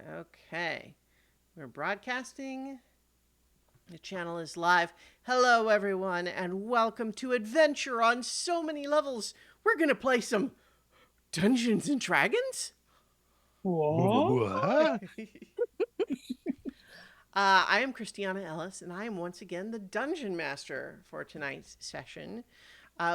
Okay. We're broadcasting. The channel is live. Hello, everyone, and welcome to Adventure on So Many Levels. We're going to play some Dungeons and Dragons. What? What? I am Christiana Ellis, and I am once again the Dungeon Master for tonight's session.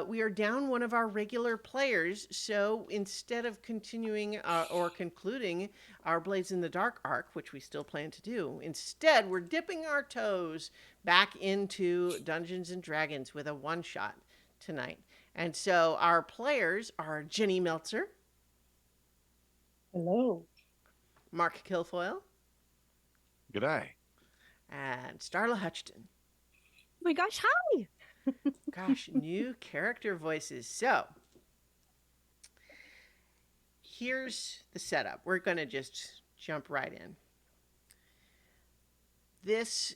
We are down one of our regular players, so instead of continuing or concluding our Blades in the Dark arc, which we still plan to do, instead we're dipping our toes back into Dungeons and Dragons with a one-shot tonight. And so our players are Jenny Meltzer, Hello. Mark Kilfoyle, G'day. and Starla Hutchton. Oh my gosh, hi! Gosh, new character voices. So, here's the setup. We're going to just jump right in. This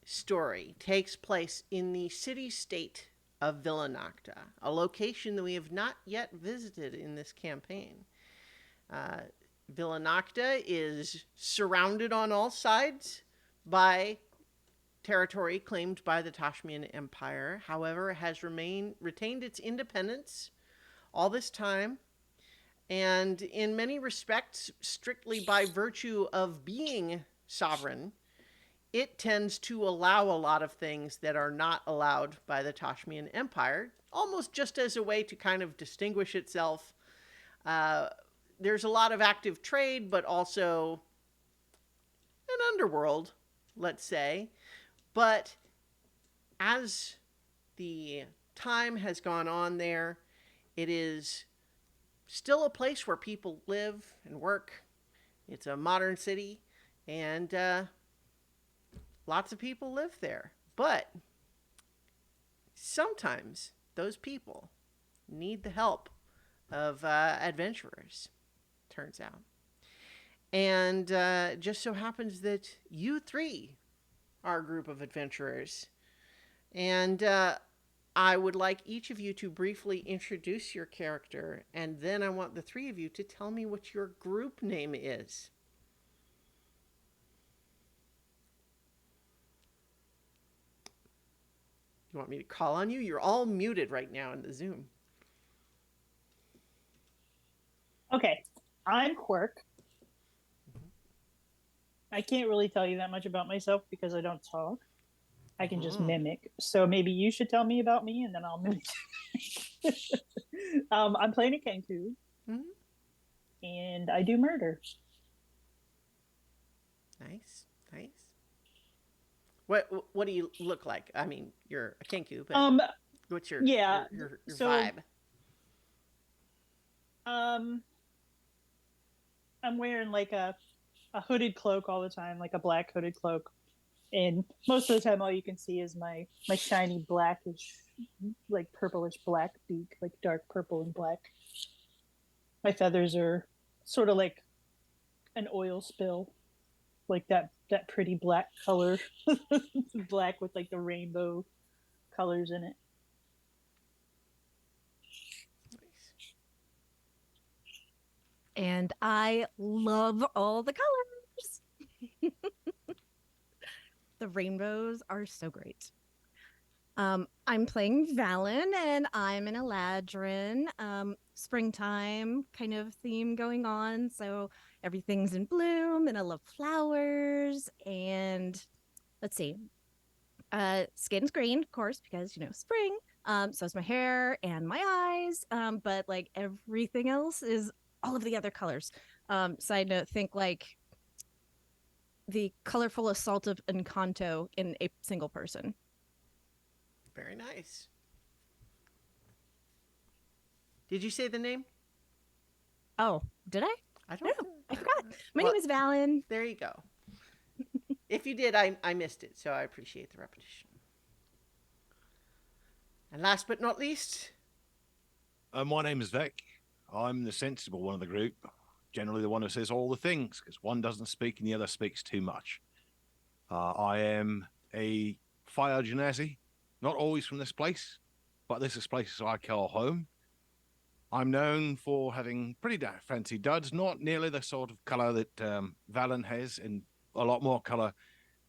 story takes place in the city-state of Villanocta, a location that we have not yet visited in this campaign. Villanocta is surrounded on all sides by territory claimed by the Tashmian Empire. However, it has retained its independence all this time, and in many respects, strictly by virtue of being sovereign, it tends to allow a lot of things that are not allowed by the Tashmian Empire, almost just as a way to kind of distinguish itself. There's a lot of active trade, but also an underworld, let's say. But as the time has gone on there, it is still a place where people live and work. It's a modern city, and lots of people live there. But sometimes those people need the help of adventurers, turns out. And just so happens that you three are a group of adventurers. And I would like each of you to briefly introduce your character, and then I want the three of you to tell me what your group name is. You want me to call on you? You're all muted right now in the Zoom. Okay, I'm Quirk. I can't really tell you that much about myself because I don't talk. I can just mimic. So maybe you should tell me about me and then I'll mimic. I'm playing a Kenku and I do murder. Nice, nice. What do you look like? I mean, you're a Kenku, but what's your vibe? I'm wearing like a hooded cloak all the time, like a black hooded cloak. And most of the time all you can see is my shiny blackish, like purplish black beak, like dark purple and black. My feathers are sort of like an oil spill, like that pretty black color. Black with like the rainbow colors in it. And I love all the colors. The rainbows are so great. I'm playing Valen, and I'm an Eladrin. Springtime kind of theme going on, so everything's in bloom, and I love flowers. And let's see, skin's green, of course, because spring. So is my hair and my eyes. But like everything else is all of the other colors. Side note, think like the colorful assault of Encanto in a single person. Very nice. Did you say the name? Oh, did I? I don't know. I forgot. My name is Valen. There you go. If you did, I missed it, so I appreciate the repetition. And last but not least... My name is Vec. I'm the sensible one of the group. Generally the one who says all the things, because one doesn't speak and the other speaks too much. I am a fire genasi, not always from this place, but this is places I call home. I'm known for having pretty fancy duds, not nearly the sort of color that Valen has, and a lot more color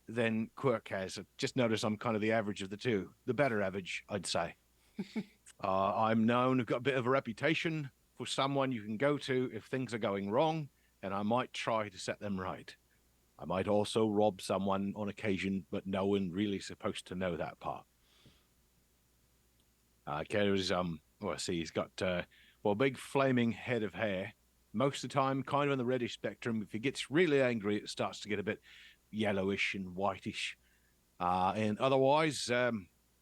than Quirk has. I just notice I'm kind of the average of the two, the better average, I'd say. I'm known, I've got a bit of a reputation for someone you can go to if things are going wrong, and I might try to set them right. I might also rob someone on occasion, but no one really supposed to know that part. Carries well, I see he's got well, a big flaming head of hair. Most of the time, kind of on the reddish spectrum. If he gets really angry, it starts to get a bit yellowish and whitish. And otherwise,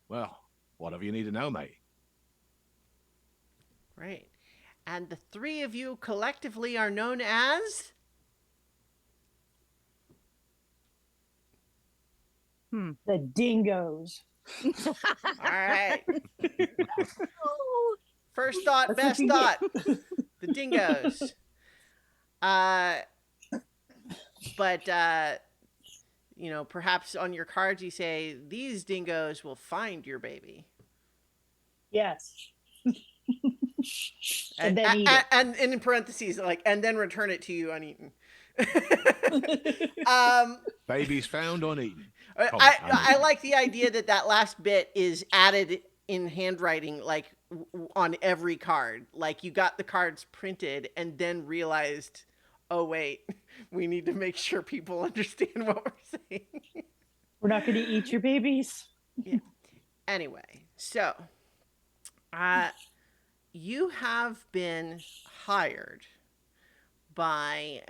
well, whatever you need to know, mate. Right. And the three of you collectively are known as? The dingoes. All right. Oh, First thought, That's best what you thought. get. The dingoes. But you know, perhaps on your cards you say these dingoes will find your baby. Yes. And then eat it. And in parentheses, like, and then return it to you uneaten. Babies found on eaten. I like the idea that that last bit is added in handwriting, like on every card. Like you got the cards printed and then realized, oh wait, we need to make sure people understand what we're saying. We're not going to eat your babies. Yeah. Anyway, so you have been hired by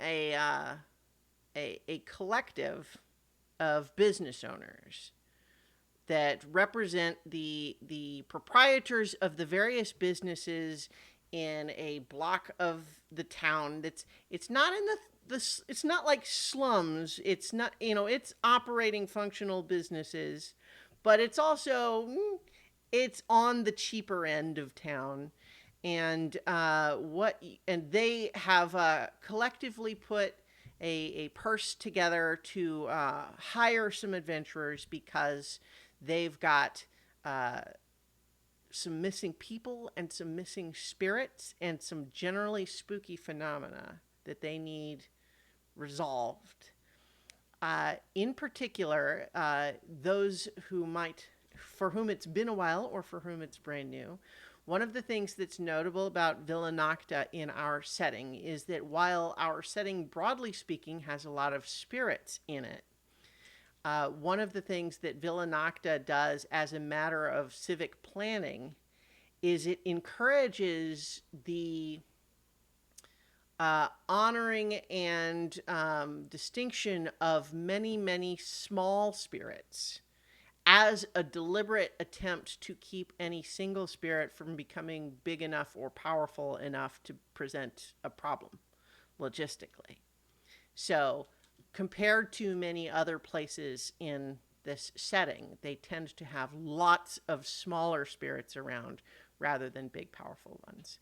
a collective of business owners that represent the proprietors of the various businesses in a block of the town. It's not in the it's not like slums. It's not, you know, it's operating functional businesses, but it's also it's on the cheaper end of town. And and they have collectively put a purse together to hire some adventurers because they've got some missing people and some missing spirits and some generally spooky phenomena that they need resolved. In particular, those for whom it's been a while or for whom it's brand new. One of the things that's notable about Villanocta in our setting is that while our setting, broadly speaking, has a lot of spirits in it, one of the things that Villanocta does as a matter of civic planning is it encourages the honoring and distinction of many, many small spirits as a deliberate attempt to keep any single spirit from becoming big enough or powerful enough to present a problem logistically. So, compared to many other places in this setting, they tend to have lots of smaller spirits around rather than big, powerful ones.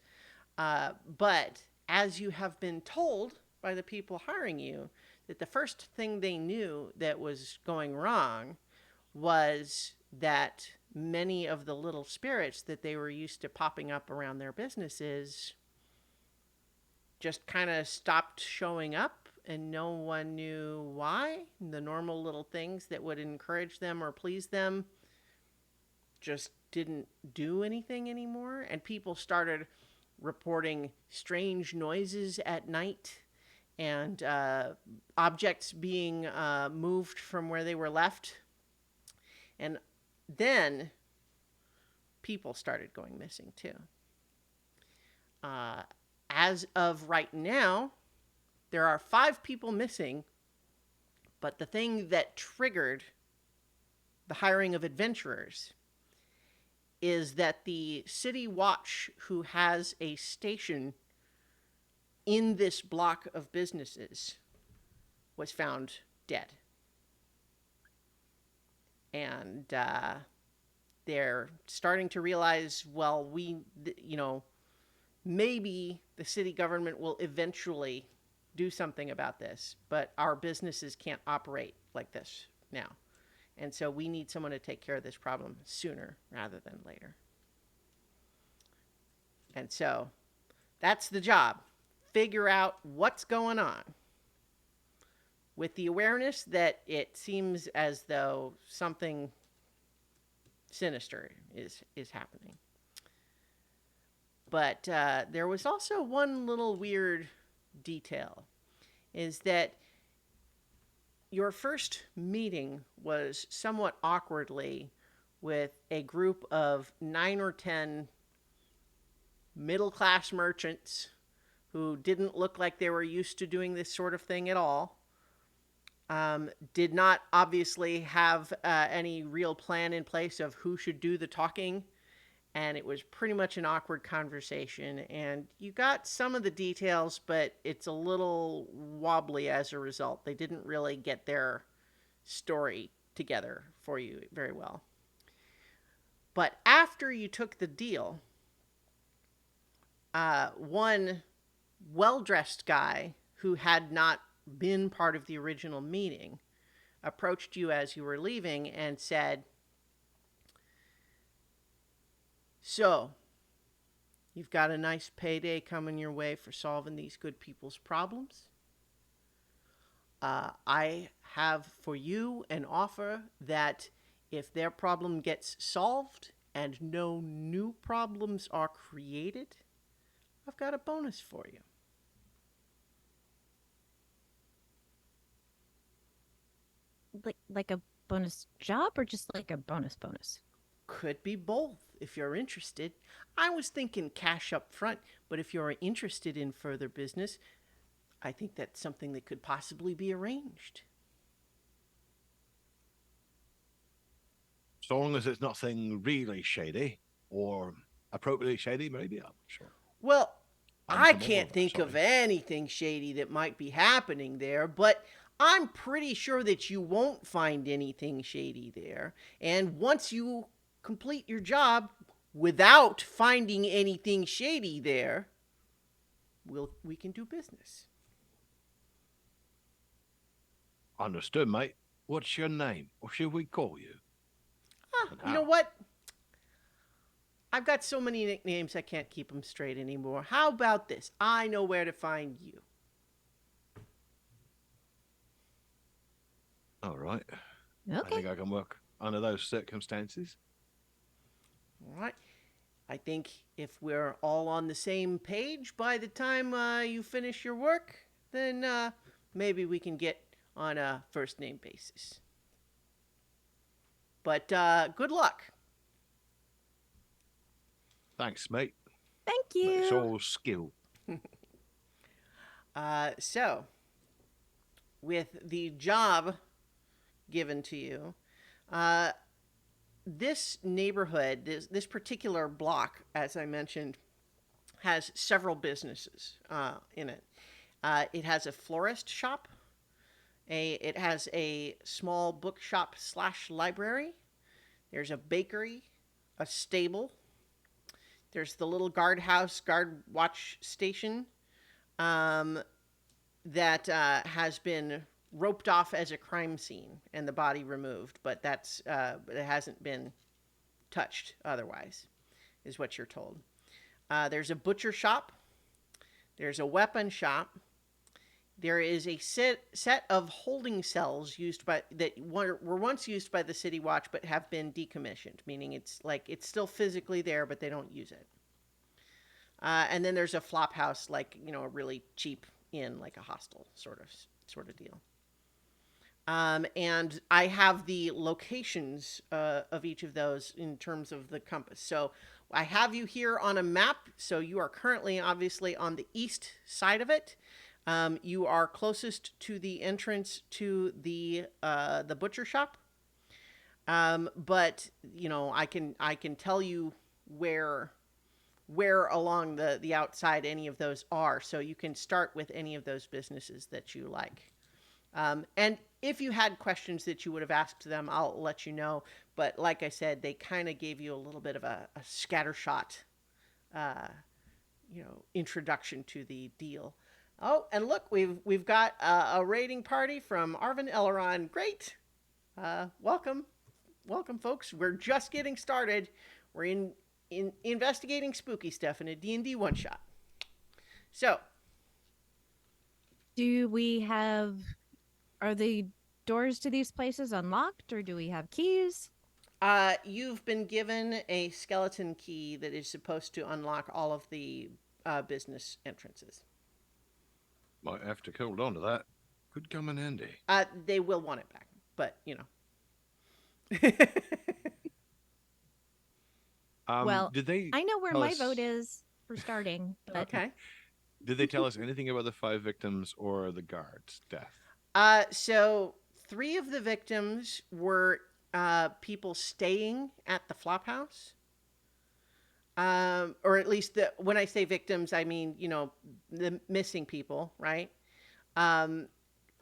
But as you have been told by the people hiring you, that the first thing they knew that was going wrong was that many of the little spirits that they were used to popping up around their businesses just kind of stopped showing up, and no one knew why. The normal little things that would encourage them or please them just didn't do anything anymore, and people started reporting strange noises at night and objects being moved from where they were left. And then people started going missing too. As of right now, there are 5 people missing, but the thing that triggered the hiring of adventurers is that the city watch, who has a station in this block of businesses, was found dead. And they're starting to realize, well, maybe the city government will eventually do something about this, but our businesses can't operate like this now. And so we need someone to take care of this problem sooner rather than later. And so That's the job. Figure out what's going on, with the awareness that it seems as though something sinister is happening. But there was also one little weird detail, is that your first meeting was somewhat awkwardly with a group of 9 or 10 middle-class merchants who didn't look like they were used to doing this sort of thing at all. Did not obviously have any real plan in place of who should do the talking, and it was pretty much an awkward conversation. And you got some of the details, but it's a little wobbly as a result. They didn't really get their story together for you very well. But after you took the deal, one well-dressed guy who had not been part of the original meeting approached you as you were leaving and said, "So, you've got a nice payday coming your way for solving these good people's problems. I have for you an offer that if their problem gets solved and no new problems are created, I've got a bonus for you." Like a bonus job or just like a bonus? Could be both if you're interested. I was thinking cash up front, but if you're interested in further business, I think that's something that could possibly be arranged. So long as it's nothing really shady or appropriately shady, maybe. I'm not sure. Well, I'm I from all can't over, think of sorry. anything shady that might be happening there, but I'm pretty sure that you won't find anything shady there. And once you complete your job without finding anything shady there, we can do business. Understood, mate. What's your name? Or should we call you? And You know how? what? I've got so many nicknames I can't keep them straight anymore. How about this? I know where to find you. All right. I Okay. think I can work under those circumstances. All right. I think if we're all on the same page by the time you finish your work, then maybe we can get on a first name basis. But good luck. Thanks, mate. Thank But it's you. all skill. So, with the job given to you, this neighborhood, this particular block, as I mentioned, has several businesses in it. It has a florist shop. It has a small bookshop / library. There's a bakery, a stable. There's the little guard watch station that has been roped off as a crime scene and the body removed, but it hasn't been touched otherwise, is what you're told. There's a butcher shop. There's a weapon shop. There is a set of holding cells that were once used by the City Watch but have been decommissioned, meaning it's still physically there but they don't use it. And then there's a flop house, a really cheap inn, like a hostel sort of deal. And I have the locations of each of those in terms of the compass. So I have you here on a map. So you are currently obviously on the east side of it. You are closest to the entrance to the butcher shop. But I can tell you where along the outside any of those are, so you can start with any of those businesses that you like. And if you had questions that you would have asked them, I'll let you know. But like I said, they kind of gave you a little bit of a scattershot, introduction to the deal. Oh, and look, we've got a raiding party from Arvin Elleron. Great, welcome, folks. We're just getting started. We're in investigating spooky stuff in a D&D one shot. So, Do we have, are the doors to these places unlocked or do we have keys? you've been given a skeleton key that is supposed to unlock all of the business entrances. Might have to hold on to that. Could come in handy. They will want it back, but you know. Well, Did they I know where tell my us, vote is for starting, but Okay. did they tell us anything about the 5 victims or the guards' death? So 3 of the victims were people staying at the flop house. Or at least when I say victims, I mean, the missing people, right? Um,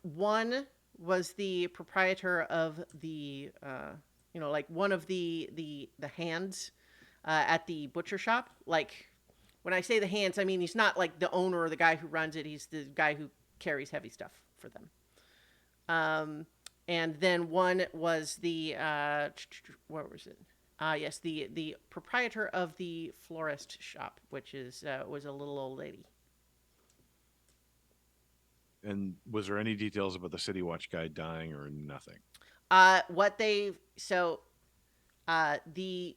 one was the proprietor of the, like one of the hands at the butcher shop. Like when I say the hands, I mean he's not like the owner or the guy who runs it. He's the guy who carries heavy stuff for them. And then one was the what was it? Yes, the proprietor of the florist shop, which is was a little old lady. And was there any details about the City Watch guy dying or nothing? What they so the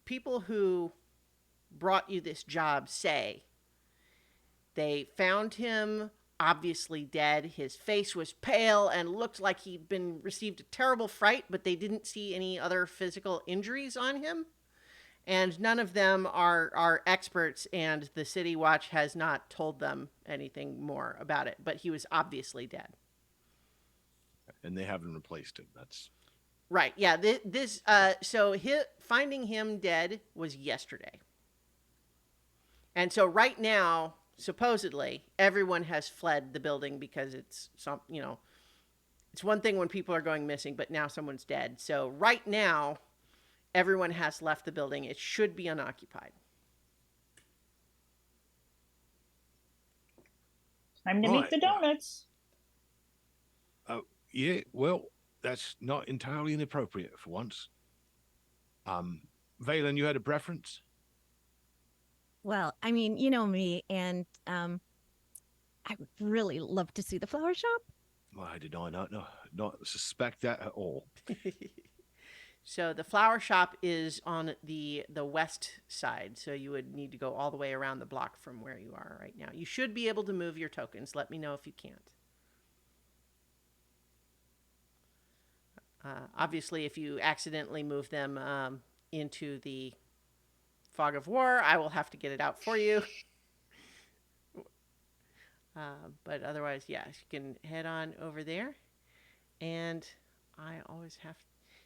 people who brought you this job say they found him obviously dead. His face was pale and looked like he'd been received a terrible fright, but they didn't see any other physical injuries on him. And none of them are experts, and the City Watch has not told them anything more about it. But he was obviously dead. And they haven't replaced him. That's Right? Yeah. So finding him dead was yesterday, and so right now, supposedly, everyone has fled the building because it's it's one thing when people are going missing, but now someone's dead. So right now, everyone has left the building. It should be unoccupied. Time to make the donuts. yeah. Well, that's not entirely inappropriate for once. Valen, you had a preference? well, I mean, you know me, and I would really love to see the flower shop. Why did I not suspect that at all? So the flower shop is on the west side, so you would need to go all the way around the block from where you are right now. You should be able to move your tokens. Let me know if you can't. Obviously, if you accidentally move them into the fog of war, I will have to get it out for you. But otherwise, yes, you can head on over there. And I always have.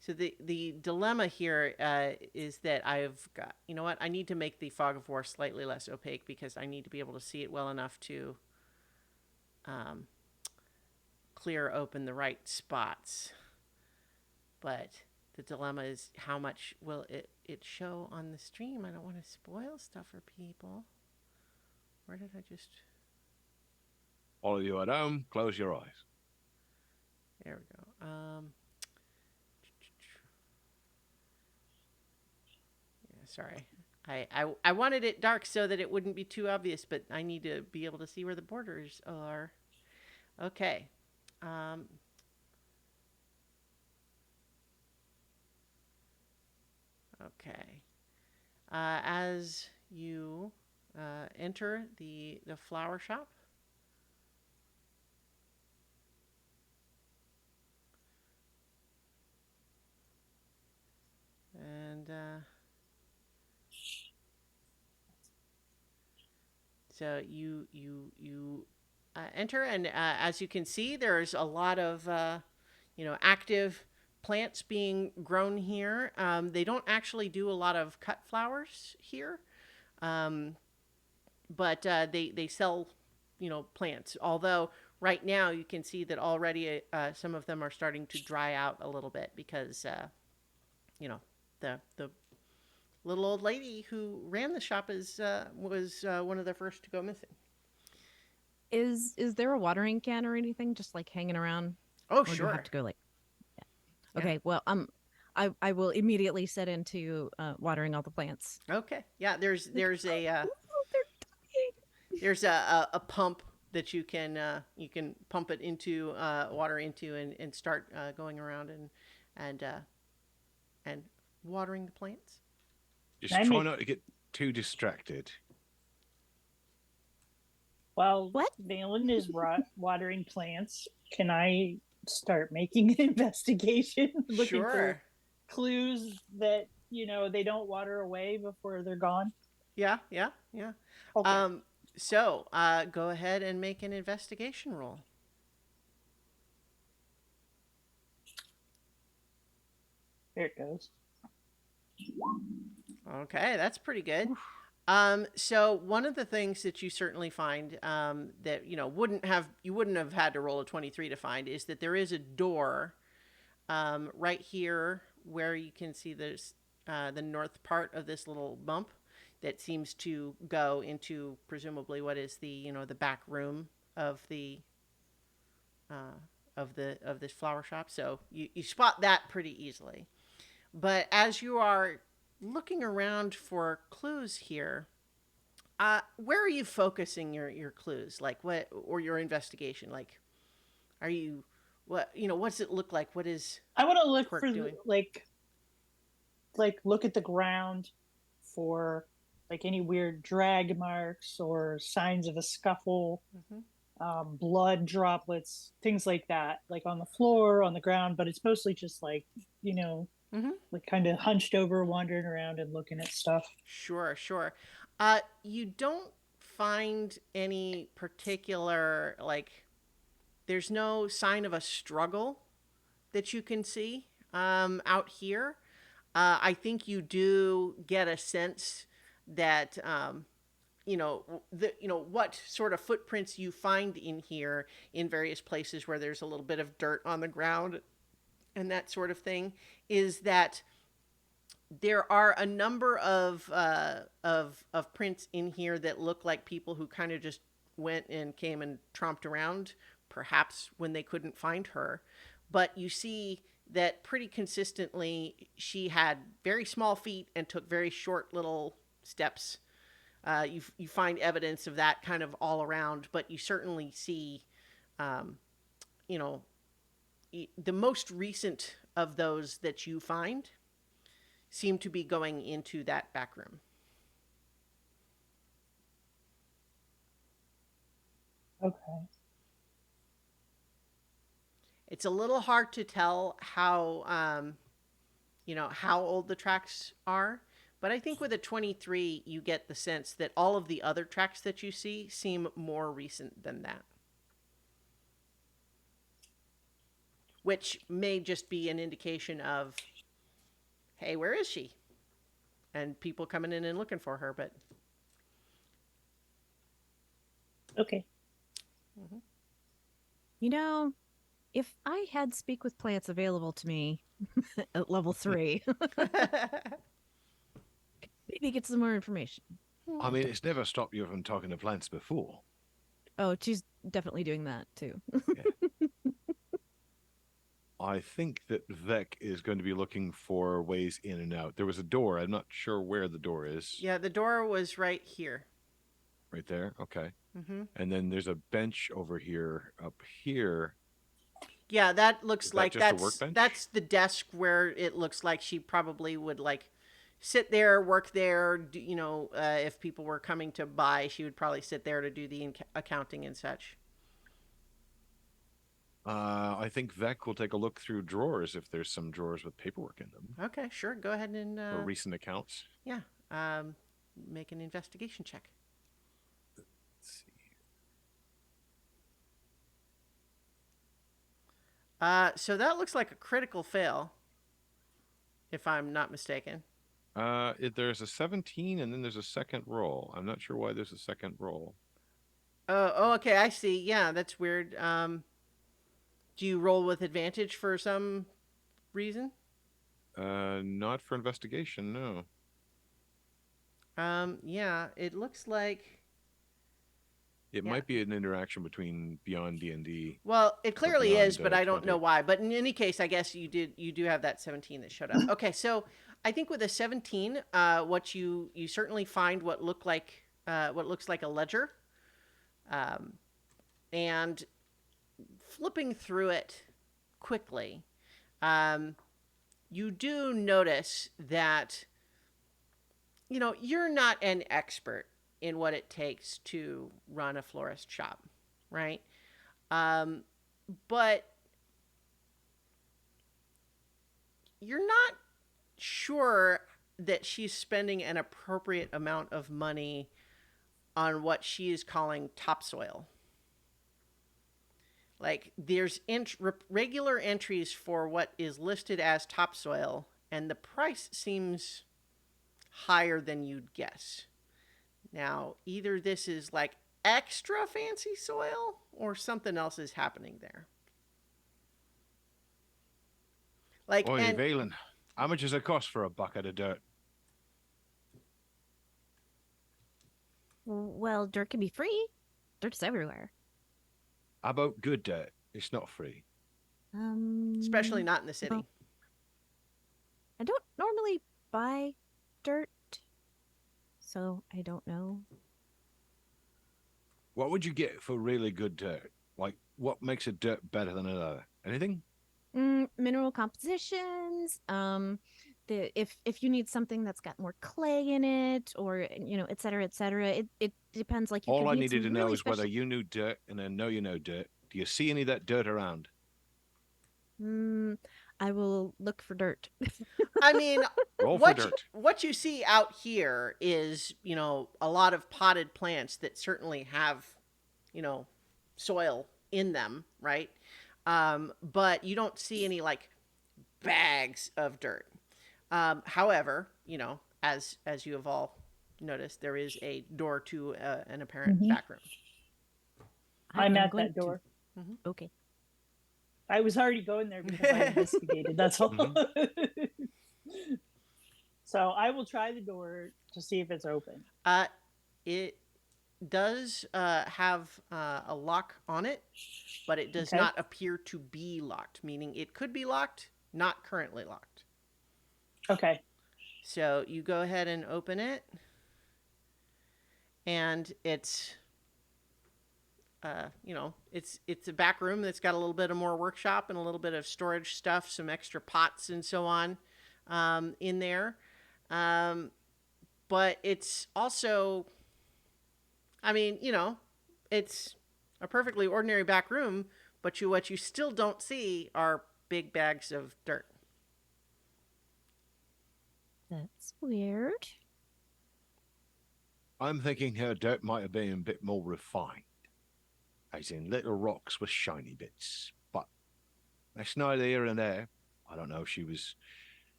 So the dilemma here is that I've got. You know what? I need to make the fog of war slightly less opaque because I need to be able to see it well enough to clear open the right spots. But the dilemma is how much will it show on the stream? I don't want to spoil stuff for people. Where did I just... All of you at home, close your eyes. There we go. Yeah, sorry. I wanted it dark so that it wouldn't be too obvious, but I need to be able to see where the borders are. Okay. Okay. As you enter the flower shop, and so you enter, and as you can see, there's a lot of active plants being grown here. They don't actually do a lot of cut flowers here, but they sell plants. Although right now you can see that already some of them are starting to dry out a little bit because the little old lady who ran the shop was one of the first to go missing. Is there a watering can or anything just like hanging around? Oh, Or do you sure. have to go like, yeah. Yeah. Okay, well, I will immediately set into watering all the plants. Okay. Yeah, there's a Oh, they're dying. There's a pump that you can pump it into water into and start going around and and watering the plants. Just I try make not to get too distracted. while What? Valen is watering plants. Can I start making an investigation, looking for Sure. clues that they don't water away before they're gone? Yeah, yeah, yeah. Okay, Um, go ahead and make an investigation roll. there it goes. Okay, that's pretty good. So one of the things that you certainly find that you wouldn't have had to roll a 23 to find is that there is a door right here where you can see there's the north part of this little bump that seems to go into presumably what is the back room of the of this flower shop. So you spot that pretty easily. But as you are looking around for clues here, where are you focusing your clues? Like what, or your investigation? Like, are you, what's it look like? What is I want to look Quirk for doing? look at the ground for like any weird drag marks or signs of a scuffle, Mm-hmm. blood droplets, things like that, like on the floor, on the ground. But it's mostly just you know, Mm-hmm. like kind of hunched over, wandering around and looking at stuff. Sure, sure. You don't find any particular, like, there's no sign of a struggle that you can see out here. I think you do get a sense that what sort of footprints you find in here in various places where there's a little bit of dirt on the ground and that sort of thing is that there are a number of prints in here that look like people who kind of just went and came and tromped around, perhaps when they couldn't find her. But you see that pretty consistently she had very small feet and took very short little steps. You find evidence of that kind of all around, but you certainly see, um, you know, the most recent of those that you find seem to be going into that back room. Okay. It's a little hard to tell how old the tracks are, but I think with a 23, you get the sense that all of the other tracks that you see seem more recent than that. Which may just be an indication of, hey, where is she? And people coming in and looking for her, but Okay. You know, if I had speak with plants available to me at level 3, maybe get some more information. I mean, it's never stopped you from talking to plants before. Oh, she's definitely doing that too. I think that Vec is going to be looking for ways in and out. There was a door. I'm not sure where the door is. yeah, the door was right here. Right there. Okay. Mm-hmm. And then there's a bench over here. Up here. Yeah, that looks Is that like just a workbench? that's the desk where it looks like she probably would like sit there, work there. If people were coming to buy, she would probably sit there to do the accounting and such. I think Vec will take a look through drawers if there's some drawers with paperwork in them Okay, sure. Go ahead and or recent accounts. yeah, make an investigation check. Let's see. So that looks like a critical fail, if I'm not mistaken. There's a 17 and then there's a second roll. I'm not sure why there's a second roll. Oh, okay, I see. Yeah, that's weird. Do you roll with advantage for some reason? Not for investigation, no. Yeah, it looks like. It Yeah. might be an interaction between Beyond D&D. Well, it clearly beyond, is, but I don't 20. know why. But in any case, I guess you do have that 17 that showed up. Okay, so I think with a 17, what you certainly find what looks like a ledger Um, and flipping through it quickly, um, you do notice that, you're not an expert in what it takes to run a florist shop, right? Um, but you're not sure that she's spending an appropriate amount of money on what she is calling topsoil. Like there's regular entries for what is listed as topsoil, and the price seems higher than you'd guess. Now, either this is like extra fancy soil or something else is happening there. Like, Oi, and Valen, how much does it cost for a bucket of dirt? Well, dirt can be free. Dirt's everywhere. How about good dirt? It's not free. especially not in the city. well, I don't normally buy dirt, so I don't know. What would you get for really good dirt? Like, what makes a dirt better than another? Anything? Mineral compositions. If you need something that's got more clay in it, or et cetera, et cetera. It depends. Like you All could I need needed some to know really is whether special. you knew dirt, and I know you know dirt. Do you see any of that dirt around? I will look for dirt. I mean, Roll for dirt. what you see out here is, a lot of potted plants that certainly have, soil in them, right? But you don't see any like bags of dirt. However, as you have all noticed, there is a door to an apparent Mhm. back room. I I'm am at going that door. Okay. I was already going there because I investigated. That's all. So I will try the door to see if it's open. It does have a lock on it, but it does Okay. not appear to be locked, meaning it could be locked, not currently locked. Okay. So you go ahead and open it, and it's it's a back room that's got a little bit of more workshop and a little bit of storage stuff, some extra pots and so on in there. But it's also, I mean, it's a perfectly ordinary back room, but what you still don't see are big bags of dirt. That's weird. I'm thinking her dirt might have been a bit more refined, as in little rocks with shiny bits. But that's neither here and there. I don't know if she was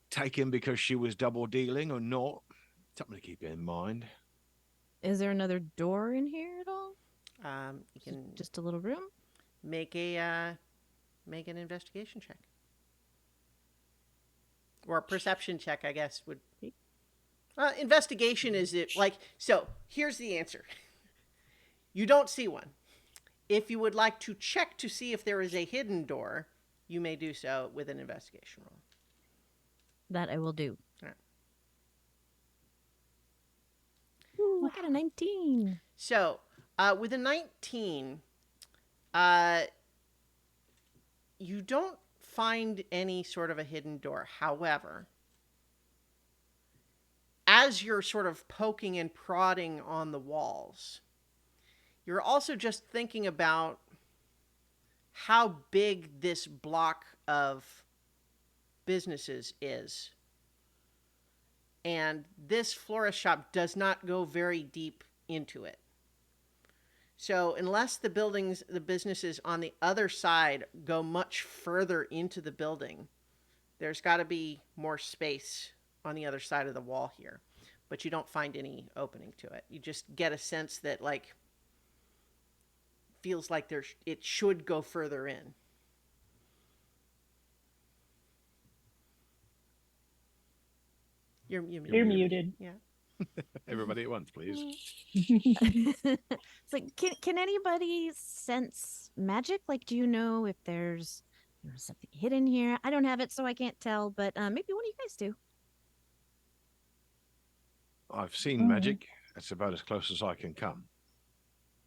taken because she was double dealing or not. Something to keep in mind. Is there another door in here at all? You can Just a little room? make make an investigation check or a perception check, I guess would. Investigation is it like so? Here's the answer. You don't see one. If you would like to check to see if there is a hidden door, you may do so with an investigation roll. That I will do. All right. Ooh, I got a 19. So, with a 19, you don't find any sort of a hidden door. However, as you're sort of poking and prodding on the walls, you're also just thinking about how big this block of businesses is. And this florist shop does not go very deep into it. So unless the businesses on the other side go much further into the building, there's got to be more space on the other side of the wall here. But you don't find any opening to it. You just get a sense that like feels like it should go further in. You're muted. Yeah. Everybody at once, please. It's like, can anybody sense magic? Like, do you know if there's something hidden here? I don't have it, so I can't tell. But maybe one of you guys do. I've seen magic. That's about as close as I can come.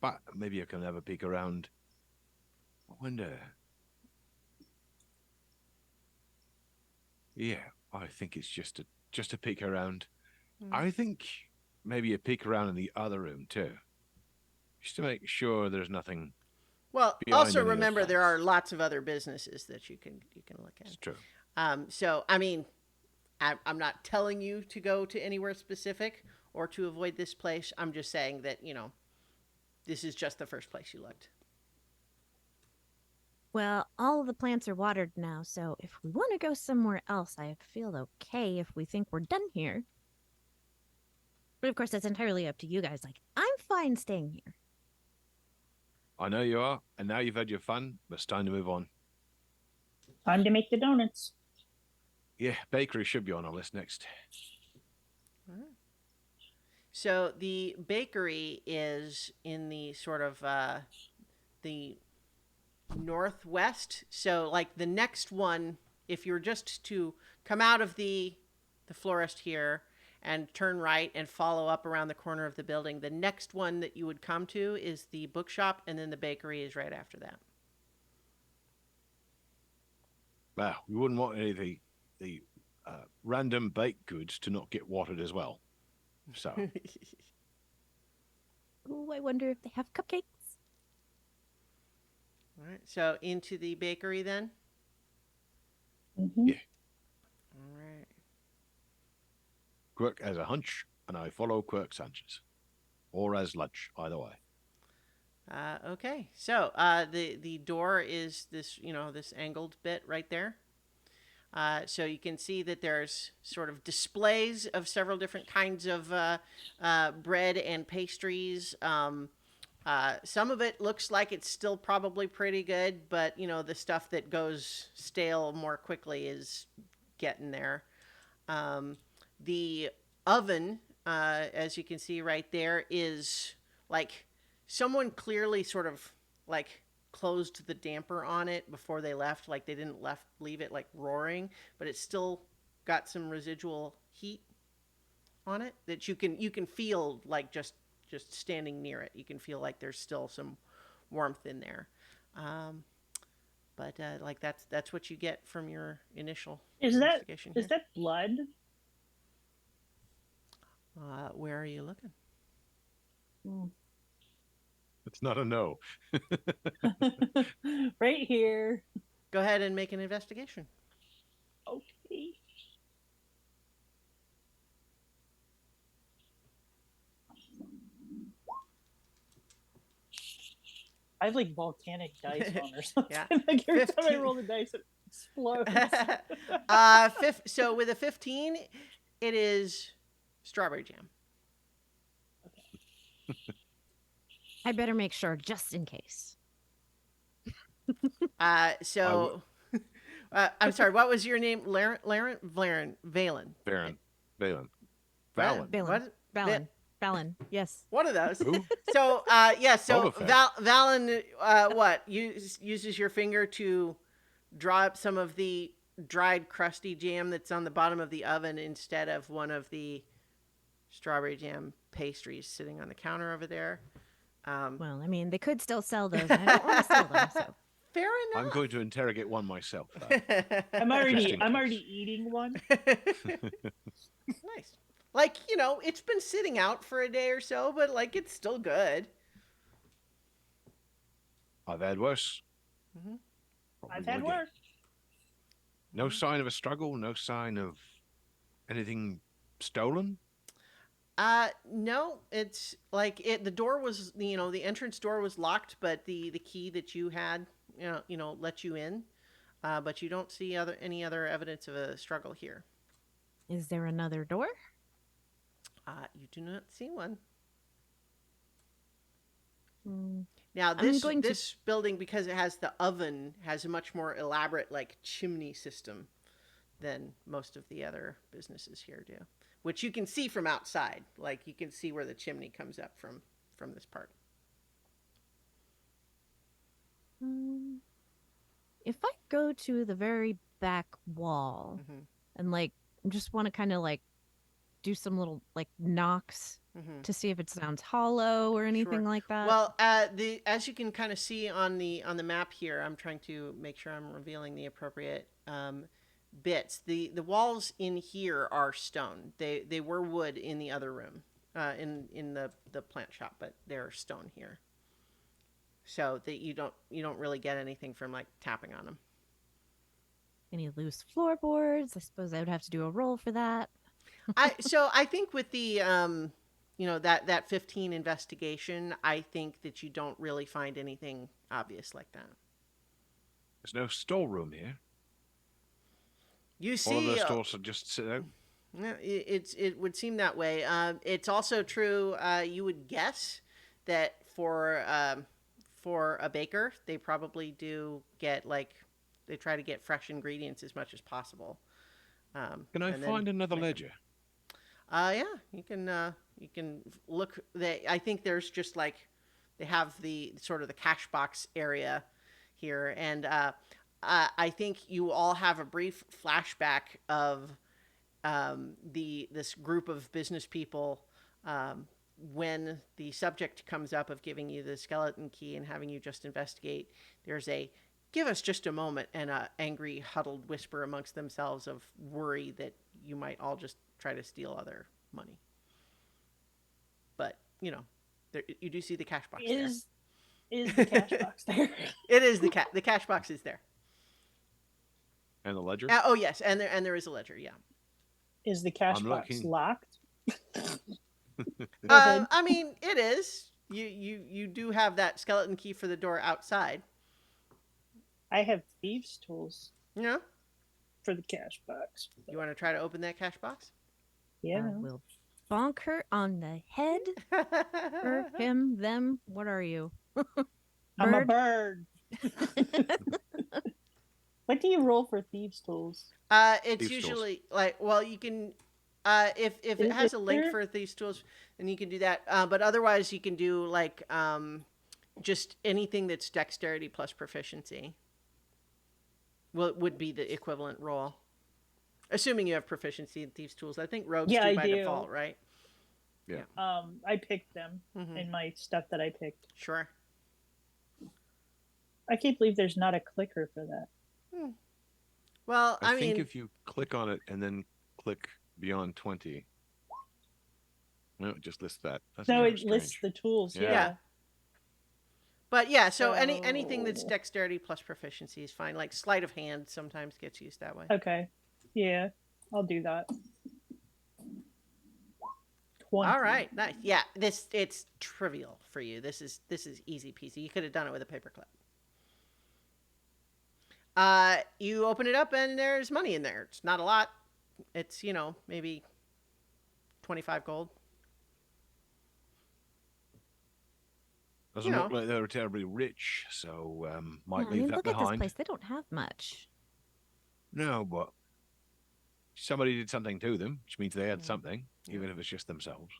but maybe I can have a peek around. I wonder. Yeah, I think it's just a peek around. I think maybe a peek around in the other room too, just to make sure there's nothing Well, behind also any of those remember there are planks. lots of other businesses that you can look It's at. true. So I mean, I'm not telling you to go to anywhere specific or to avoid this place. I'm just saying that this is just the first place you looked. Well, all of the plants are watered now, so if we want to go somewhere else, I feel okay if we think we're done here. But of course, that's entirely up to you guys. Like, I'm fine staying here. I know you are, and now you've had your fun, but it's time to move on. Time to make the donuts. Yeah, bakery should be on our list next. So the bakery is in the sort of the northwest. So like the next one, if you were just to come out of the florist here and turn right and follow up around the corner of the building, the next one that you would come to is the bookshop, and then the bakery is right after that. Well, we wouldn't want any of the random baked goods to not get watered as well. So, Ooh, I wonder if they have cupcakes. All right. So into the bakery then. Mm-hmm. Yeah. All right. Quirk has a hunch, and I follow Quirk's hunches, or as lunch, either way. Okay. So the door is this angled bit right there. So you can see that there's sort of displays of several different kinds of bread and pastries. Some of it looks like it's still probably pretty good, but the stuff that goes stale more quickly is getting there. The oven, as you can see right there, is like someone clearly sort of like closed the damper on it before they left. Like they didn't leave it like roaring, but it's still got some residual heat on it that you can feel like just standing near it. You can feel like there's still some warmth in there. But like that's what you get from your initial Is investigation here. that blood? Where are you looking? It's not a no. Right here. Go ahead and make an investigation. Okay. I have like volcanic dice on or something. Yeah. Like every time I 15. roll the dice, it explodes. So with a 15, it is strawberry jam. I better make sure just in case. So I'm sorry, what was your name? Valen. Varen. Valen. Valen. Valen. What? Valen, yes. One of those. Who? So yeah, so Boba Fett. Valen what? Uses your finger to draw up some of the dried crusty jam that's on the bottom of the oven instead of one of the strawberry jam pastries sitting on the counter over there. Well, I mean, they could still sell those. And I don't want to sell them, so. Fair enough. I'm going to interrogate one myself. I'm Just in already case. eating one. Nice. Like, it's been sitting out for a day or so, but like it's still good. I've had worse. Mhm. Probably I've had will again. worse. No sign of a struggle. No sign of anything stolen. No, it's like the door was, the entrance door was locked, but the key that you had, let you in. But you don't see any other evidence of a struggle here. Is there another door? You do not see one. Hmm. Now I'm going to- this building, because it has the oven, has a much more elaborate like chimney system than most of the other businesses here do, which you can see from outside. Like you can see where the chimney comes up from this part. If I go to the very back wall Mhm. and like just want to kind of like do some little like knocks Mm-hmm. to see if it sounds hollow or anything Sure. like that? Well, the as you can kind of see on the map here, I'm trying to make sure I'm revealing the appropriate bits. The walls in here are stone. They were wood in the other room, in the plant shop, but they're stone here. So that you don't really get anything from like tapping on them. Any loose floorboards? I suppose I would have to do a roll for that. I think with the that 15 investigation, I think that you don't really find anything obvious like that. There's no storeroom here. You All of see, those stores are just sit out. yeah, it would seem that way. It's also true. You would guess that for a baker, they probably do get like they try to get fresh ingredients as much as possible. Can I And then find another make 'em. ledger? Yeah, you can look. I think there's just like they have the sort of the cash box area here, and I think you all have a brief flashback of this group of business people when the subject comes up of giving you the skeleton key and having you just investigate. There's a give us just a moment and a angry huddled whisper amongst themselves of worry that you might all just try to steal other money. But there, you do see the cash box Is the cash box there? there. It is the cash box is there. And the ledger? Oh yes, and there is a ledger. Yeah. Is the cash I'm box looking. locked? Go ahead. I mean, it is. You do have that skeleton key for the door outside. I have thieves' tools You know, for the cash box. you want to try to open that cash box? Yeah. We'll bonk her on the head. Her, him, them. What are you? I'm a Bird? bird. What do you roll for thieves' tools? It's Thieves' usually like you can if it Is has a link there? for these tools, then you can do that. But otherwise, you can do like just anything that's dexterity plus proficiency. Well, it would be the equivalent roll, assuming you have proficiency in thieves' tools. I think rogues Yeah, do I by do. default, right? I picked them Mm-hmm. in my stuff that I picked. Sure. I can't believe there's not a clicker for that. Well, I I think mean, if you click on it and then click beyond 20, no, it just lists that. That's No, kind it of lists strange. the tools. Yeah. Yeah. but yeah. So anything that's So- dexterity plus proficiency is fine. Like sleight of hand sometimes gets used that way. Okay. Yeah, I'll do that. 20. All right, nice. Yeah, it's trivial for you. This is easy peasy. You could have done it with a paperclip. You open it up and there's money in there. It's not a lot. It's maybe 25 gold. Doesn't look like they were terribly rich, so might Yeah, leave that look at this behind. place. They don't have much. No, but somebody did something to them, which means they had something, even if it's just themselves.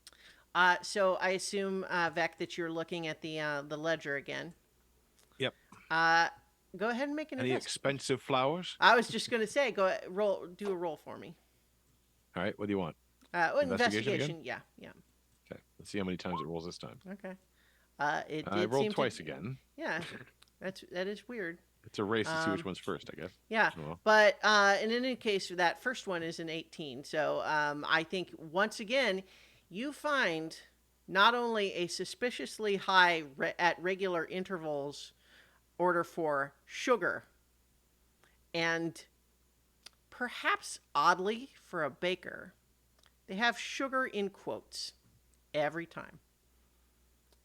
So I assume Vec that you're looking at the ledger again. Yep. Go ahead and make an Any invest. expensive flowers? I was just gonna say, do a roll for me. All right, what do you want? Investigation. Yeah. Okay, let's see how many times it rolls this time. Okay. It I did rolled seem twice to, again. Yeah, that is weird. It's a race to see which Um, one's first, I guess. Yeah, Oh, well. but in any case, that first one is an 18. So I think once again, you find not only a suspiciously high at regular intervals order for sugar, and perhaps oddly for a baker, they have sugar in quotes every time.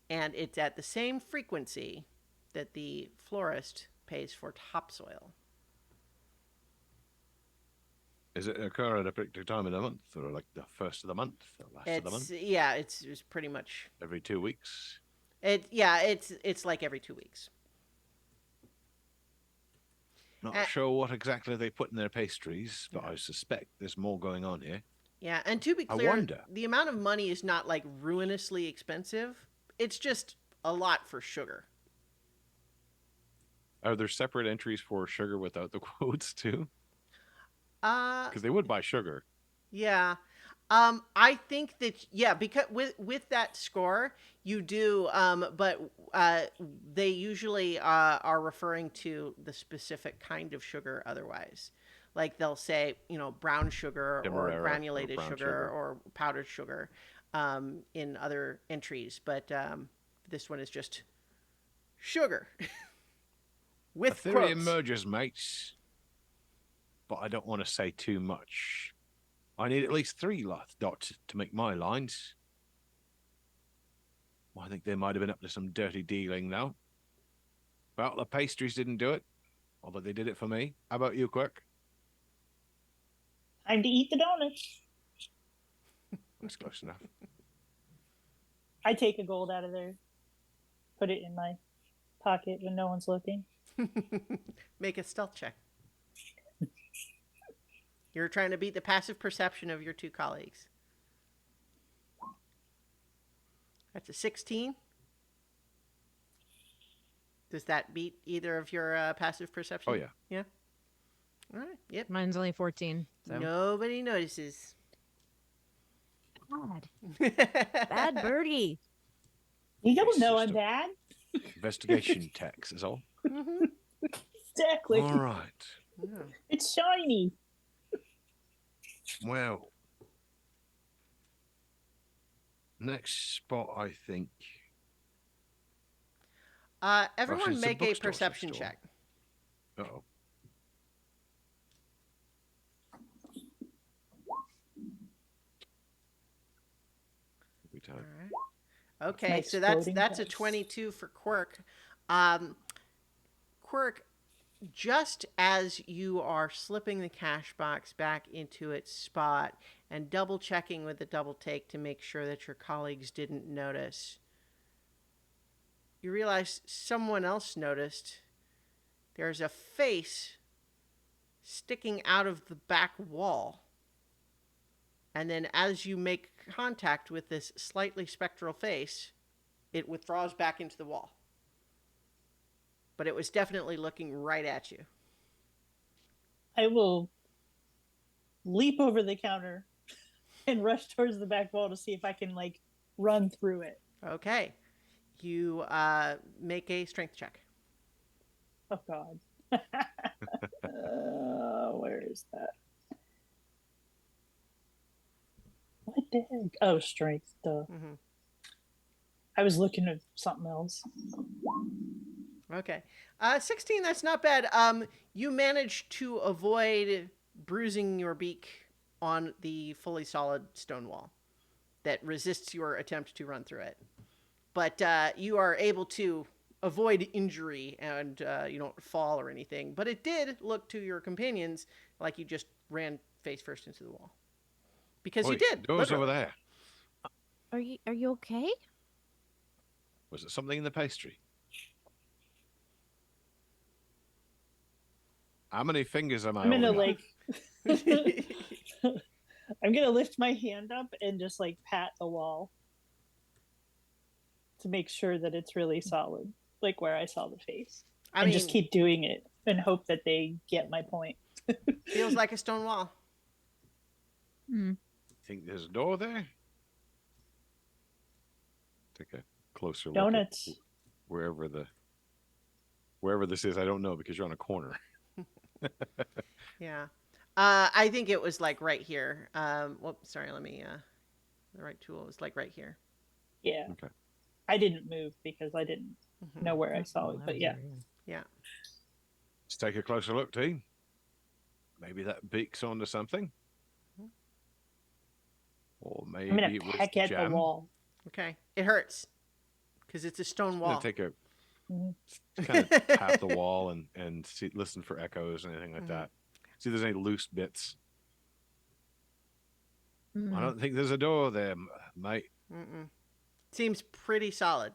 And it's at the same frequency that the florist pays for topsoil. Does it occur at a particular time of the month, or like the first of the month, the last of the month, It's pretty much every 2 weeks? it's like every 2 weeks. Not sure what exactly they put in their pastries, but I suspect there's more going on here. Yeah, and to be I clear, wonder. the amount of money is not like ruinously expensive. It's just a lot for sugar. Are there separate entries for sugar without the quotes too? Uh, Because they would buy sugar. yeah. I think that yeah, because with that score you do, but they usually are referring to the specific kind of sugar. Otherwise, like they'll say, brown sugar or Demerara or granulated brown sugar sugar. or powdered sugar, in other entries. But this one is just sugar A with theory quotes. emerges, mates, but I don't want to say too much. I need at least 3 dots to make my lines. Well, I think they might have been up to some dirty dealing, though. Well, the pastries didn't do it, although they did it for me. How about you, Quirk? Time to eat the donuts. That's close enough. I take a gold out of there, put it in my pocket when no one's looking. Make a stealth check. You're trying to beat the passive perception of your two colleagues. That's a 16. Does that beat either of your passive perception? Oh, yeah. Yeah. All right. Yep. Mine's only 14. So Nobody notices. bad. Bad birdie. You don't It's know just I'm a- bad. Investigation text is all. Mhm. Exactly. All right. Yeah. It's shiny. Well, next spot, I think. Everyone it's a make a bookstore, perception bookstore. check. Uh-oh. Every All time. right. Okay, Nice so that's floating a dice. 22 for Quirk. Quirk, just as you are slipping the cash box back into its spot and double checking with the double take to make sure that your colleagues didn't notice, you realize someone else noticed. There's a face sticking out of the back wall. And then as you make contact with this slightly spectral face, it withdraws back into the wall. But it was definitely looking right at you. I will leap over the counter and rush towards the back wall to see if I can run through it. Okay. You make a strength check. Oh God. Where is that? What the heck? Oh, strength. Duh. Mm-hmm. I was looking at something else. Okay. 16, that's not bad. You managed to avoid bruising your beak on the fully solid stone wall that resists your attempt to run through it. But you are able to avoid injury and you don't fall or anything. But it did look to your companions like you just ran face first into the wall. Because you Wait, did. doors over literally. there. Are you okay? Was it something in the pastry? How many fingers am I I'm gonna holding up? I'm gonna lift my hand up and just pat the wall to make sure that it's really solid, like where I saw the face. I mean, just keep doing it and hope that they get my point. feels like a stone wall. Think there's a door there? Take a closer look Donuts. at wherever this is. I don't know because you're on a corner. Yeah. I think it was right here. Whoops, sorry, let me the right tool was right here. Yeah. Okay. I didn't move because I didn't Mm-hmm. know where I saw it, but yeah. Yeah. Let's take a closer look, team. Maybe that beak's onto something. Or maybe I'm gonna it was peck the at jam. the wall. Okay. It hurts because it's a stone I'm wall. gonna take a Mhm. kind of tap the wall and see, listen for echoes and anything like Mhm. that. See if there's any loose bits. Mm. I don't think there's a door there, mate. Mm-mm. Seems pretty solid.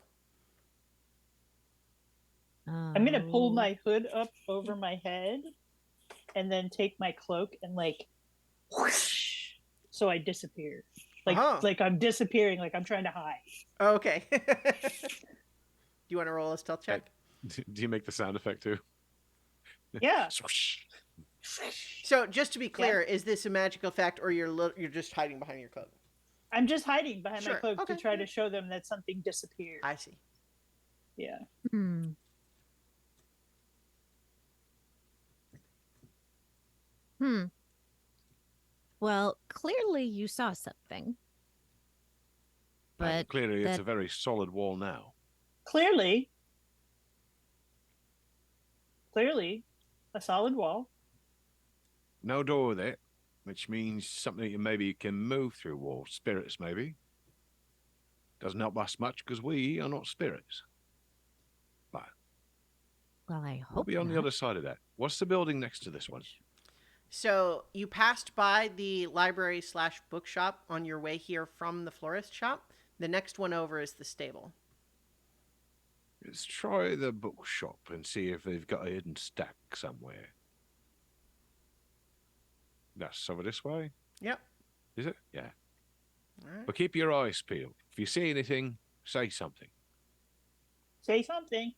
I'm gonna pull Oh. my hood up over my head and then take my cloak and whoosh, so I disappear. Like I'm disappearing, like I'm trying to hide. Oh, okay. You want to roll a stealth check? Do you make the sound effect too? Yeah. Swoosh. So, just to be clear, is this a magical effect, or you're just hiding behind your cloak? I'm just hiding behind my Sure. cloak Okay. to try to show them that something disappeared. I see. Yeah. Hmm. Hmm. Well, clearly you saw something. And But clearly, it's that a very solid wall now. Clearly, a solid wall. No door with it, which means something that maybe you can move through walls. Spirits, maybe. Doesn't help us much because we are not spirits. But well, I we'll hope be on the not. other side of that. What's the building next to this one? So, you passed by the library/bookshop on your way here from the florist shop. The next one over is the stable. Let's try the bookshop and see if they've got a hidden stack somewhere. That's over this way, Yep. is it? Yeah. All right. But keep your eyes peeled. If you see anything, say something. Say something.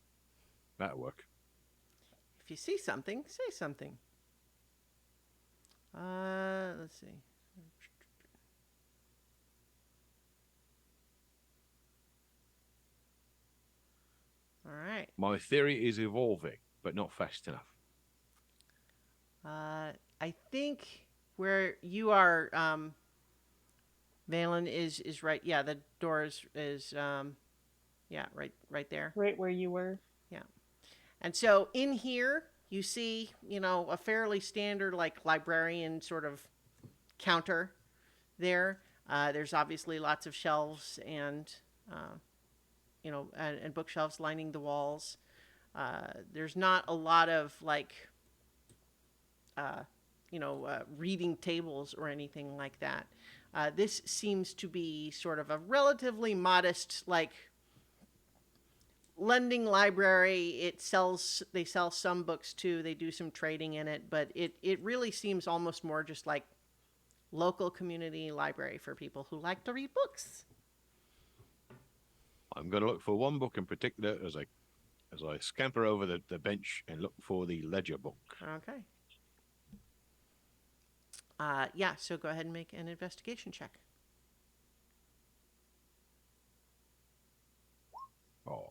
That'll work. If you see something, say something. Let's see. All right. My theory is evolving, but not fast enough. I think where you are, Valen is right. Yeah, the door is yeah, right there. Right where you were. And so in here, you see, a fairly standard like librarian sort of counter there. There's obviously lots of shelves and and bookshelves lining the walls. There's not a lot of like reading tables or anything like that. This seems to be sort of a relatively modest, like, lending library. They sell some books too. They do some trading in it, but it really seems almost more just like local community library for people who like to read books. I'm going to look for one book in particular as I scamper over the bench and look for the ledger book. Okay. Yeah, so go ahead and make an investigation check. Oh,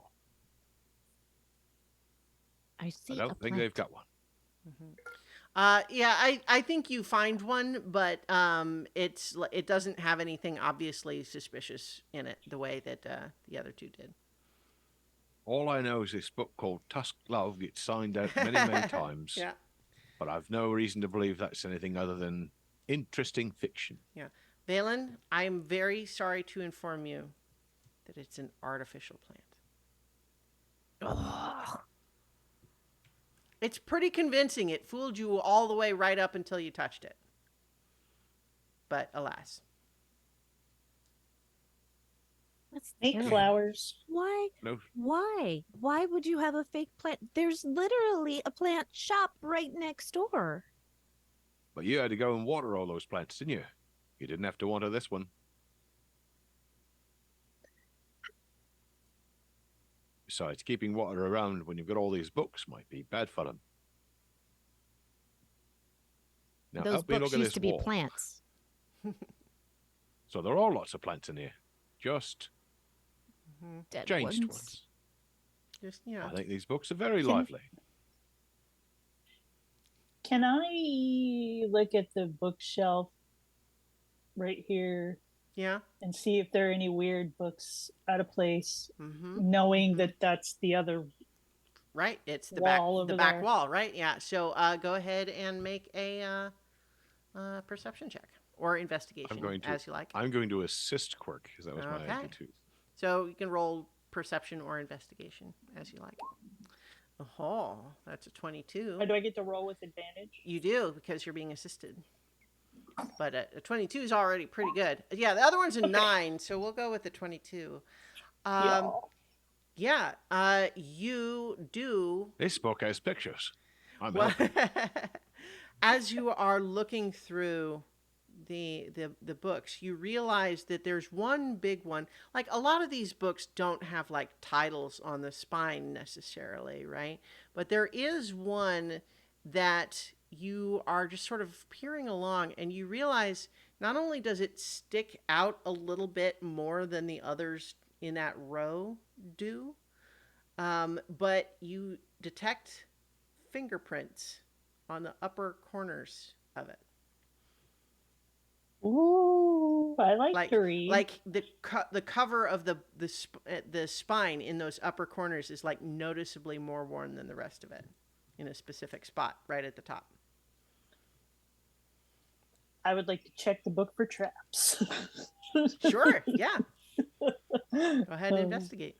I see. I don't think they've got one. Yeah, I think you find one, but it doesn't have anything obviously suspicious in it the way that the other two did. All I know is this book called Tusk Love gets signed out many times. Yeah. But I've no reason to believe that's anything other than interesting fiction. Yeah. Valen, I am very sorry to inform you that it's an artificial plant. Oh, It's pretty convincing. It fooled you all the way right up until you touched it. But alas. that's Fake terrible. flowers. Why? No, Why? Why would you have a fake plant? There's literally a plant shop right next door. but you had to go and water all those plants, didn't you? You didn't have to water this one. Besides, keeping water around when you've got all these books might be bad for them. Now, Those help me books look at used this to be wall. plants. So there are lots of plants in here. Just Dead changed ones. ones. Just, I think these books are very Can- lively. Can I look at the bookshelf right here Yeah. and see if there are any weird books out of place, Mm-hmm. knowing that that's the other Right. It's the wall back over back there? wall, right? Yeah. So go ahead and make a perception check or investigation, as you like. I'm going to assist Quirk because that was my Okay. attitude. So you can roll perception or investigation as you like. Oh, that's a 22. Or do I get to roll with advantage? You do, because you're being assisted. But a 22 is already pretty good. Yeah, the other one's a 9, so we'll go with the 22. Yeah, you do. This book has pictures. I'm Well, helping. as you are looking through the books, you realize that there's one big one. Like, a lot of these books don't have like titles on the spine necessarily, right? But there is one that you are just sort of peering along, and you realize not only does it stick out a little bit more than the others in that row do, but you detect fingerprints on the upper corners of it. Ooh, I like like to read. like the cover of the spine in those upper corners is like noticeably more worn than the rest of it, in a specific spot right at the top. I would like to check the book for traps. Sure, yeah. Go ahead and investigate.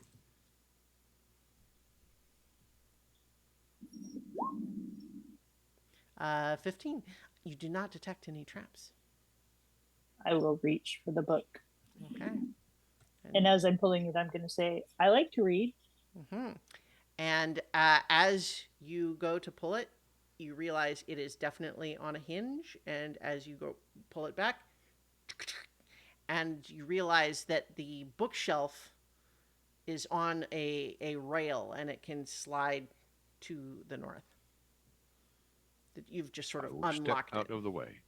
Uh, 15. You do not detect any traps. I will reach for the book. Okay. And as I'm pulling it, I'm going to say, I like to read. Mm-hmm. And as you go to pull it, you realize it is definitely on a hinge. And as you go pull it back, and you realize that the bookshelf is on a rail and it can slide to the north. That you've just sort of unlocked step out it. of the way.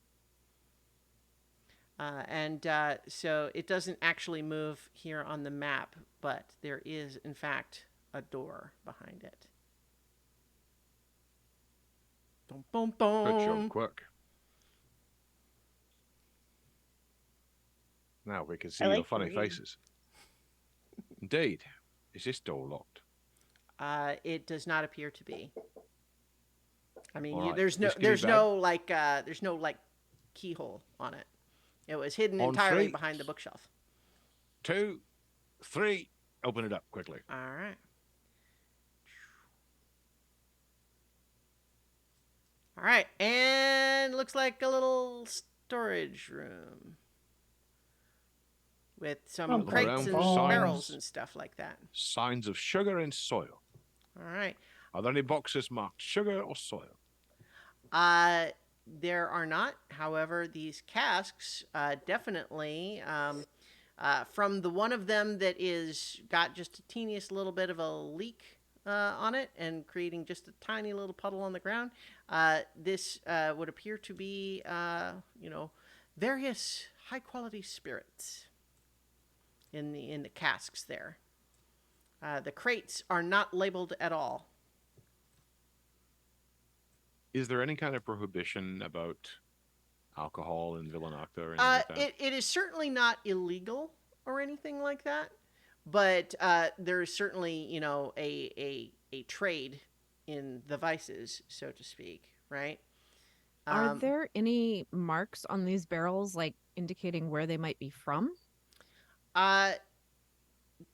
So it doesn't actually move here on the map, but there is, in fact, a door behind it. Boom, boom, Good job, boom. Quirk. Now we can see I like your to funny read. faces. Indeed. Is this door locked? It does not appear to be. I mean, All right, there's this give me back. there's no like keyhole on it. It was hidden On entirely three. behind the bookshelf. 2, 3. Open it up quickly. All right. All right, and looks like a little storage room with some Look crates around and for barrels signs. and stuff like that. Signs of sugar and soil. All right. Are there any boxes marked sugar or soil? There are not. However, these casks definitely, from the one of them that is got just a teeniest little bit of a leak on it and creating just a tiny little puddle on the ground, this would appear to be, various high quality spirits in the casks there. The crates are not labeled at all. Is there any kind of prohibition about alcohol in Villanocta or anything like that? It is certainly not illegal or anything like that, but there is certainly, a trade in the vices, so to speak, right? Are there any marks on these barrels, like indicating where they might be from? Uh,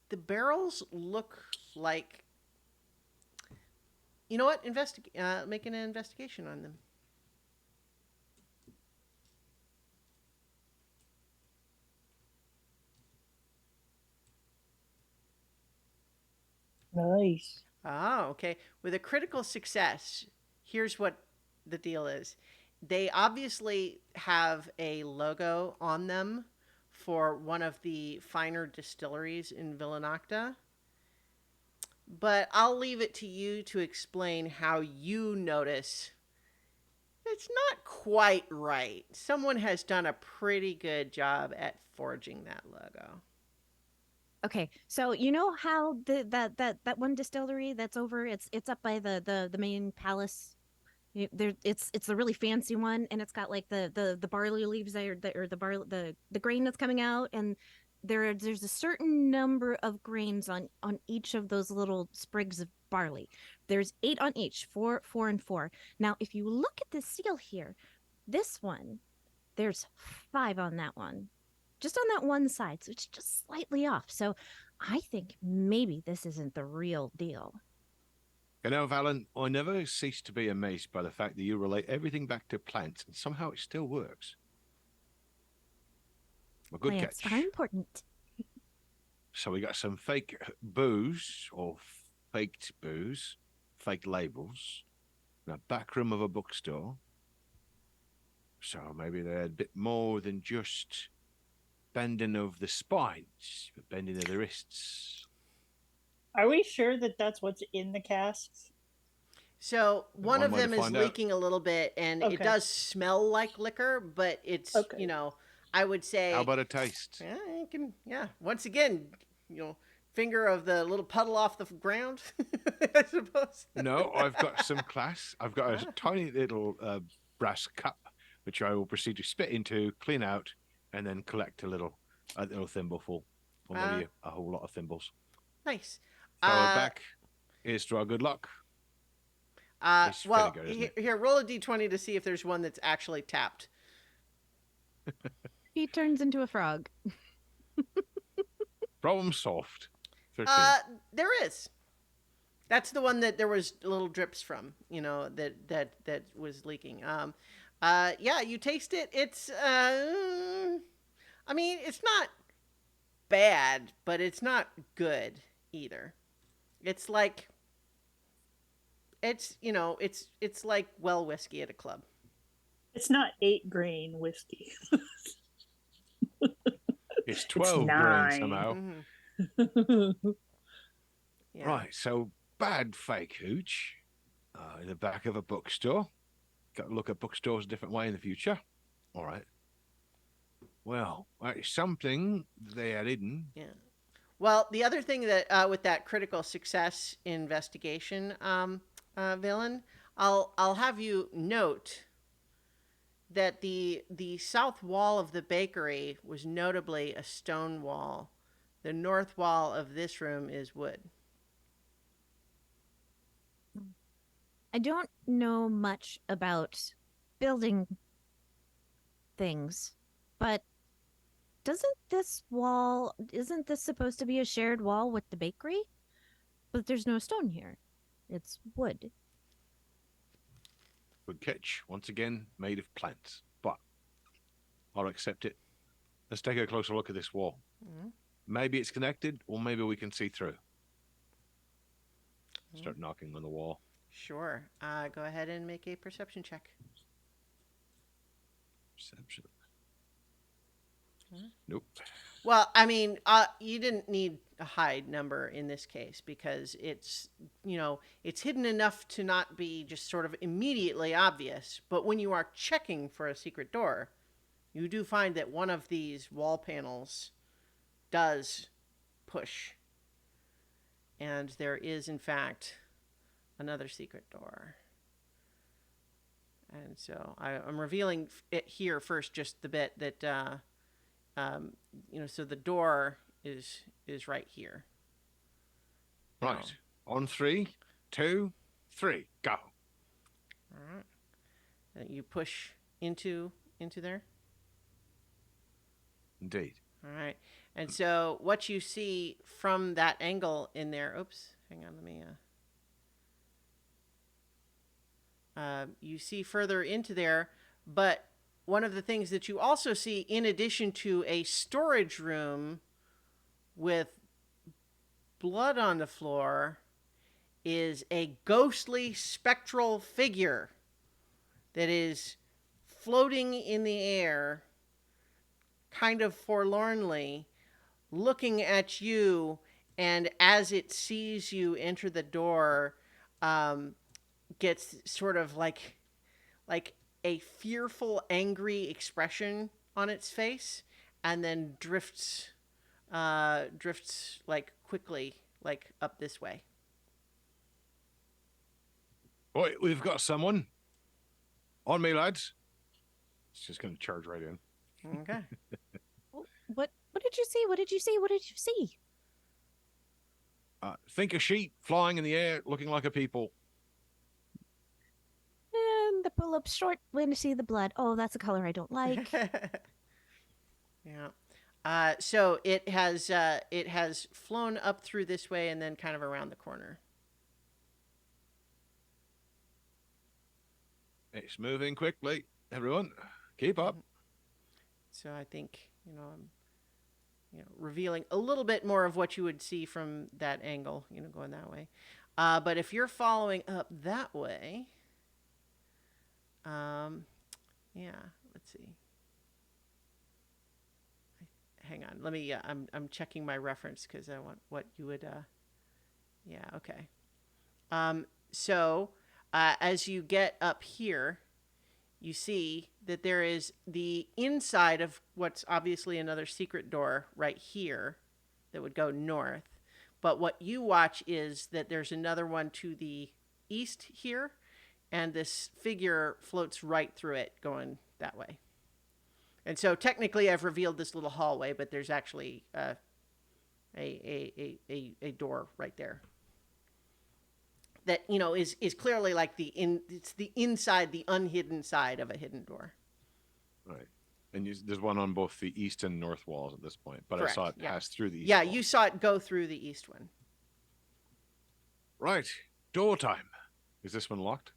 the barrels look like. You know what? Make an investigation on them. Nice. Oh, okay. With a critical success, here's what the deal is. They obviously have a logo on them for one of the finer distilleries in Villanocta. But I'll leave it to you to explain how you notice it's not quite right. Someone has done a pretty good job at forging that logo. Okay, so you know how that one distillery that's over, it's up by the main palace. There, it's the really fancy one, and it's got like the barley leaves there, or the grain that's coming out, and there's a certain number of grains on each of those little sprigs of barley. There's 8 on each, four, and 4. Now, if you look at the seal here, this one, there's 5 on that one, just on that one side, so it's just slightly off. So I think maybe this isn't the real deal. You know, Valen, I never cease to be amazed by the fact that you relate everything back to plants, and somehow it still works. A good Plants catch. are important. So we got some fake booze, or faked booze, fake labels, in a back room of a bookstore. So maybe they're a bit more than just bending of the spines, but bending of the wrists. Are we sure that that's what's in the casks? So one One of way to them is find out. leaking a little bit, and it Okay. does smell like liquor, but it's Okay. I would How say, about a taste? yeah, you can, yeah. Once again, finger of the little puddle off the ground, I suppose. No, I've got some class. I've got a Ah. tiny little brass cup, which I will proceed to spit into, clean out, and then collect a little thimbleful, or Uh, maybe a whole lot of thimbles. nice. Throw it Uh, back. Here's to our good luck. It's well, vinegar, isn't it? here, roll a d20 to see if there's one that's actually tapped. He turns into a frog. Problem solved. 13. There is. That's the one that there was little drips from, that was leaking. Yeah, you taste it. It's, I mean, it's not bad, but it's not good either. It's like, it's like well whiskey at a club. It's not 8-grain whiskey. It's 12 grain 9. somehow. Mm-hmm. Yeah. Right, so bad fake hooch in the back of a bookstore. Got to look at bookstores a different way in the future. All right. Well, it's something they had hidden. Yeah. Well, the other thing that with that critical success investigation, villain, I'll have you note that the south wall of the bakery was notably a stone wall. The north wall of this room is wood. I don't know much about building things, but isn't this supposed to be a shared wall with the bakery? But there's no stone here. It's wood. Good catch. Once again, made of plants. But I'll accept it. Let's take a closer look at this wall. Mm-hmm. Maybe it's connected, or maybe we can see through. Start knocking on the wall. Sure. Go ahead and make a perception check. Perception. Nope. Well, I mean, you didn't need a hide number in this case because it's hidden enough to not be just sort of immediately obvious. But when you are checking for a secret door, you do find that one of these wall panels does push. And there is, in fact, another secret door. And so I'm revealing it here first, just the bit that, so the door is right here. Right. On 3, 2, 3, go. All right. And you push into there. Indeed. All right. And so what you see from that angle in there, oops, hang on, let me, you see further into there, but one of the things that you also see, in addition to a storage room with blood on the floor, is a ghostly spectral figure that is floating in the air, kind of forlornly, looking at you, and as it sees you enter the door, gets sort of like a fearful, angry expression on its face, and then drifts like quickly, like up this way. Right, we've got someone. On me, lads. It's just going to charge right in. Okay. What did you see? What did you see? What did you see? Think a sheep flying in the air, looking like a people. And the pull-up short when to see the blood. Oh, that's a color I don't like. Yeah. So it has flown up through this way and then kind of around the corner. It's moving quickly. Everyone, keep up. So I think, I'm revealing a little bit more of what you would see from that angle, going that way. But if you're following up that way, yeah, let's see. Hang on. Let me, I'm checking my reference because I want what you would, yeah, okay. So As you get up here, you see that there is the inside of what's obviously another secret door right here that would go north. But what you watch is that there's another one to the east here, and this figure floats right through it going that way. And so technically I've revealed this little hallway, but there's actually a door right there that is clearly like it's the inside, the unhidden side of a hidden door. Right. And there's one on both the east and north walls at this point, but Correct, I saw it yeah. pass through the east Yeah, wall. you saw it go through the east one. Right. Door time. Is this one locked?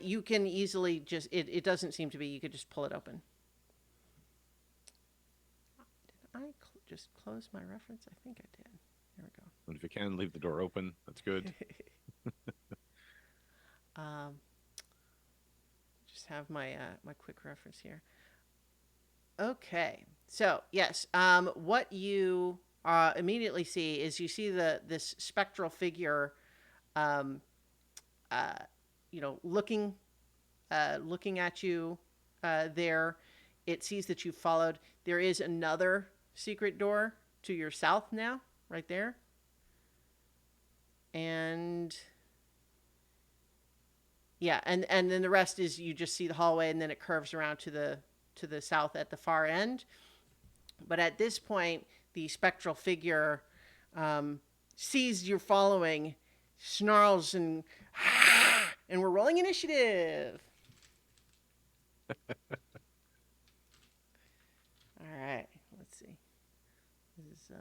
You can easily just it doesn't seem to be. You could just pull it open. Did I just close my reference? I think I did. There we go. And if you can, leave the door open. That's good. Just have my my quick reference here. Okay, so yes, what you immediately see is you see this spectral figure, looking at you there. It sees that you followed. There is another secret door to your south now, right there. And yeah, and then the rest is you just see the hallway, and then it curves around to the south at the far end. But at this point, the spectral figure sees you're following, snarls, and we're rolling initiative. All right, let's see. This is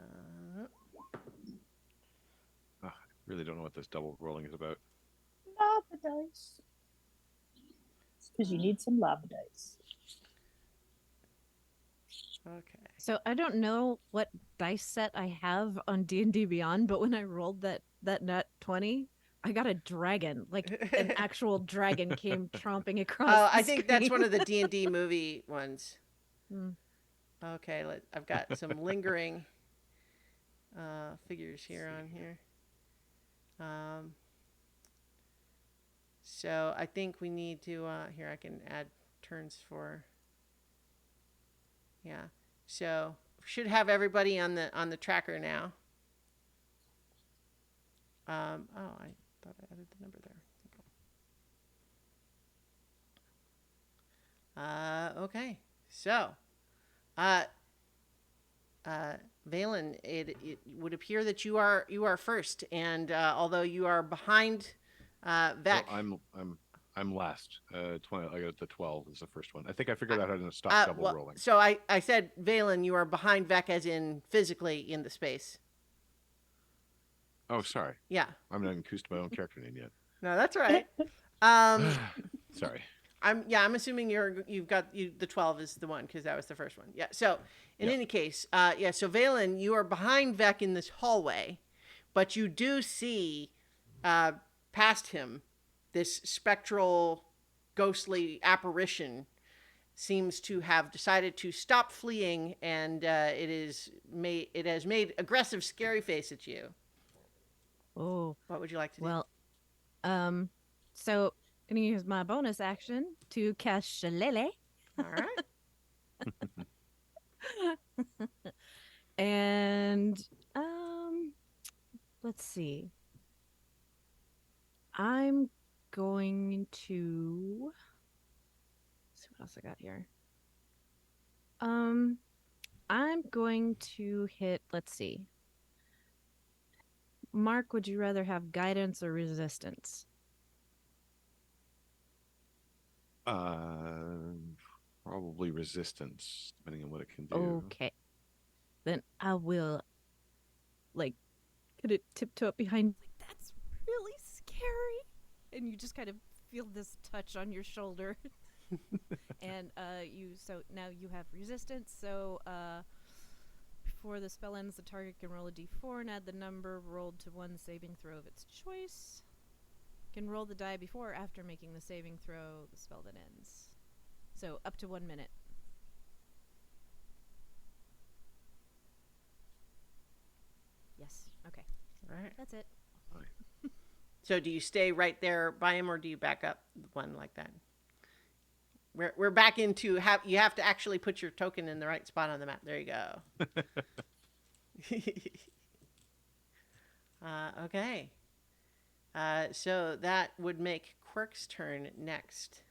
I really don't know what this double rolling is about. Lava dice. Because you need some lava dice. okay. So I don't know what dice set I have on D&D Beyond, but when I rolled that nat 20, I got a dragon. Like an actual dragon came tromping across the I think that's one screen. of the D&D movie ones. Hmm. Okay, I've got some lingering figures here on here. So I think we need to here I can add turns for. Yeah, so should have everybody on the tracker now. Oh, I thought I added the number there. Okay, so Valen, it would appear that you are first, and although you are behind Vec. So I'm last. 20. I got the 12 is the first one. I think I figured out how to stop double rolling. So I said, Valen, you are behind Vec as in physically in the space. Oh, sorry. Yeah. I'm not even used to my own character name yet. No, that's all right. Sorry. I'm assuming you've got the 12 is the one because that was the first one. Yeah. So in any case, so Valen, you are behind Vec in this hallway, but you do see past him this spectral, ghostly apparition seems to have decided to stop fleeing, and it has made aggressive, scary face at you. Oh. What would you like to do? Well, so I'm gonna use my bonus action to cast Shillelagh. All right. And let's see. I'm going to see what else I got here. I'm going to hit, let's see. Mark, would you rather have guidance or resistance? Probably resistance, depending on what it can do. Okay. Then I will, like, kind of tiptoe up behind. Like, that's really scary. And you just kind of feel this touch on your shoulder. And now you have resistance. So before the spell ends, the target can roll a d4 and add the number rolled to one saving throw of its choice. Can roll the die before or after making the saving throw, the spell that ends. So up to 1 minute. Yes. Okay. All right. That's it. So do you stay right there by him, or do you back up one like that? We're back into you have to actually put your token in the right spot on the map. There you go. Okay. So that would make Quirk's turn next.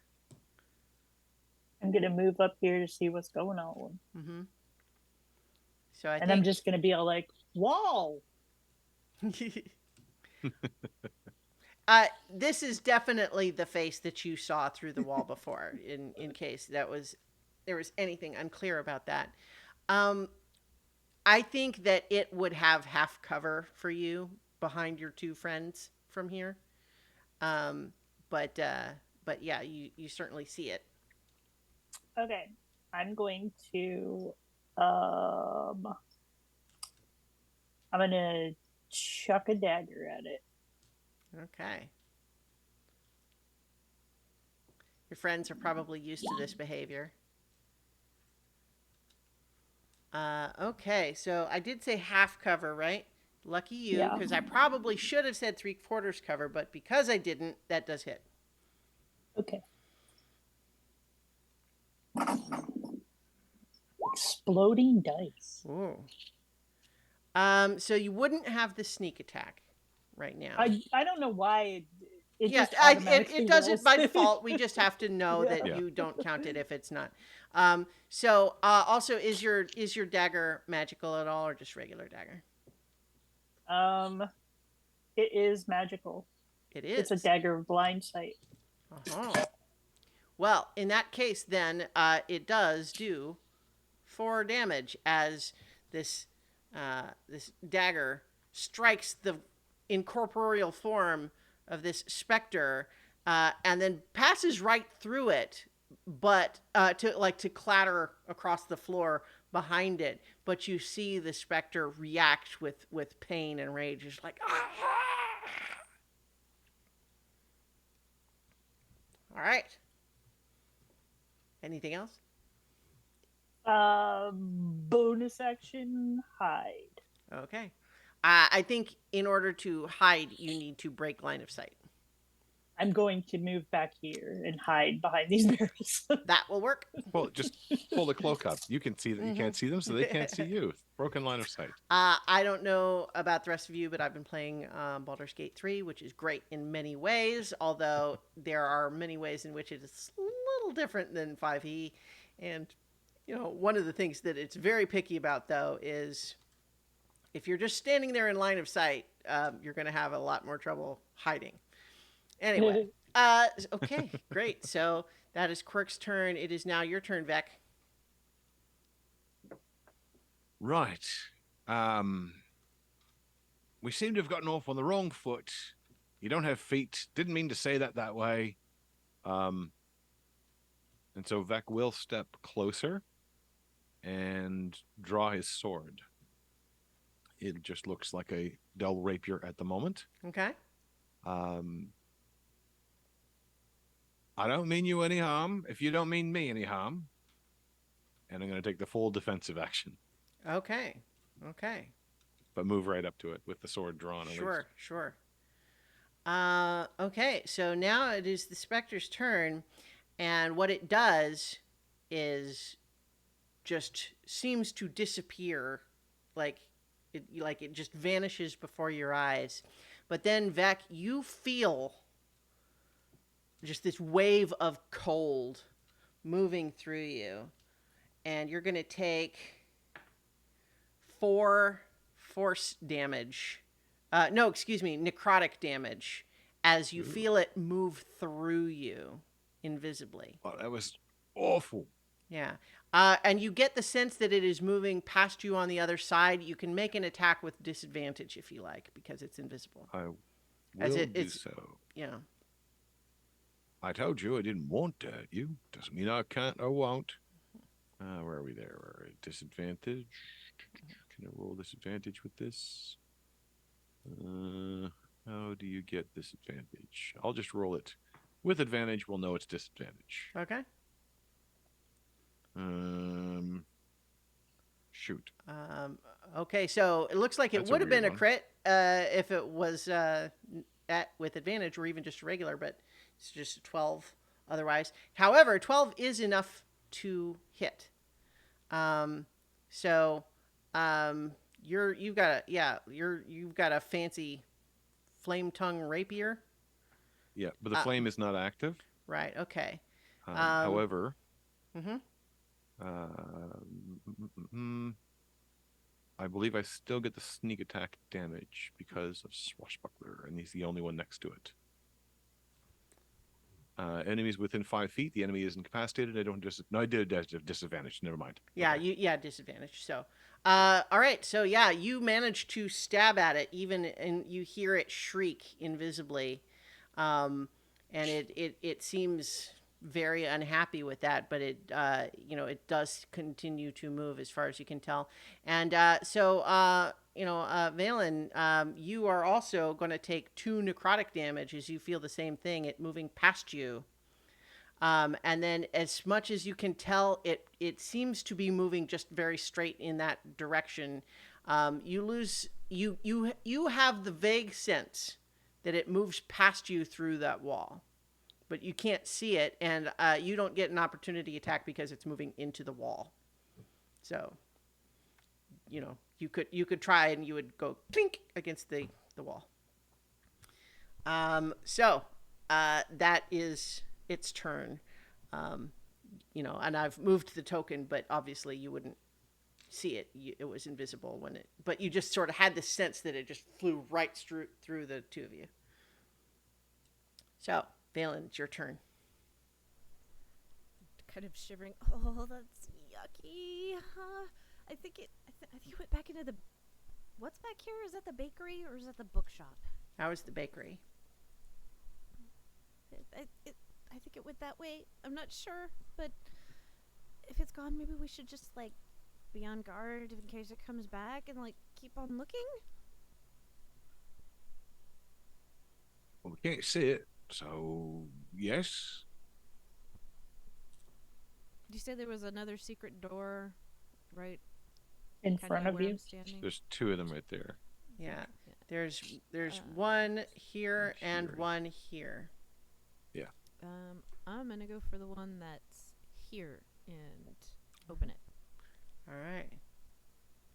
I'm gonna move up here to see what's going on. Mm-hmm. So I And think I'm just gonna be all like, wall. this is definitely the face that you saw through the wall before. In case there was anything unclear about that, I think that it would have half cover for you behind your two friends from here. Um, but yeah, you certainly see it. Okay. I'm going to I'm gonna chuck a dagger at it. Okay. Your friends are probably used to this behavior. Okay, so I did say half cover, right? Lucky you, Yeah. because I probably should have said 3/4 cover, but because I didn't, that does hit. Okay. Exploding dice. Ooh. So you wouldn't have the sneak attack right now. I don't know why it Yeah, just automatically it does rolls. it by default. We just have to know that Yeah. you don't count it if it's not. So also, is your dagger magical at all, or just regular dagger? It is magical. It is. It's a dagger of blind sight. Uh-huh. Well, in that case, then it does do 4 damage as this this dagger strikes the incorporeal form of this specter, and then passes right through it, but to clatter across the floor behind it. But you see the specter react with pain and rage. It's like, ah! All right. Anything else? Bonus action, hide. Okay. I think in order to hide, you need to break line of sight. I'm going to move back here and hide behind these barrels. That will work. Well, just pull the cloak up. You can see that you can't see them, so they can't see you. Broken line of sight. I don't know about the rest of you, but I've been playing Baldur's Gate 3, which is great in many ways, although there are many ways in which it is a little different than 5e. And, one of the things that it's very picky about, though, is if you're just standing there in line of sight, you're going to have a lot more trouble hiding. Anyway, okay, great. So that is Quirk's turn. It is now your turn, Vec. Right. We seem to have gotten off on the wrong foot. You don't have feet. Didn't mean to say that way. And so Vec will step closer and draw his sword. It just looks like a dull rapier at the moment. Okay. I don't mean you any harm if you don't mean me any harm. And I'm going to take the full defensive action. Okay. But move right up to it with the sword drawn. Sure. Okay, so now it is the Spectre's turn, and what it does is just seems to disappear, like it just vanishes before your eyes. But then, Vec, you feel just this wave of cold moving through you, and you're going to take 4 force damage. Necrotic damage as you feel it move through you invisibly. Oh, that was awful. Yeah. And you get the sense that it is moving past you on the other side. You can make an attack with disadvantage if you like, because it's invisible. I will do so. Yeah. I told you I didn't want to hurt you. Doesn't mean I can't or won't. Where are we there? We're at disadvantage. Can I roll disadvantage with this? How do you get disadvantage? I'll just roll it. With advantage, we'll know it's disadvantage. Okay. Shoot. Okay, so it looks like it That's a would have been a weird crit if it was at with advantage, or even just a regular, but it's just a 12 otherwise. However, 12 is enough to hit. So you've got a fancy flame tongue rapier. Yeah, but the flame is not active. Right. Okay. However, Mm-hmm. I believe I still get the sneak attack damage because of Swashbuckler, and he's the only one next to it. Enemies within 5 feet, the enemy is incapacitated. I did disadvantage. Never mind. Yeah, Okay. disadvantage. So, all right. So yeah, you manage to stab at it, and you hear it shriek invisibly, and it seems very unhappy with that, but it does continue to move as far as you can tell, and Valen, you are also going to take 2 necrotic damage as you feel the same thing. It moving past you. And then, as much as you can tell, it seems to be moving just very straight in that direction. You have the vague sense that it moves past you through that wall, but you can't see it, and you don't get an opportunity attack because it's moving into the wall. So, you could try, and you would go clink against the wall. That is its turn. And I've moved the token, but obviously you wouldn't see it. It was invisible but you just sort of had the sense that it just flew right through the 2 of you. So, Valen, it's your turn. Kind of shivering. Oh, that's yucky. I think it went back into the. What's back here? Is that the bakery or is that the bookshop? That was the bakery. I think it went that way. I'm not sure, but if it's gone, maybe we should just be on guard in case it comes back and keep on looking. Well, we can't see it, so yes. Did you say there was another secret door right In front of where I'm you. standing? There's 2 of them right there. Yeah. There's one here and here. one here. Yeah. I'm gonna go for the one that's here and open it All right.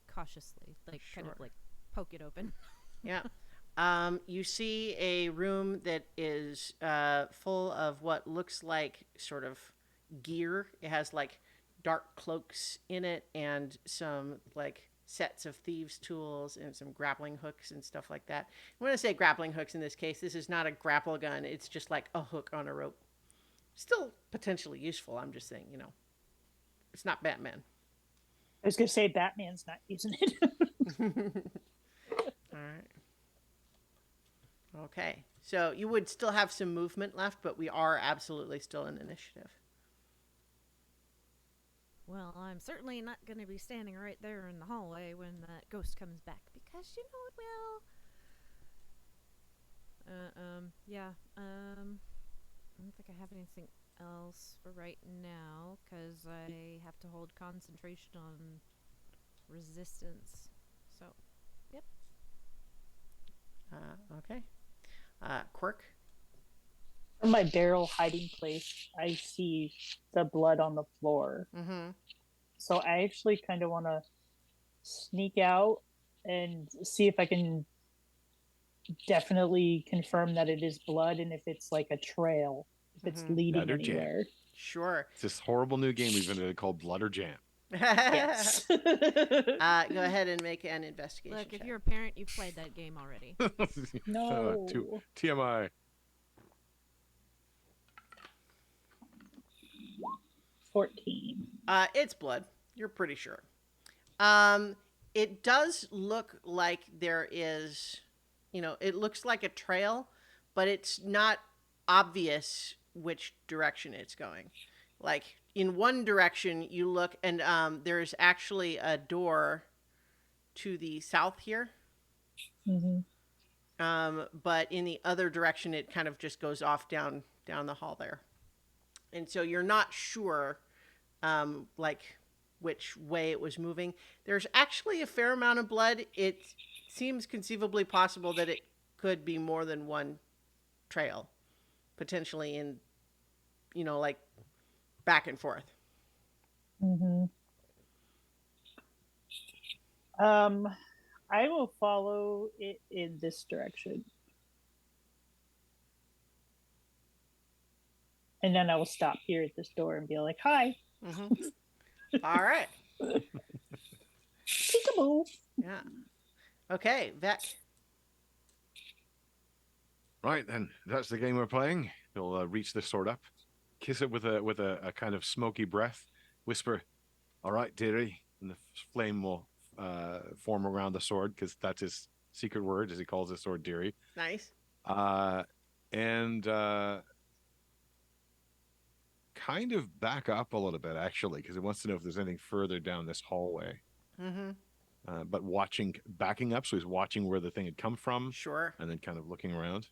cautiously, kind Sure. of poke it open. Yeah. You see a room that is full of what looks like sort of gear. It has dark cloaks in it and some sets of thieves' tools and some grappling hooks and stuff like that. When I say grappling hooks in this case, this is not a grapple gun. It's just like a hook on a rope. Still potentially useful. I'm just saying, it's not Batman. I was gonna say Batman's not using it. All right. Okay. So you would still have some movement left, but we are absolutely still in initiative. Well, I'm certainly not going to be standing right there in the hallway when that ghost comes back because it will. Yeah. I don't think I have anything else for right now because I have to hold concentration on resistance. So, yep. Okay. Quirk. From my barrel hiding place, I see the blood on the floor. Mm-hmm. So I actually kind of want to sneak out and see if I can definitely confirm that it is blood and if it's a trail, if it's leading Blood or jam. anywhere. Sure. It's this horrible new game we've invented called Blood or Jam. Yes. Go ahead and make an investigation Look, if check. you're a parent, you've played that game already. No. TMI. 14. It's blood. You're pretty sure. It does look like there is, it looks like a trail, but it's not obvious which direction it's going. In one direction, you look, and there's actually a door to the south here. Mm-hmm. But in the other direction, it kind of just goes off down the hall there. And so you're not sure, which way it was moving. There's actually a fair amount of blood. It seems conceivably possible that it could be more than one trail, potentially in, like back and forth. Mm-hmm. I will follow it in this direction. And then I will stop here at this door and be like, hi. Mm-hmm. All right. Peekaboo. Yeah. Okay, Vec. Right then, that's the game we're playing. He'll reach the sword up, kiss it with a kind of smoky breath, whisper, "All right, dearie," and the flame will form around the sword because that's his secret word, as he calls his sword, dearie. Nice. And kind of back up a little bit actually, because he wants to know if there's anything further down this hallway. Mm-hmm. But backing up, so he's watching where the thing had come from, Sure. and then kind of looking around.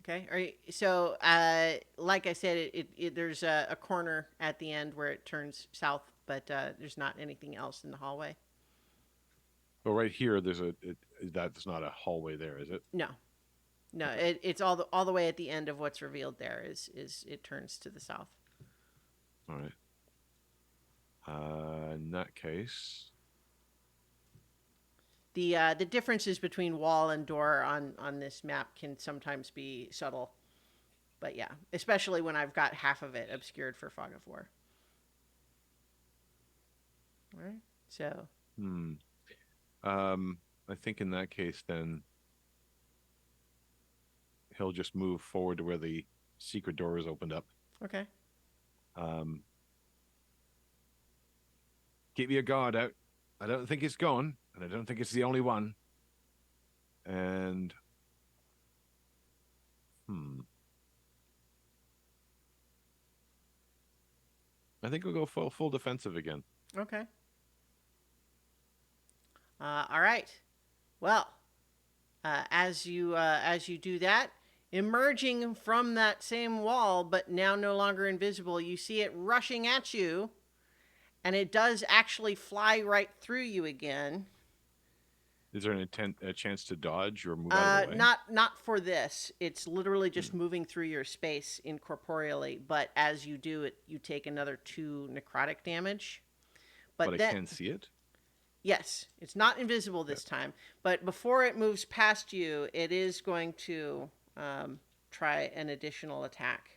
Okay. All right. So, like I said, there's a corner at the end where it turns south, but there's not anything else in the hallway. But right here, that's not a hallway there, is it? No, no. Okay. It's all the way at the end of what's revealed. There is it turns to the south. All right. In that case, The differences between wall and door on this map can sometimes be subtle, but yeah, especially when I've got half of it obscured for fog of war. All right. So. I think in that case, then he'll just move forward to where the secret door is opened up. Okay. Keep your guard out. I don't think it's gone, and I don't think it's the only one. And I think we'll go full defensive again. Okay. All right. Well, as you do that, emerging from that same wall, but now no longer invisible, you see it rushing at you, and it does actually fly right through you again. Is there a chance to dodge or move out of the way? Not for this. It's literally just moving through your space incorporeally. But as you do it, you take another 2 necrotic damage. But I can see it? Yes, it's not invisible this time. But before it moves past you, it is going to try an additional attack.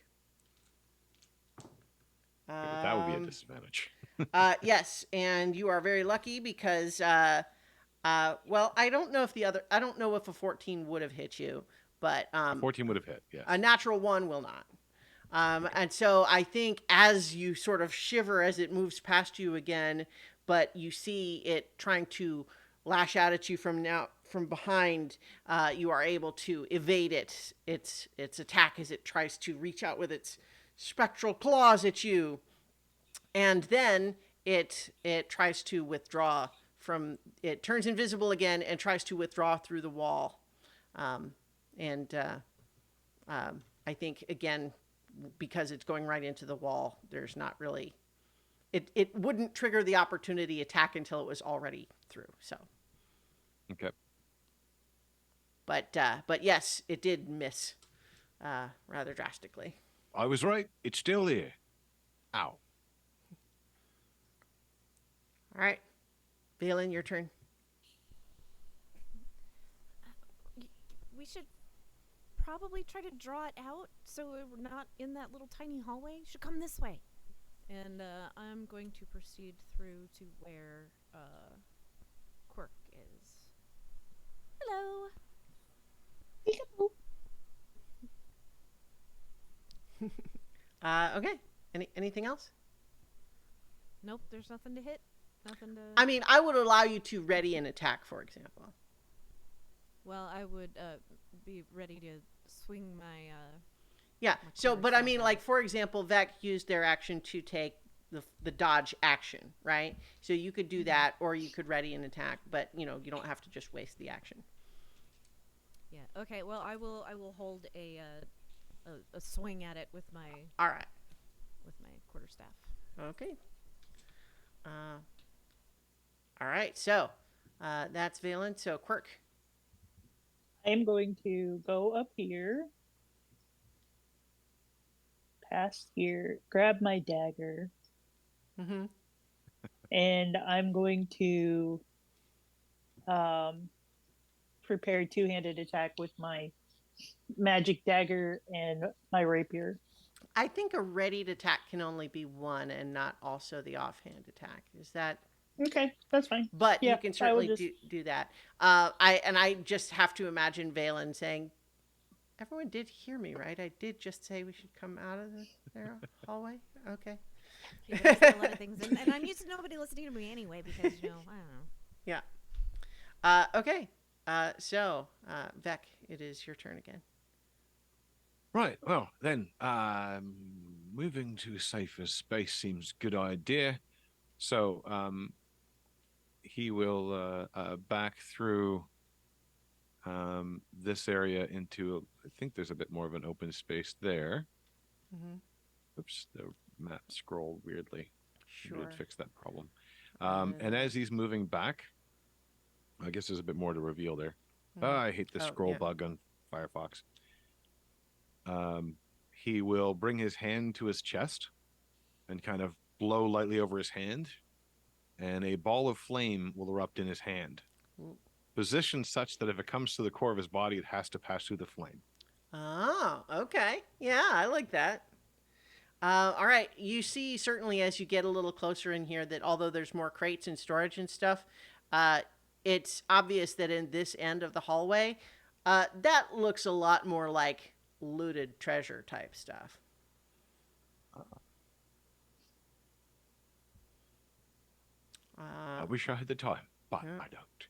That would be a disadvantage. Yes, and you are very lucky because, well, I don't know if a 14 would have hit you, but 14 would have hit. Yes. A natural 1 will not. And so I think as you sort of shiver as it moves past you again, but you see it trying to lash out at you from behind, you are able to evade its attack as it tries to reach out with its spectral claws at you, and then it tries to withdraw from. It turns invisible again and tries to withdraw through the wall, and I think again, because it's going right into the wall, there's not really. It wouldn't trigger the opportunity attack until it was already through. So. Okay. But yes, it did miss, rather drastically. I was right. It's still here. Ow. All right, Valen, your turn. We should probably try to draw it out so we're not in that little tiny hallway. Should come this way. And I'm going to proceed through to where Quirk is. Hello. Okay. Anything else? Nope, there's nothing to hit. Nothing to. I mean, I would allow you to ready an attack, for example. Well, I would be ready to swing my. Yeah. My So, but I quarterstaff mean, out. like for example, Vec used their action to take the dodge action, right? So you could do that, or you could ready an attack, but you don't have to just waste the action. Yeah. Okay. Well, I will hold a swing at it with my All right. quarterstaff. Okay. All right. So that's Valen. So Quirk. I am going to go up here past here, grab my dagger, Mm-hmm. and I'm going to um, prepare two-handed attack with my magic dagger and my rapier. I think a readied attack can only be one and not also the offhand attack. Is that? Okay, that's fine. But you Yeah, can I will certainly just. do that. I just have to imagine Valen saying, "Everyone did hear me, right? I did just say we should come out of the narrow hallway." Okay. She did say a lot of things, and I'm used to nobody listening to me anyway because I don't know. Yeah. Okay. Vec, it is your turn again. Right. Well, then, moving to a safer space seems a good idea. So, he will back through this area into. I think there's a bit more of an open space there. Mm-hmm. Oops, the map scrolled weirdly. We Sure. did fix that problem. And as he's moving back, I guess there's a bit more to reveal there. I hate the scroll bug on Firefox. He will bring his hand to his chest and kind of blow lightly over his hand, and a ball of flame will erupt in his hand, positioned such that if it comes to the core of his body, it has to pass through the flame. Oh, okay. Yeah, I like that. All right. You see, certainly as you get a little closer in here, that although there's more crates and storage and stuff, it's obvious that in this end of the hallway, that looks a lot more like looted treasure type stuff. I wish I had the time, but I don't.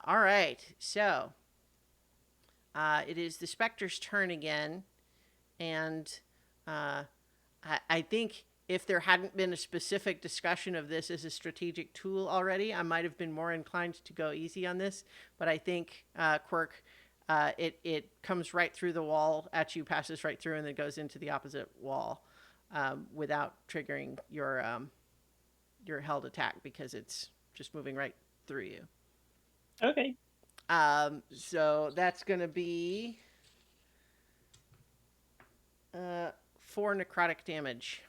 All right. So, it is the Spectre's turn again. And I think if there hadn't been a specific discussion of this as a strategic tool already, I might have been more inclined to go easy on this. But I think, Quirk, it comes right through the wall at you, passes right through, and then goes into the opposite wall without triggering your held attack because it's just moving right through you. Okay. So that's going to be 4 necrotic damage.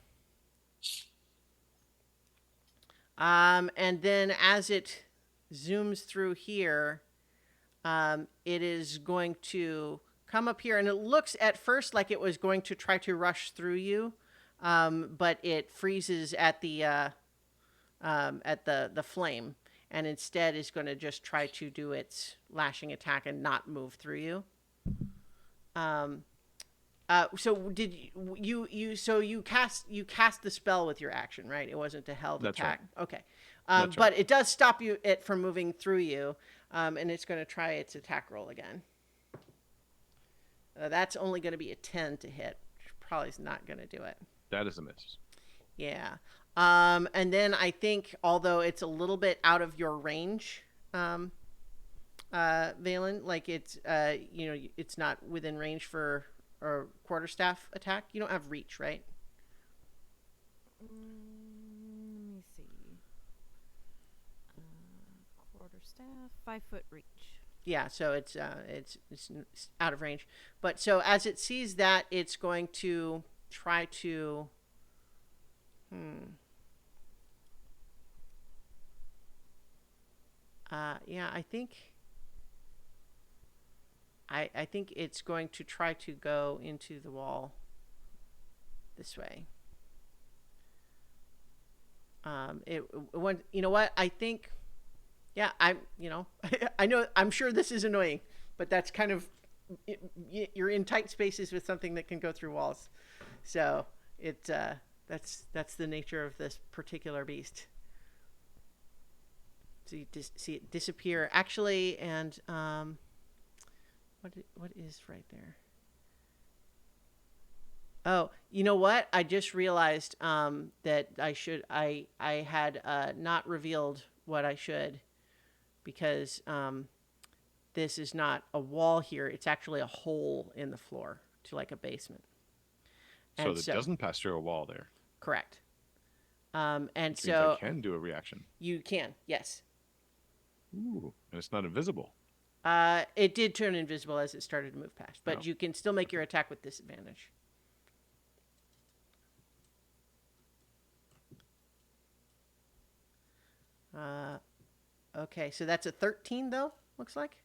And then as it zooms through here, it is going to come up here, and it looks at first like it was going to try to rush through you, but it freezes at the flame, and instead is going to just try to do its lashing attack and not move through you. So did you cast the spell with your action, right? It wasn't a held That's attack. right. Okay. That's But right. it does stop it from moving through you, and it's going to try its attack roll again. That's only going to be a 10 to hit, which probably is not going to do it. That is a miss. Yeah. And then I think, although it's a little bit out of your range, Valen, like it's it's not within range for a quarterstaff attack. You don't have reach, right? Let me see. Quarterstaff, 5-foot reach. Yeah, so it's out of range. But so as it sees that, it's going to try to. Yeah, I think. I think it's going to try to go into the wall this way. You know what? I think, yeah, I know, I'm sure this is annoying, but that's kind of, you're in tight spaces with something that can go through walls. So that's the nature of this particular beast. So you see it disappear actually, and what is right there? Oh, you know what? I just realized that I had not revealed what I should, because this is not a wall here. It's actually a hole in the floor to like a basement. So it doesn't pass through a wall there. Correct. And Which so means I can do a reaction. you can, yes. Ooh, and it's not invisible. It did turn invisible as it started to move past, but Oh. you can still make your attack with disadvantage. Okay, so that's a 13 though, looks like.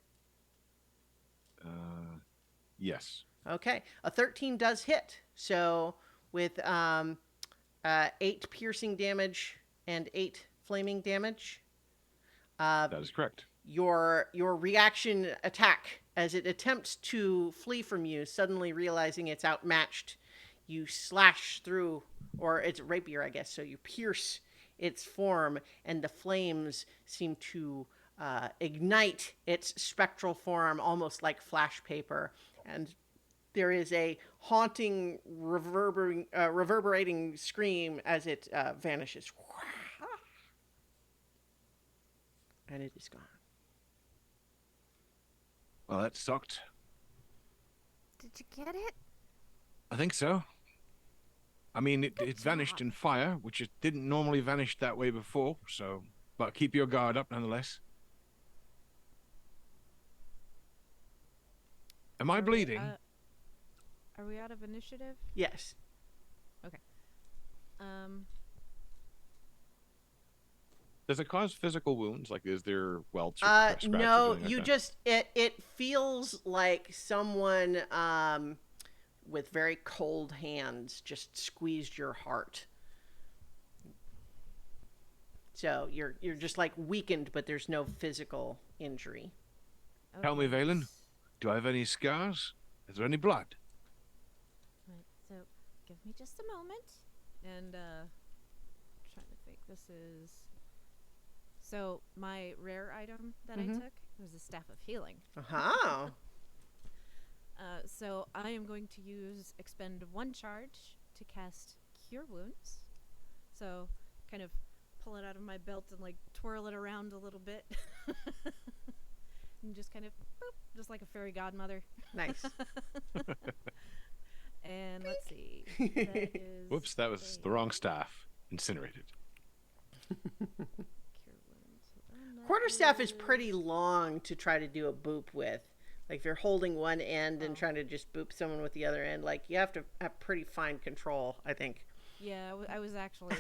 Yes. Okay, a 13 does hit. So with 8 piercing damage and 8 flaming damage, That is correct. your reaction attack as it attempts to flee from you, suddenly realizing it's outmatched, you slash through, or it's rapier, I guess. So you pierce its form, and the flames seem to ignite its spectral form, almost like flash paper, and there is a haunting, reverberating scream as it vanishes. And it is gone. Well, that sucked. Did you get it? I think so. I mean, it Good vanished job. in fire, which it didn't normally vanish that way before, so... But keep your guard up, nonetheless. Am I Are we, bleeding? Are we out of initiative? Yes. Um, Does it cause physical wounds? Like, is there welts or scratches? or No, anything like you that? just it feels like someone with very cold hands just squeezed your heart. So you're just like weakened, but there's no physical injury. Tell me, okay, Valen. Do I have any scars? Is there any blood? Right, so give me just a moment. And trying to think. This is so my rare item that I took was a staff of healing. Uh-huh. So I am going to expend 1 charge to cast Cure Wounds. So kind of pull it out of my belt and like twirl it around a little bit. And just kind of boop, just like a fairy godmother. Nice. And let's see. That is Whoops, that was the wrong staff. Incinerated. Cure Wounds. Hold on, that Quarterstaff is pretty long to try to do a boop with. Like if you're holding one end and trying to just boop someone with the other end, like you have to have pretty fine control, I think. Yeah, I was actually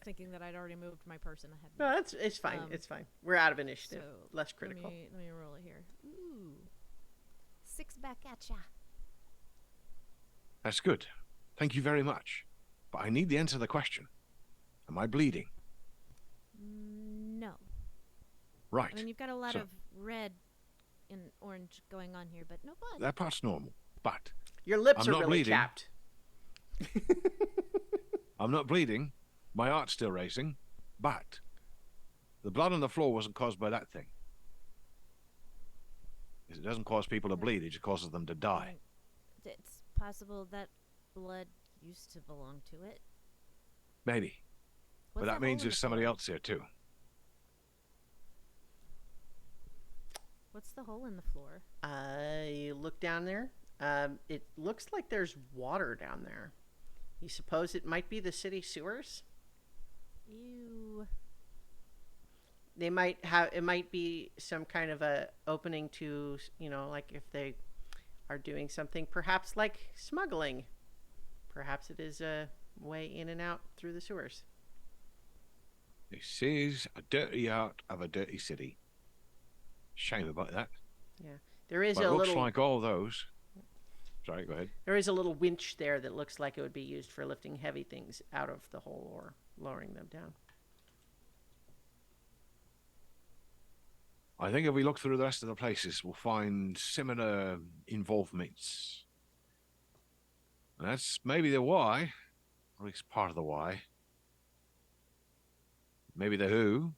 thinking that I'd already moved my person ahead. No, it's fine. It's fine. We're out of initiative. So Less critical. Let me roll it here. Ooh, 6 back at ya. That's good. Thank you very much. But I need the answer to the question. Am I bleeding? No, Right. I mean you've got a lot So- of red and orange going on here, but no blood. That part's normal. But Your lips I'm are not really bleeding. chapped. I'm not bleeding. My heart's still racing. But the blood on the floor wasn't caused by that thing. It doesn't cause people to bleed. It just causes them to die. It's possible that blood used to belong to it. Maybe. What's But that hole means in the there's somebody floor? else there too. What's the hole in the floor? You look down there. It looks like there's water down there. You suppose it might be the city sewers? Ew. They might have. It might be some kind of a opening to, like if they are doing something, perhaps like smuggling. Perhaps it is a way in and out through the sewers. This is a dirty art of a dirty city. Shame about that. There is But a it looks little. like all those. Sorry, go ahead. There is a little winch there that looks like it would be used for lifting heavy things out of the hole or lowering them down. I think if we look through the rest of the places, we'll find similar involvements. And that's maybe the why, or at least part of the why. Maybe the who,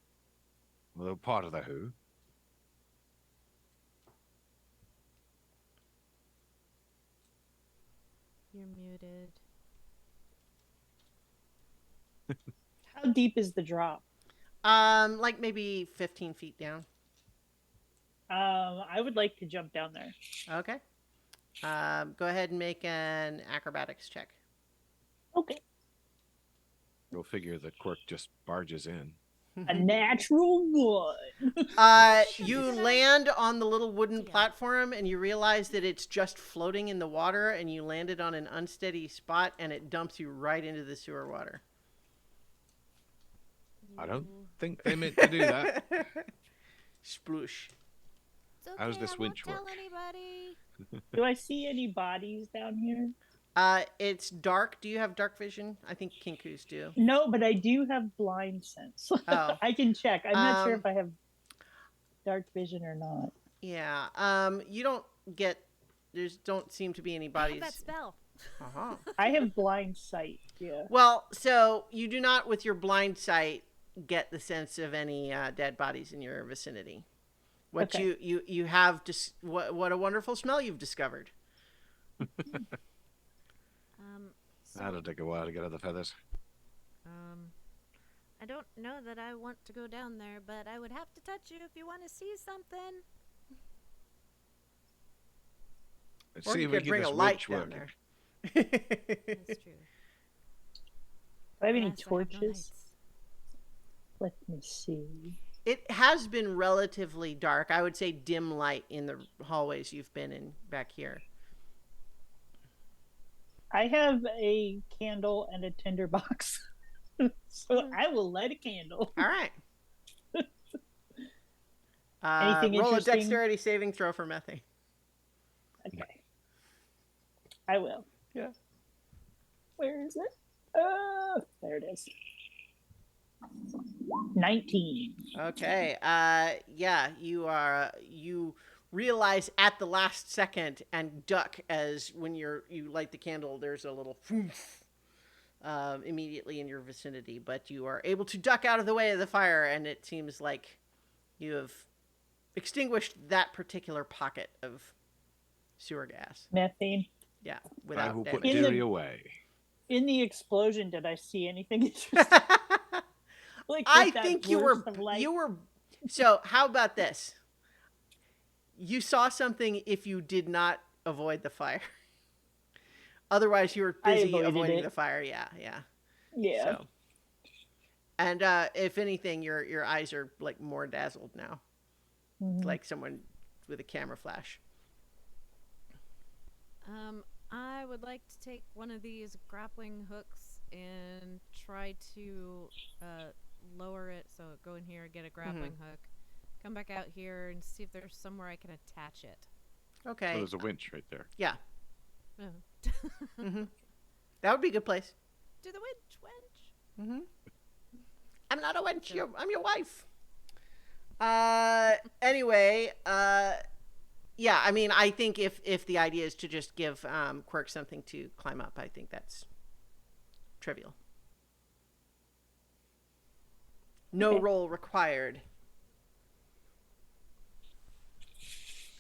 although part of the who. You're muted. How deep is the drop? Like maybe 15 feet down. I would like to jump down there. Okay. Go ahead and make an acrobatics check. Okay. Go figure that Quirk just barges in. A natural one. You land on the little wooden platform and you realize that it's just floating in the water, and you landed on an unsteady spot and it dumps you right into the sewer water. I don't think they meant to do that. Sploosh. It's okay, How's this I won't winch tell work? anybody. Do I see any bodies down here? It's dark. Do you have dark vision? I think Kinkus do. No, but I do have blind sense. Oh. I can check. I'm not sure Um, if I have dark vision or not. Yeah. You don't get. Don't seem to be any I have bodies. that spell. Uh-huh. I have blind sight. Yeah. Well, so you do not, with your blind sight, get the sense of any dead bodies in your vicinity. What Okay. you have just what a wonderful smell you've discovered. So, That'll take a while to get out the feathers. I don't know that I want to go down there, but I would have to touch you if you want to see something. Let's Or see you if we could can bring get a this light winch down working. there. That's true. Do I have any Alas, I have no torches? lights. Let me see. It has been relatively dark. I would say dim light in the hallways you've been in back here. I have a candle and a tinder box. So I will light a candle. All right. Anything roll a interesting? dexterity saving throw for methane. Okay. I will. Yeah. Where is it? There it is. 19. Okay. Yeah, you realize at the last second and duck as when you light the candle, there's a little poof, immediately in your vicinity, but you are able to duck out of the way of the fire, and it seems like you have extinguished that particular pocket of sewer gas. Methane. Yeah, I without will put damage. In the- Jerry away. In the explosion, did I see anything interesting? Like, I with that think you burst were of light? so how about this? You saw something if you did not avoid the fire. Otherwise you were I busy avoided avoiding it. the fire. Yeah. Yeah. So, and if anything, your eyes are like more dazzled now, Mhm. like someone with a camera flash. I would like to take one of these grappling hooks and try to lower it. So go in here, get a grappling hook, come back out here and see if there's somewhere I can attach it. Okay. Oh, there's a winch right there. Yeah. Oh. That would be a good place. Do the winch. I'm not a wench. I'm your wife. Anyway, yeah, I mean, I think if the idea is to just give Quirk something to climb up, I think that's trivial. No Okay. roll required.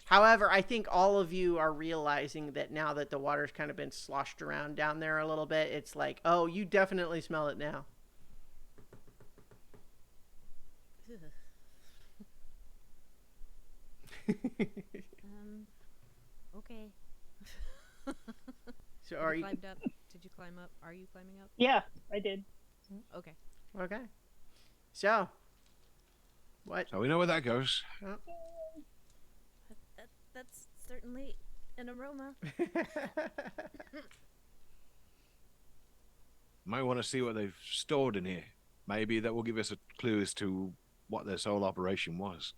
However, I think all of you are realizing that now that the water's kind of been sloshed around down there a little bit, it's like, oh, you definitely smell it now. Okay. So are you climbed up? Did you climb up? Are you climbing up? Yeah, I did. Okay. okay? So what? So we know where that goes. That's certainly an aroma. Might want to see what they've stored in here. Maybe that will give us a clue as to what this whole operation was.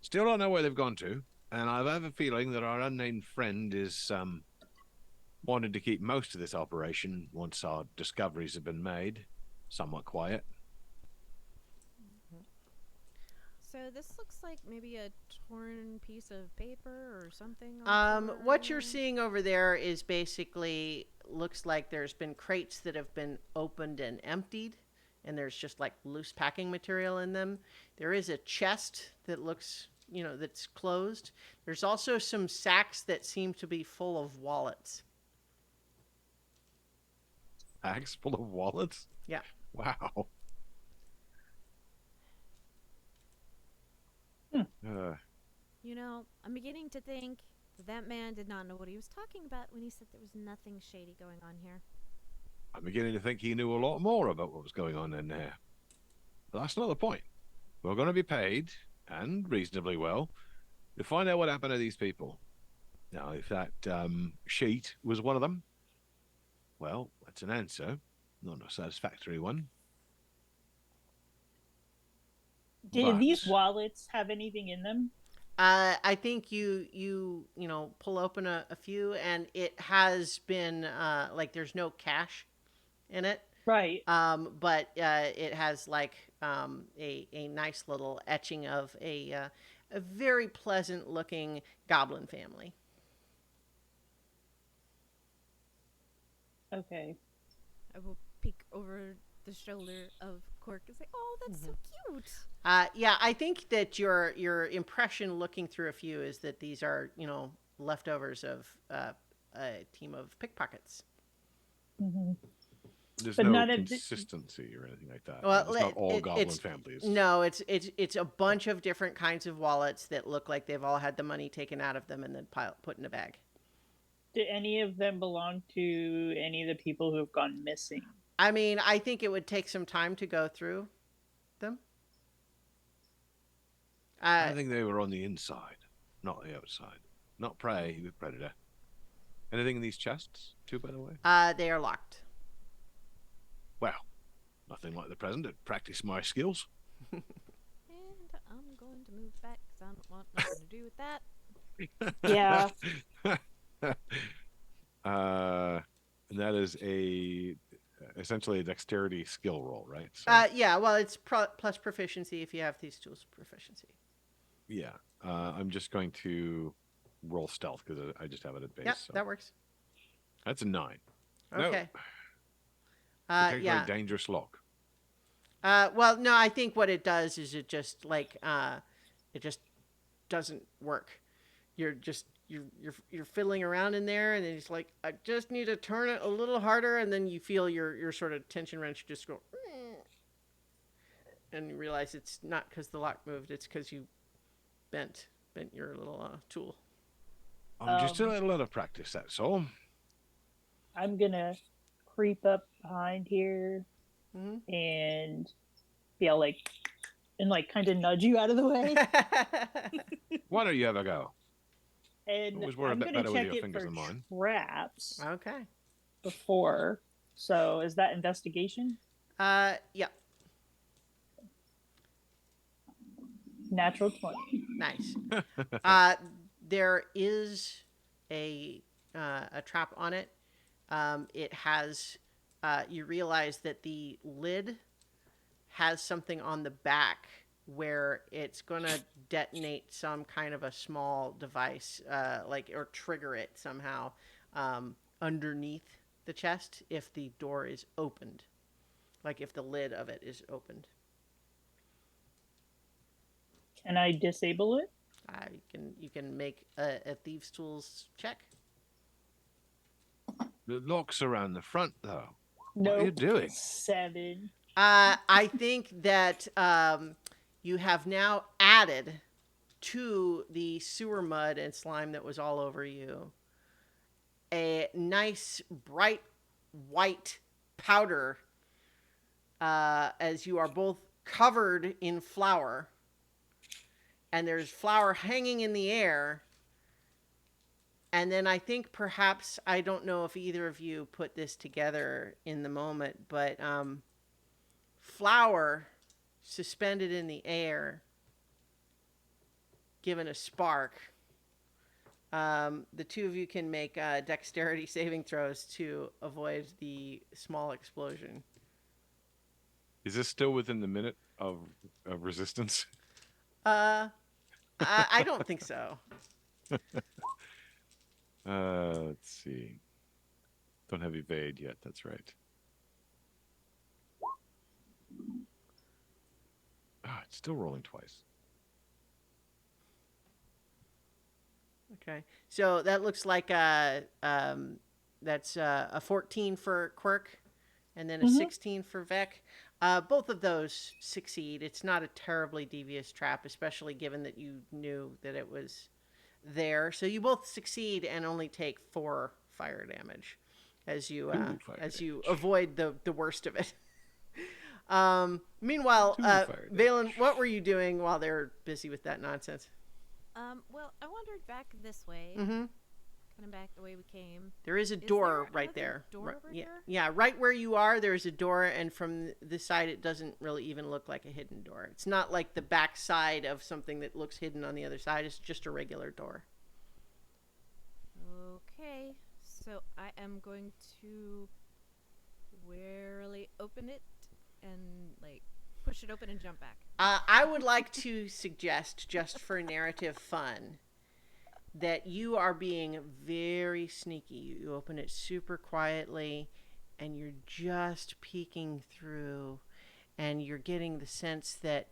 Still don't know where they've gone to, and I have a feeling that our unnamed friend is wanted to keep most of this operation, once our discoveries have been made, somewhat quiet. So this looks like maybe a torn piece of paper or something. on the floor What you're here. seeing over there is basically looks like there's been crates that have been opened and emptied, and there's just like loose packing material in them. There is a chest that looks, that's closed. There's also some sacks that seem to be full of wallets. Bags full of wallets? Yeah. Wow. I'm beginning to think that man did not know what he was talking about when he said there was nothing shady going on here. I'm beginning to think he knew a lot more about what was going on in there. But that's not the point. We're going to be paid, and reasonably well, to find out what happened to these people. Now, if that sheet was one of them, well, that's an answer. Not a satisfactory one. Did these But- wallets have anything in them? I think you know pull open a few, and it has been like there's no cash in it. Right. But it has like a nice little etching of a very pleasant looking goblin family. Okay. I will peek over the shoulder of Cork and say, "Oh, that's so cute." Yeah, I think that your impression looking through a few is that these are leftovers of a team of pickpockets. Hmm. There's But no none of the- consistency or anything like that. Well, It's not all goblin it's families. no, it's a bunch of different kinds of wallets that look like they've all had the money taken out of them and then put in a bag. Do any of them belong to any of the people who have gone missing? I mean, I think it would take some time to go through them. I think they were on the inside, not the outside. Not prey with predator. Anything in these chests, too, by the way? They are locked. Well, nothing like the present to practice my skills. And I'm going to move back because I don't want nothing to do with that. Yeah. And that is essentially a dexterity skill roll, right? So, Yeah, well, it's plus proficiency if you have these tools proficiency. yeah. I'm just going to roll stealth because I just have it at base. Yep, so. that works. That's a 9. Okay. No, particularly Yeah. dangerous lock. Well, no, I think what it does is it just it just doesn't work. You're fiddling around in there, and then it's like, I just need to turn it a little harder, and then you feel your sort of tension wrench just go, and you realize it's not because the lock moved; it's because you bent your little tool. I'm just a little out of practice, that's all. I'm gonna creep up behind here Mm-hmm. and be all like, and like kind of nudge you out of the way. Why don't you have a go? And Always were a I'm bit gonna better with check your it fingers for than mine. traps Okay. before. So is that investigation? Yeah, Natural 20. nice. There is a trap on it. It has. You realize that the lid has something on the back where it's going to detonate some kind of a small device, or trigger it somehow underneath the chest if the door is opened, like if the lid of it is opened. Can I disable it? You can make a thieves' tools check. The lock's around the front, though. No. What are you doing? 7. I think that you have now added to the sewer mud and slime that was all over you a nice bright white powder as you are both covered in flour, and there's flour hanging in the air. And then I think perhaps, I don't know if either of you put this together in the moment, but flour suspended in the air, given a spark. The two of you can make dexterity saving throws to avoid the small explosion. Is this still within the minute of resistance? I don't think so. Let's see. Don't have evade yet. That's right. It's still rolling twice. Okay, so that looks like that's a 14 for Quirk, and then a 16 for Vec. Both of those succeed. It's not a terribly devious trap, especially given that you knew that it was there. So you both succeed and only take 4 fire damage as you Ooh, fire as you damage. avoid the worst of it. Meanwhile, To the fire Valen, damage. what were you doing while they're busy with that nonsense? Well, I wandered back this way, Mm-hmm. kind of back the way we came. There is a Is door there right another there. door over yeah, here? yeah, right where you are, there's a door, and from this side, it doesn't really even look like a hidden door. It's not like the back side of something that looks hidden on the other side. It's just a regular door. Okay, so I am going to warily open it and like push it open and jump back. I would like to suggest, just for narrative fun, that you are being very sneaky. You open it super quietly, and you're just peeking through, and you're getting the sense that,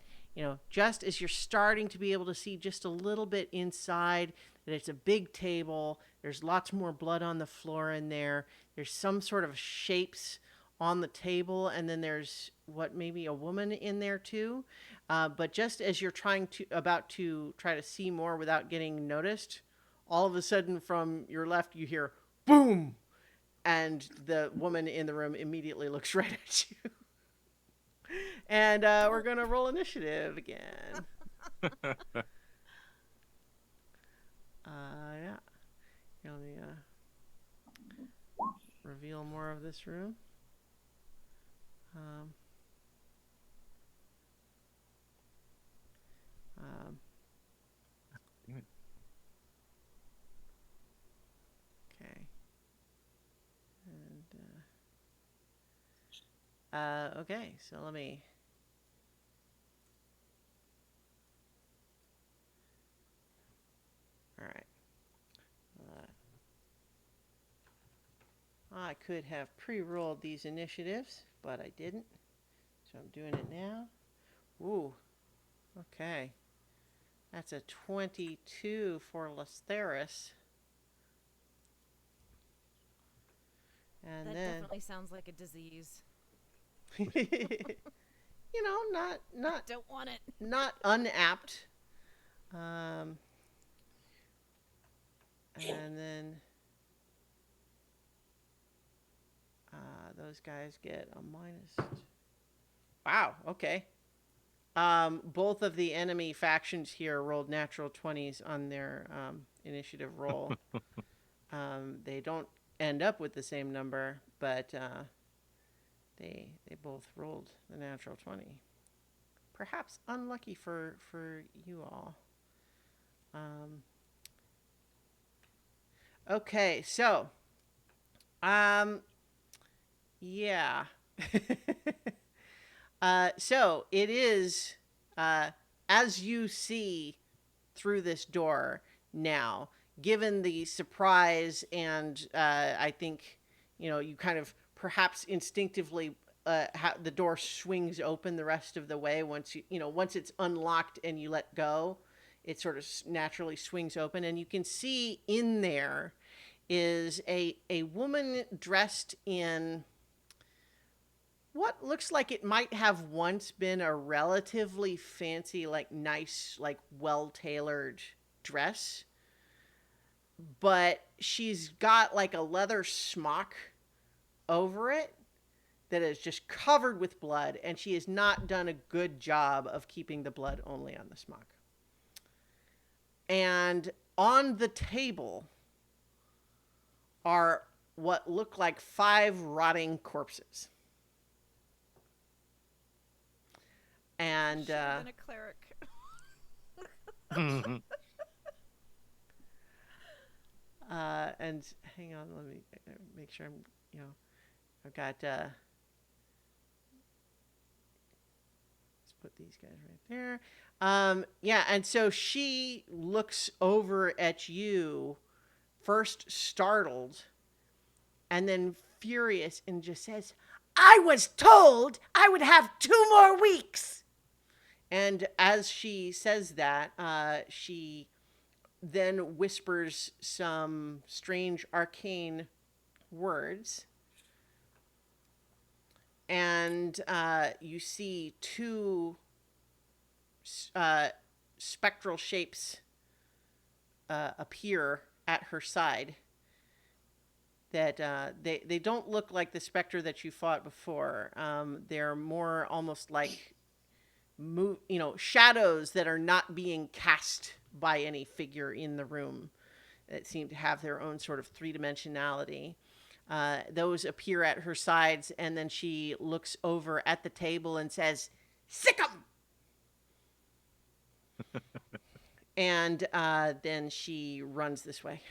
just as you're starting to be able to see just a little bit inside, that it's a big table. There's lots more blood on the floor in there. There's some sort of shapes on the table, and then there's maybe a woman in there too. But just as you're about to try to see more without getting noticed, all of a sudden from your left you hear boom, and the woman in the room immediately looks right at you. And we're gonna roll initiative again. Yeah. Let me reveal more of this room. Um, okay. And okay, so let me. All right. I could have pre-rolled these initiatives, but I didn't. So I'm doing it now. Ooh. Okay. That's a 22 for Lestheris. And That then definitely sounds like a disease. not Don't want it. not unapt. And then those guys get a minus. Wow. Okay. Both of the enemy factions here rolled natural 20s on their initiative roll. They don't end up with the same number, but they both rolled the natural 20. Perhaps unlucky for you all. Okay, so yeah. So it is, as you see through this door now, given the surprise and I think, you kind of perhaps instinctively, the door swings open the rest of the way once once it's unlocked and you let go, it sort of naturally swings open, and you can see in there is a woman dressed in what looks like it might have once been a relatively fancy, like nice, like well-tailored dress. But she's got like a leather smock over it that is just covered with blood, and she has not done a good job of keeping the blood only on the smock. And on the table are what look like 5 rotting corpses. And Should have been a cleric. and hang on, let me make sure I've got let's put these guys right there. Yeah, and so she looks over at you, first startled and then furious, and just says, "I was told I would have 2 more weeks." And as she says that, she then whispers some strange arcane words. And you see 2 spectral shapes appear at her side. that they don't look like the specter that you fought before. They're more almost like shadows that are not being cast by any figure in the room, that seem to have their own sort of three-dimensionality. Those appear at her sides, and then she looks over at the table and says, "Sick 'em!" And then she runs this way.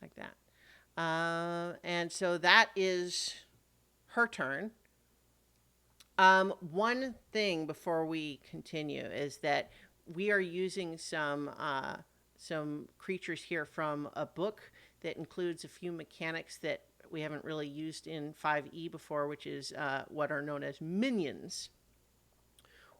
Like that. And so that is her turn. One thing before we continue is that we are using some creatures here from a book that includes a few mechanics that we haven't really used in 5e before, which is what are known as minions,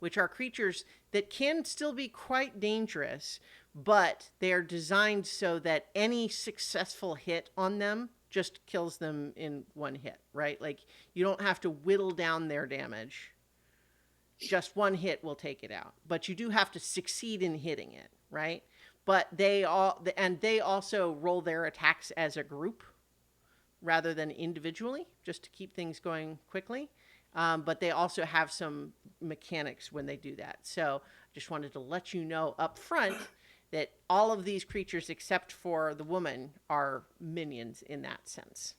which are creatures that can still be quite dangerous, but they are designed so that any successful hit on them just kills them in one hit, right? Like, you don't have to whittle down their damage. Just one hit will take it out. But you do have to succeed in hitting it, right? But they also roll their attacks as a group rather than individually, just to keep things going quickly. But they also have some mechanics when they do that. So just wanted to let you know up front that all of these creatures, except for the woman, are minions in that sense.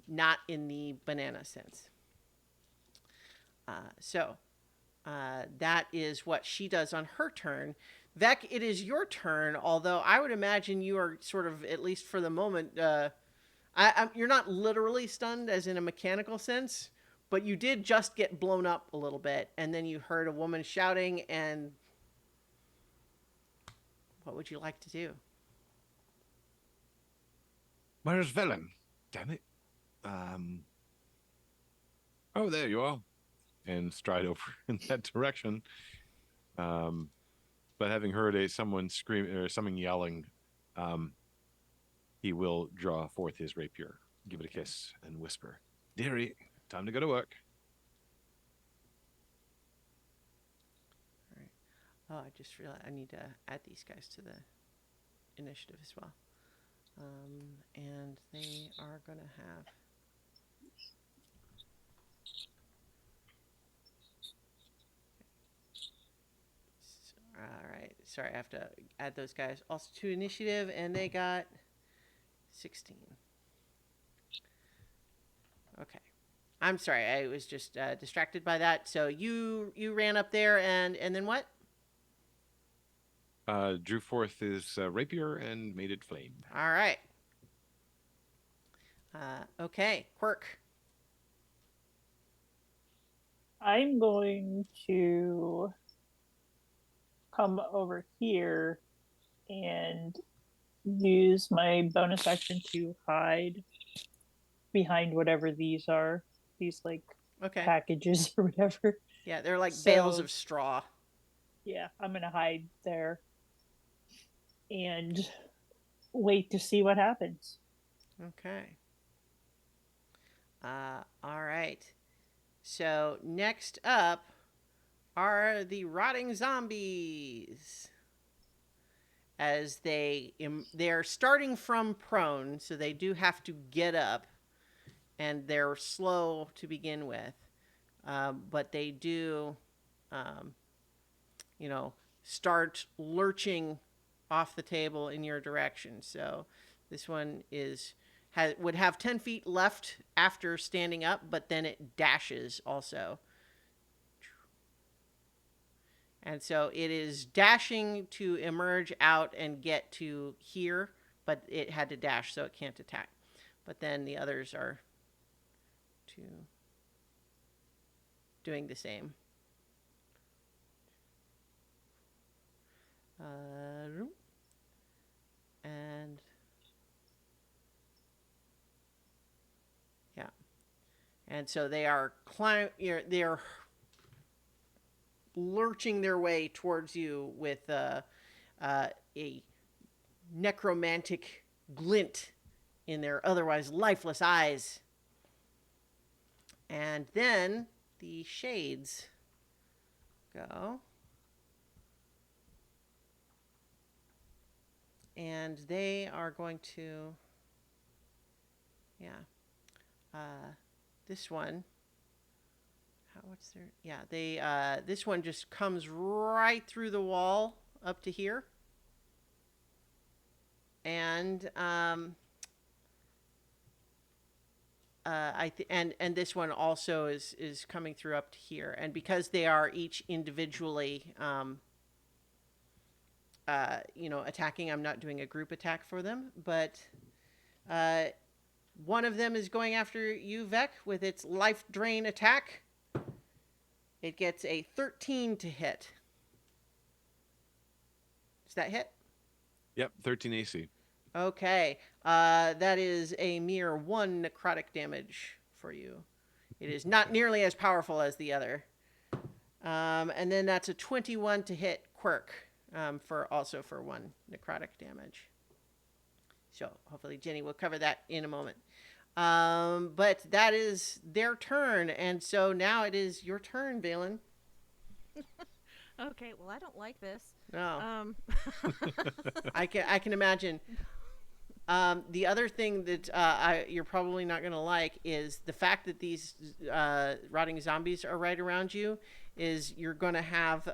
Not in the banana sense. So that is what she does on her turn. Vec, it is your turn, although I would imagine you are sort of, at least for the moment, you're not literally stunned as in a mechanical sense, but you did just get blown up a little bit, and then you heard a woman shouting, and what would you like to do? Where's Villain? Damn it. Oh, there you are. And stride over in that direction. But having heard someone scream or someone yelling, he will draw forth his rapier, give it a kiss, and whisper, "Dearie, time to go to work." All right. Oh, I just realized I need to add these guys to the initiative as well. And they are going to have... All right. Sorry, I have to add those guys also to initiative, and they got 16. Okay. I'm sorry. I was just distracted by that. So you ran up there, and then what? Drew forth his rapier and made it flame. All right. Okay. Quirk. I'm going to come over here and use my bonus action to hide behind whatever these are. These like Okay. packages or whatever. Yeah, they're like bales of straw. Yeah, I'm gonna hide there and wait to see what happens. Okay. All right. So next up are the rotting zombies. As they're starting from prone, so they do have to get up, and they're slow to begin with, but they do, start lurching off the table in your direction. So this one would have 10 feet left after standing up, but then it dashes also. And so it is dashing to emerge out and get to here, but it had to dash, so it can't attack. But then the others are doing the same. And yeah, and so they are they are lurching their way towards you with a necromantic glint in their otherwise lifeless eyes. And then the shades go. And and they are going to, yeah, this one. What's their? Yeah, they. This one just comes right through the wall up to here, and and this one also is coming through up to here, and because they are each individually, attacking. I'm not doing a group attack for them, but one of them is going after you, Vec, with its life drain attack. It gets a 13 to hit. Does that hit? Yep, 13 AC. Okay. That is a mere 1 necrotic damage for you. It is not nearly as powerful as the other. And then that's a 21 to hit Quirk, for 1 necrotic damage. So hopefully Jenny will cover that in a moment. But that is their turn, and so now it is your turn, Valen. Okay, well, I don't like this. No, I can imagine. The other thing that you're probably not going to like is the fact that these rotting zombies are right around you. Is you're going to have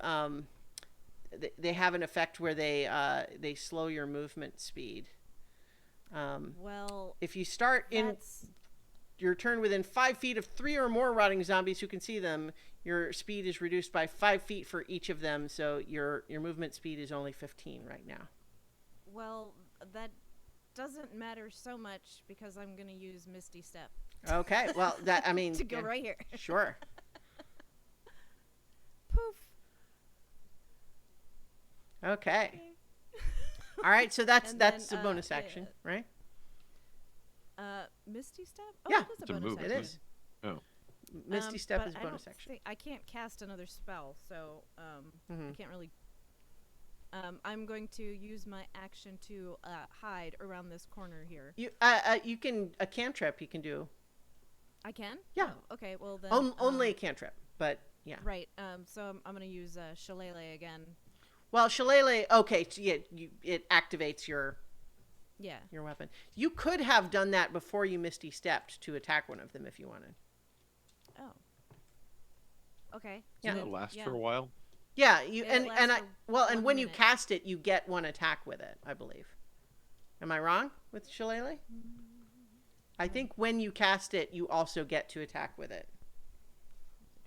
they have an effect where they slow your movement speed. Well, If you start in your turn within 5 feet of 3 or more rotting zombies who can see them, your speed is reduced by 5 feet for each of them. So your movement speed is only 15 right now. well, that doesn't matter so much because I'm going to use Misty Step. Okay, well that I mean to go right here. Sure. Poof. Okay. All right, so that's And that's then, a bonus action, right? Misty Step? Oh, Yeah, it is it's a a bonus move, It action. is. Oh. Misty Step but is I bonus don't action. think- I can't cast another spell, so I Mhm. can't really. I'm going to use my action to hide around this corner here. You can a cantrip you can do. I can? Yeah. Oh, okay. Well then. Only a cantrip, but yeah. Right. So I'm going to use Shillelagh again. Well, Shillelagh, okay, so yeah, it activates your Yeah. weapon. You could have done that before you Misty Stepped to attack one of them if you wanted. Oh. Okay. Yeah. Doesn't then- it last yeah. for a while? Yeah, you It and lasts I for well, and 1 when you minute. cast it, you get 1 attack with it, I believe. Am I wrong with Shillelagh? I think when you cast it, you also get to attack with it.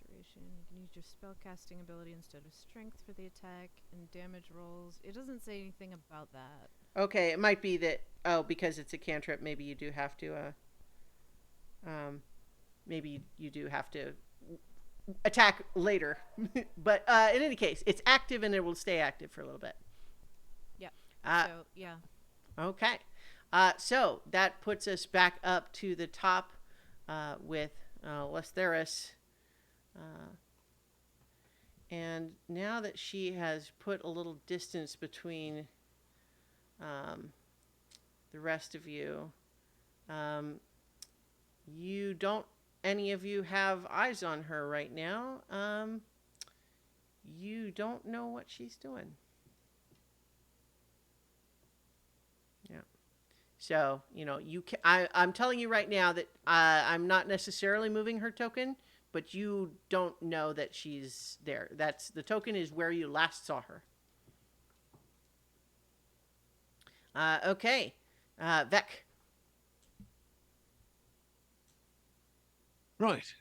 Duration. You can use your spellcasting ability instead of strength for the attack and damage rolls. It doesn't say anything about that. Okay, it might be that because it's a cantrip, maybe you do have to maybe you do have to attack later. But in any case, it's active and it will stay active for a little bit. Yep. Uh, So yeah. Okay. So that puts us back up to the top with Lestheris. And now that she has put a little distance between the rest of you, you don't, any of you have eyes on her right now. You don't know what she's doing. Yeah. So, I'm telling you right now that I'm not necessarily moving her token, but you don't know that she's there. The token is where you last saw her. Okay. Vec. Right.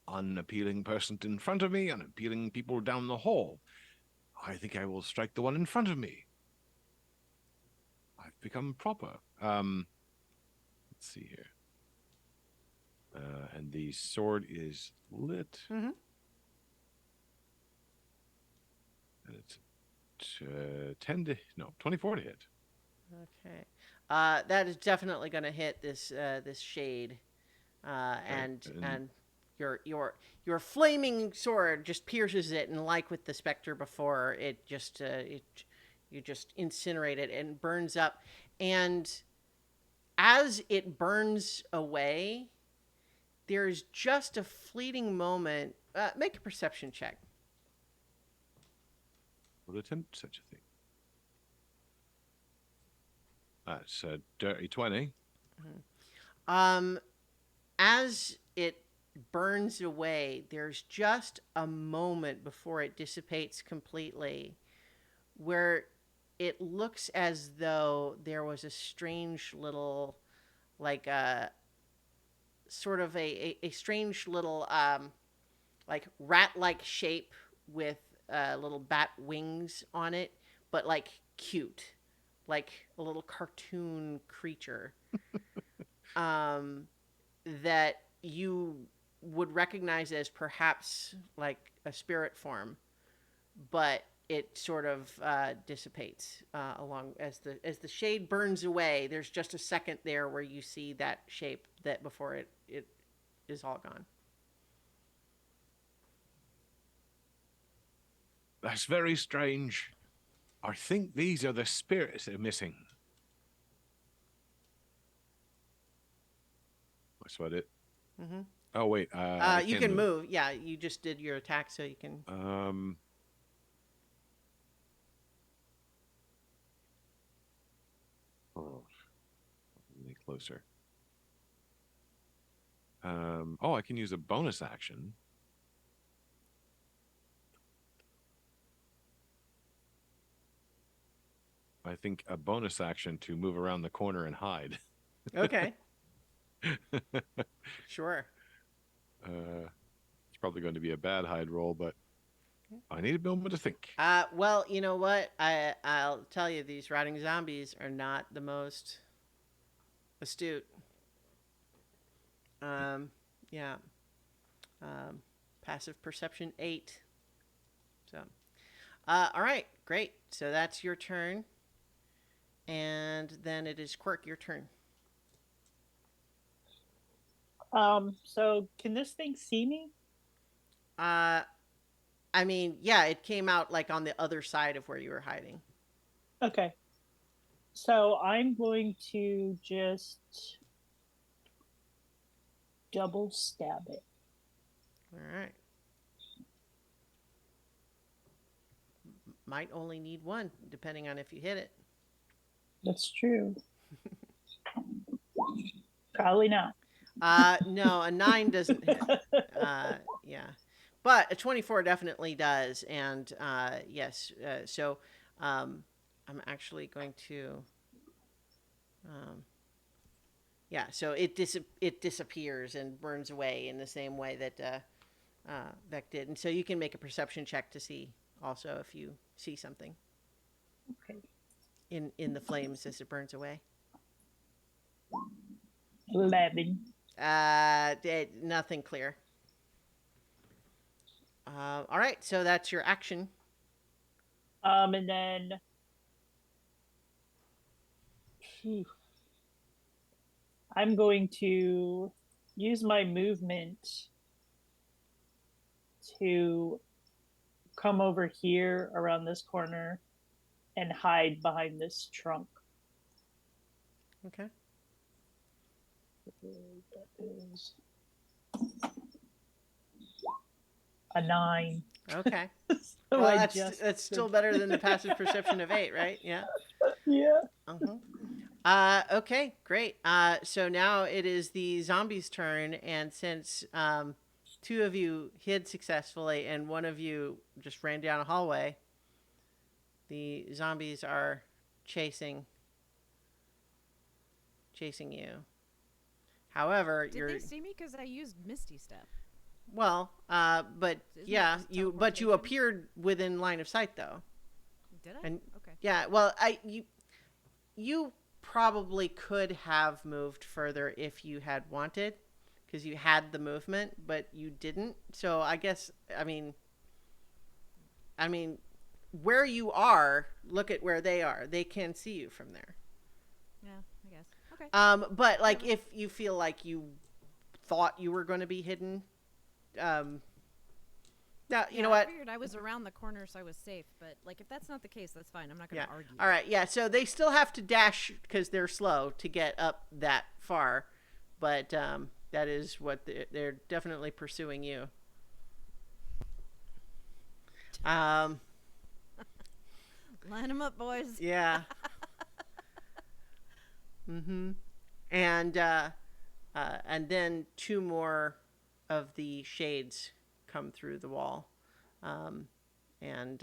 Unappealing person in front of me, unappealing people down the hall. I think I will strike the one in front of me. I've become proper. Let's see here. And the sword is lit. Mm-hmm. And it's 24 to hit. Okay. That is definitely going to hit this shade. And your flaming sword just pierces it, and like with the specter before, it just you just incinerate it and burns up. And as it burns away, there's just a fleeting moment. Make a perception check. Would attempt such a thing. That's a dirty 20. As it burns away, there's just a moment before it dissipates completely where it looks as though there was a strange little, like a sort of a strange little, like rat like shape with little bat wings on it, but like cute, like a little cartoon creature. That you would recognize as perhaps like a spirit form, but it sort of dissipates along as the shade burns away. There's just a second there where you see that shape that before it is all gone. That's very strange. I think these are the spirits that are missing. That's what it. Mm-hmm. Oh wait, you can move. Yeah, you just did your attack, so you can. Oh, any closer. Oh, I can use a bonus action. I think a bonus action to move around the corner and hide. Okay. Sure. It's probably going to be a bad hide roll, but I need a moment to think. Well, you know what? I'll tell you, these rotting zombies are not the most astute. Yeah. Passive perception 8. So, all right, great. So that's your turn, and then it is Quirk, your turn. So can this thing see me? I mean, yeah, it came out like on the other side of where you were hiding. Okay. So I'm going to just double stab it. All right. Might only need one, depending on if you hit it. That's true. Probably not. No, a 9 doesn't hit. Yeah. But a 24 definitely does. And yes, so I'm actually going to. Yeah, so it disappears and burns away in the same way that Vec did. And so you can make a perception check to see also if you see something. Okay. In the flames as it burns away. 11. Nothing clear. All right, so that's your action. And then I'm going to use my movement to come over here around this corner and hide behind this trunk. Okay. That is a 9. Okay. So Well, that's still better than the passive perception of 8, right? Yeah. Yeah. Okay, great. So now it is the zombies' turn, and since 2 of you hid successfully and 1 of you just ran down a hallway, the zombies are chasing you. However, Did they see me because I used Misty Step? well, but Isn't yeah, that just you teleportation? appeared within line of sight though. Did I? And Okay. yeah, well, you probably could have moved further if you had wanted, because you had the movement, but you didn't. So I guess I mean, where you are, look at where they are. They can see you from there. Yeah, I guess. Okay. But like if you feel like you thought you were going to be hidden, now you know I what? figured I was around the corner, so I was safe. But like, if that's not the case, that's fine. I'm not going Yeah. to argue. All right. Yeah. So they still have to dash because they're slow to get up that far, but that is what they're definitely pursuing you. Line them up, boys. Yeah. Mm-hmm. And and then two more of the shades come through the wall, um, and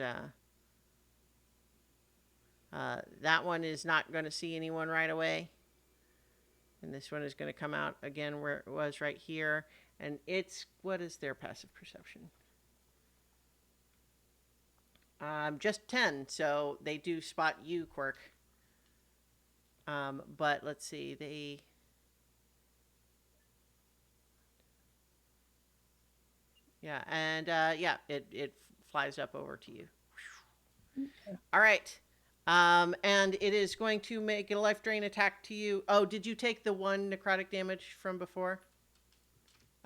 that one is not going to see anyone right away. And this one is going to come out again where it was right here. And it's, what is their passive perception? Just 10. So they do spot you, Quirk. But let's see. Yeah. And yeah, it flies up over to you. All right. And it is going to make a life drain attack to you. Oh, did you take the one necrotic damage from before?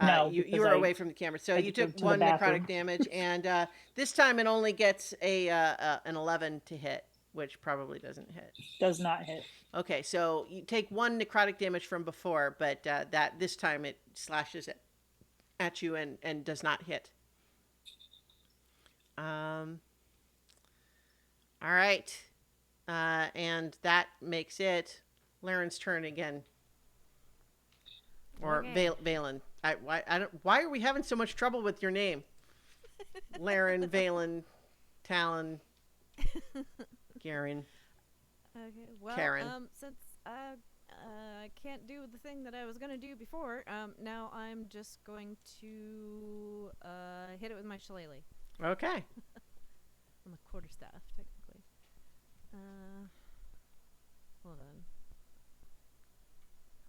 No, you were away from the camera, so I you had to go took to the one bathroom. necrotic damage, and this time it only gets an 11 to hit, which probably doesn't hit. Does not hit. Okay, so you take one necrotic damage from before, but that this time it slashes at you and does not hit. All right, and that makes it Laren's turn again. Or Okay. Valen. Why are we having so much trouble with your name? Laren, Valen, Talon, Garen. Okay. Well, Karen. since I can't do the thing that I was gonna do before, now I'm just going to hit it with my shillelagh. Okay. On the quarterstaff, technically. Hold on.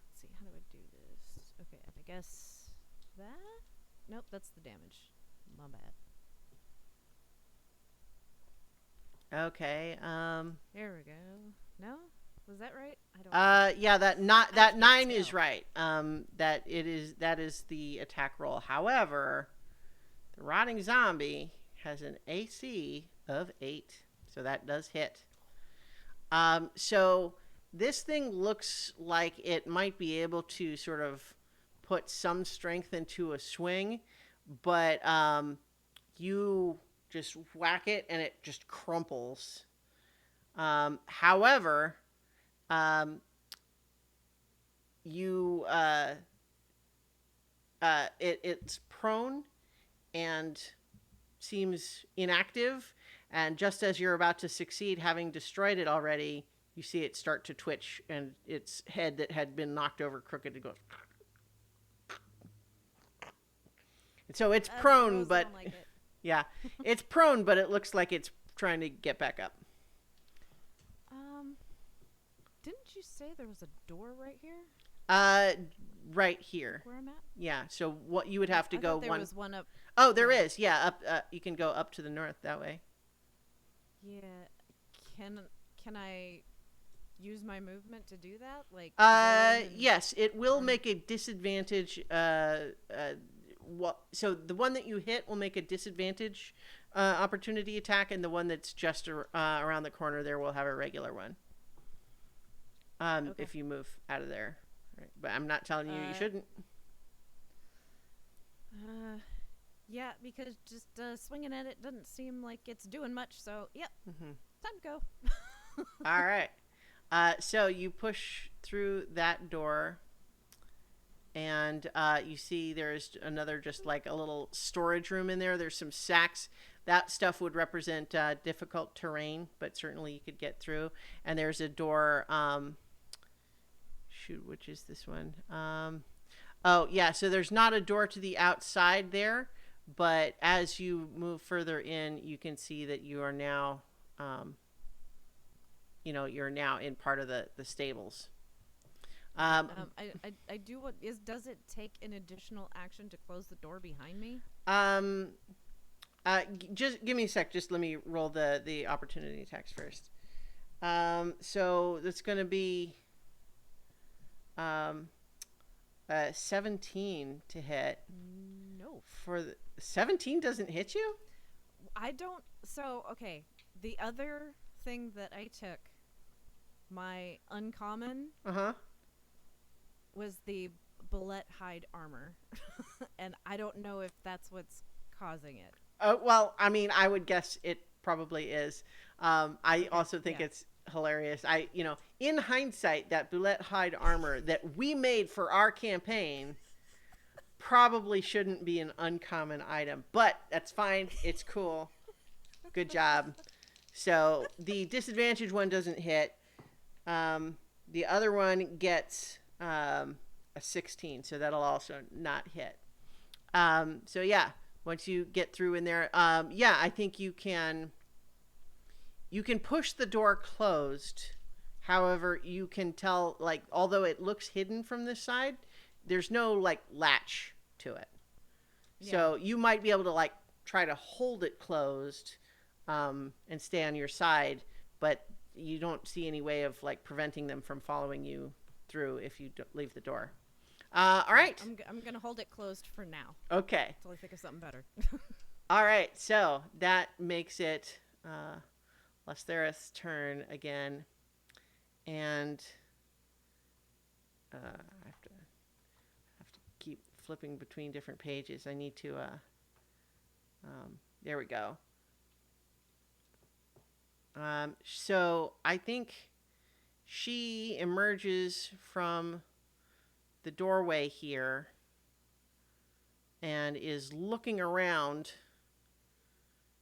Let's see, how do I do this? Okay, I guess that? Nope, that's the damage. My bad. Okay. There we go. No? Was that right? I don't Yeah, that I can't 9 is tell. right. That is the attack roll. However, the rotting zombie has an AC of 8, so that does hit. So this thing looks like it might be able to sort of put some strength into a swing, but you just whack it and it just crumples. However, you it's prone and seems inactive, and just as you're about to succeed, having destroyed it already, you see it start to twitch, and its head that had been knocked over crooked, it goes. And so it's That's prone, gross, I but don't like it. yeah, it's prone, but it looks like it's trying to get back up. Didn't you say there was a door right here? Right here. Where I'm at? Yeah. So what you would have to I go thought there one. was one up. Oh, there yeah. is. Yeah. Up. You can go up to the north that way. Yeah. Can I use my movement to do that? Like to go in and- Yes, it will or- make a disadvantage. So the one that you hit will make a disadvantage opportunity attack, and the one that's just around the corner there will have a regular one. Okay. If you move out of there, right. But I'm not telling you you shouldn't. Yeah, because just swinging at it doesn't seem like it's doing much. So, yep, Mm-hmm. time to go. All right. So you push through that door, and you see there's another, just like a little storage room in there. There's some sacks. That stuff would represent difficult terrain, but certainly you could get through. And there's a door. Shoot, which is this one? Oh, yeah. So there's not a door to the outside there, but as you move further in, you can see that you are now. You're now in part of the stables. I do what is. Does it take an additional action to close the door behind me? Just give me a sec. Just let me roll the opportunity attacks first. So that's going to be 17 to hit. No, 17 doesn't hit you? I don't. So okay, the other thing that I took, my uncommon Uh-huh. was the bullet hide armor, and I don't know if that's what's causing it. Well, I mean, I would guess it probably is. I also think yeah. it's hilarious. In hindsight, that Boulette hide armor that we made for our campaign probably shouldn't be an uncommon item, but that's fine. It's cool. Good job. So the disadvantage one doesn't hit. The other one gets a 16, so that'll also not hit. So yeah, once you get through in there, yeah, I think you can push the door closed. However, you can tell, like, although it looks hidden from this side, there's no like latch to it. Yeah. So you might be able to like try to hold it closed and stay on your side, but you don't see any way of like preventing them from following you through if you leave the door. All right. I'm gonna hold it closed for now Okay. until I think of something better. All right. So that makes it Lesthereth's turn again, and I have to keep flipping between different pages. I need to. There we go. So I think she emerges from the doorway here and is looking around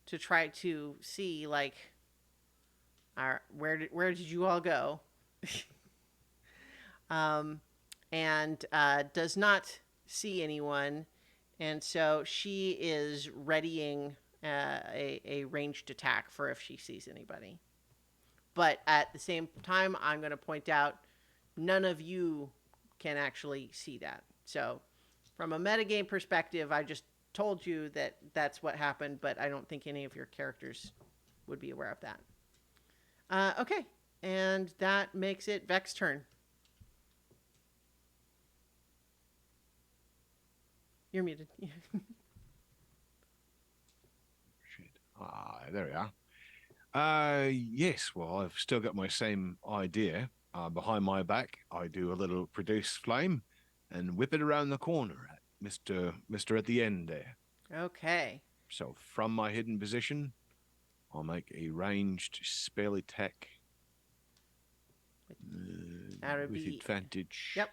to try to see, like, where did you all go? And does not see anyone, and so she is readying a ranged attack for if she sees anybody. But at the same time, I'm going to point out none of you can actually see that. So from a metagame perspective, I just told you that that's what happened, but I don't think any of your characters would be aware of that. Okay, and that makes it Vex's turn. You're muted. Shit. There we are. Yes, well, I've still got my same idea. Behind my back, I do a little produce flame and whip it around the corner at Mr. at the end there. Okay. So from my hidden position, I'll make a ranged spell attack. That would with be advantage. Yep.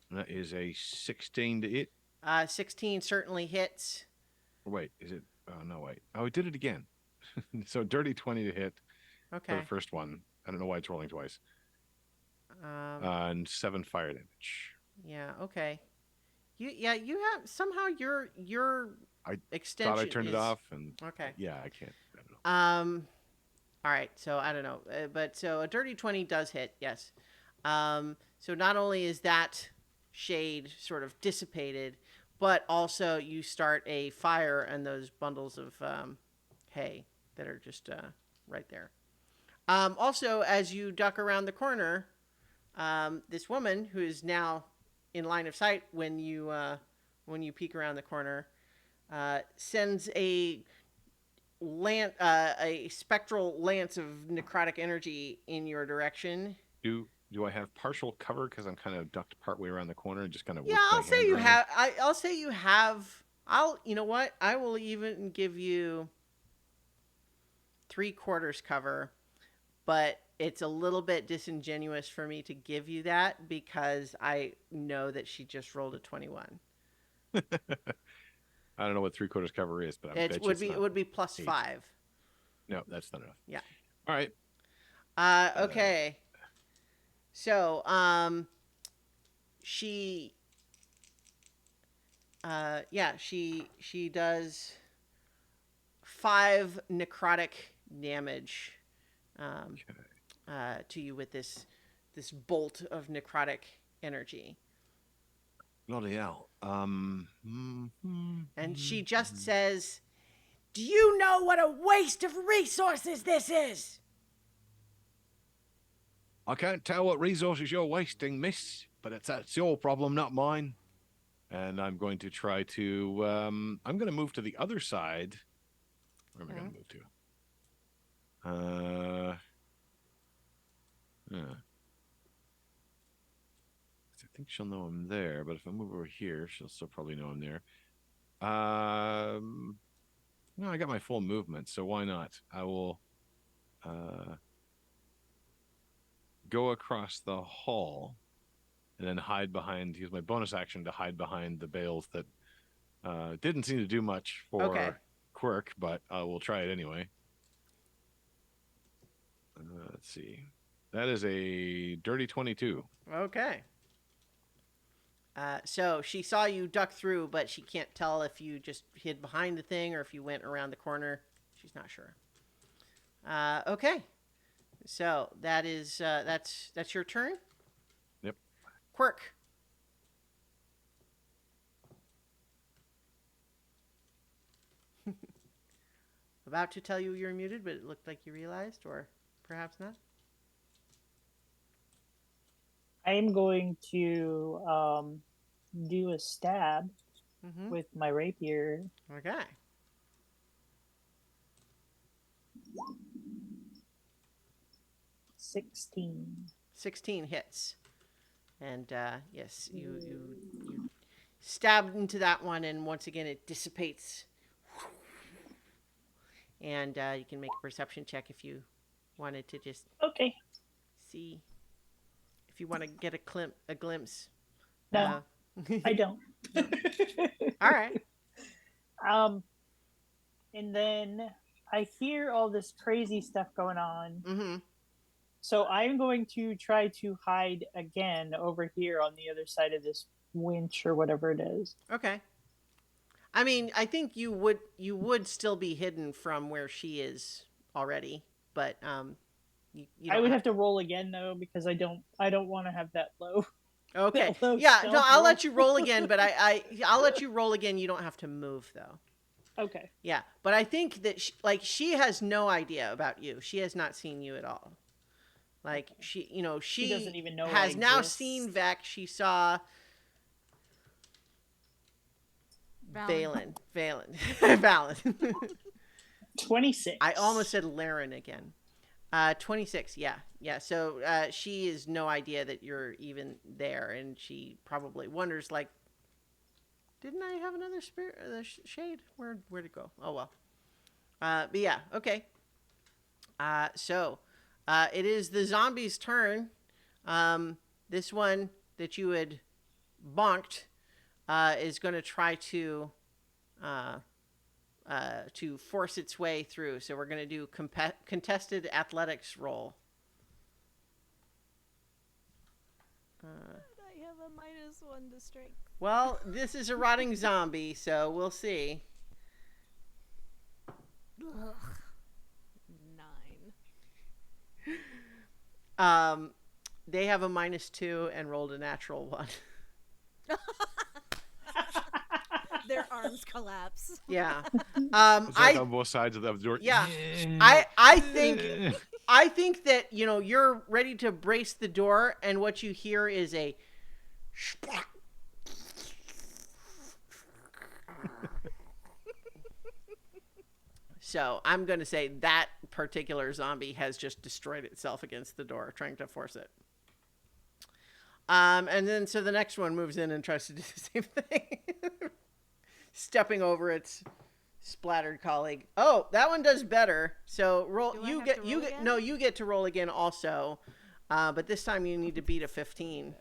And that is a 16 to hit. 16 certainly hits. Oh, wait, is it? Oh, no, wait. Oh, it did it again. So dirty 20 to hit for Okay. the first one. I don't know why it's rolling twice. And 7 fire damage. Yeah. Okay. You have somehow your I extension. Thought I turned it off, and Okay. yeah, I can't. I don't know. All right. So I don't know, but so a dirty 20 does hit. Yes. So not only is that shade sort of dissipated, but also you start a fire and those bundles of hay that are just right there. Also, as you duck around the corner, this woman who is now in line of sight when you peek around the corner sends a spectral lance of necrotic energy in your direction. Do I have partial cover because I'm kind of ducked partway around the corner and just kind of Yeah, I'll say you have. I'll say you have. You know what? I will even give you 3/4 cover, but it's a little bit disingenuous for me to give you that because I know that she just rolled a 21. I don't know what 3/4 cover is, but It would be plus 5. No, that's not enough. Yeah. All right. Okay. So, she does 5 necrotic damage to you with this bolt of necrotic energy. Bloody hell. And she just says, "Do you know what a waste of resources this is?" I can't tell what resources you're wasting, miss, but that's your problem, not mine. And I'm going to try to I'm going to move to the other side. Where am I going to move to? I think she'll know I'm there, but if I move over here, she'll still probably know I'm there. No, I got my full movement, so why not? I will go across the hall and then use my bonus action to hide behind the bales that didn't seem to do much for Okay. Quirk, but we'll try it anyway. Let's see. That is a dirty 22. Okay. So she saw you duck through, but she can't tell if you just hid behind the thing or if you went around the corner. She's not sure. Okay. So that is that's your turn. Yep. Quirk. About to tell you you're muted, but it looked like you realized, or perhaps not. I am going to do a stab Mm-hmm. with my rapier. Okay. 16 hits. And yes, you stabbed into that one, and once again it dissipates. And you can make a perception check if you wanted to just Okay. see, if you want to get a glimpse. No, I don't. All right. And then I hear all this crazy stuff going on. Mm-hmm. So I'm going to try to hide again over here on the other side of this winch or whatever it is. Okay. I mean, I think you would still be hidden from where she is already, but you I would have to roll again though because I don't want to have that low. Okay. that low Yeah. No, stealth I'll roll. let you roll again, but I'll let you roll again. You don't have to move though. Okay. Yeah, but I think that she has no idea about you. She has not seen you at all. Like she doesn't even know has I now exist. seen Vec. She saw Valen. Valen. 26. I almost said Laren again. 26. Yeah. So she has no idea that you're even there, and she probably wonders, like, didn't I have another spirit? Shade? Where'd it go? Oh well. But yeah. Okay. So it is the zombie's turn. This one that you had bonked is going to try to force its way through. So we're going to do contested athletics roll. I have a -1 to strength. Well, this is a rotting zombie, so we'll see. Ugh. 9. They have a -2 and rolled a natural 1. Their arms collapse. Yeah. It's like on both sides of the door. Yeah. I think that, you're ready to brace the door, and what you hear is a So I'm going to say that particular zombie has just destroyed itself against the door, trying to force it. And then so the next one moves in and tries to do the same thing. Stepping over its splattered colleague. Oh, that one does better. So roll. Do I You have get to you roll get again? no. You get to roll again also, but this time you need to beat a 15.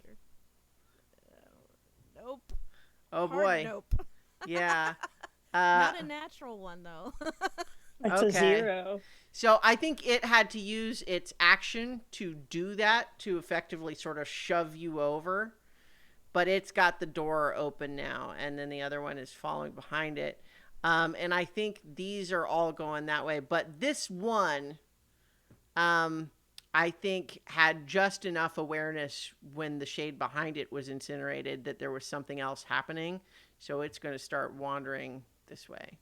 Nope. Oh Hard boy. Nope. Yeah. Not a natural one though. That's a Okay. 0. So I think it had to use its action to do that, to effectively sort of shove you over. But it's got the door open now, and then the other one is following behind it. And I think these are all going that way. But this one, I think, had just enough awareness when the shade behind it was incinerated that there was something else happening. So it's going to start wandering this way.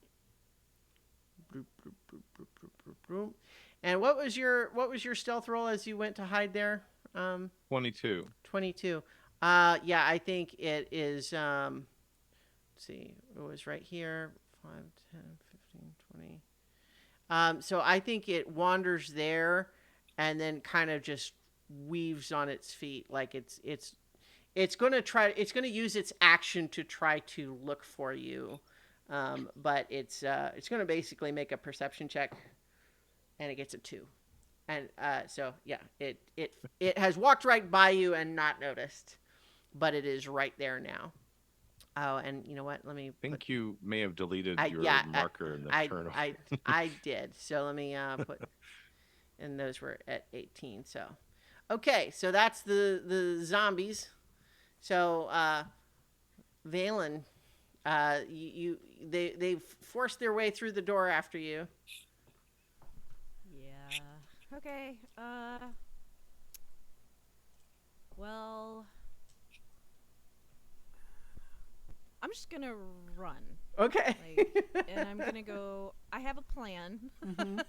And what was your stealth roll as you went to hide there? 22. 22. Yeah, I think it is. Let's see, it was right here. 5, 10, 15, 20. So I think it wanders there, and then kind of just weaves on its feet, like it's going to use its action to try to look for you. But it's going to basically make a perception check, and it gets a 2. And so yeah, it has walked right by you and not noticed, but it is right there now. Oh, and you know what? Let me I think you may have deleted your yeah, marker in the turn. I did. So let me put, and those were at 18. So, okay, so that's the zombies. So, Valen, they've forced their way through the door after you. Yeah. Okay. Well, I'm just gonna run. Okay. And I'm gonna go. I have a plan. Mhm.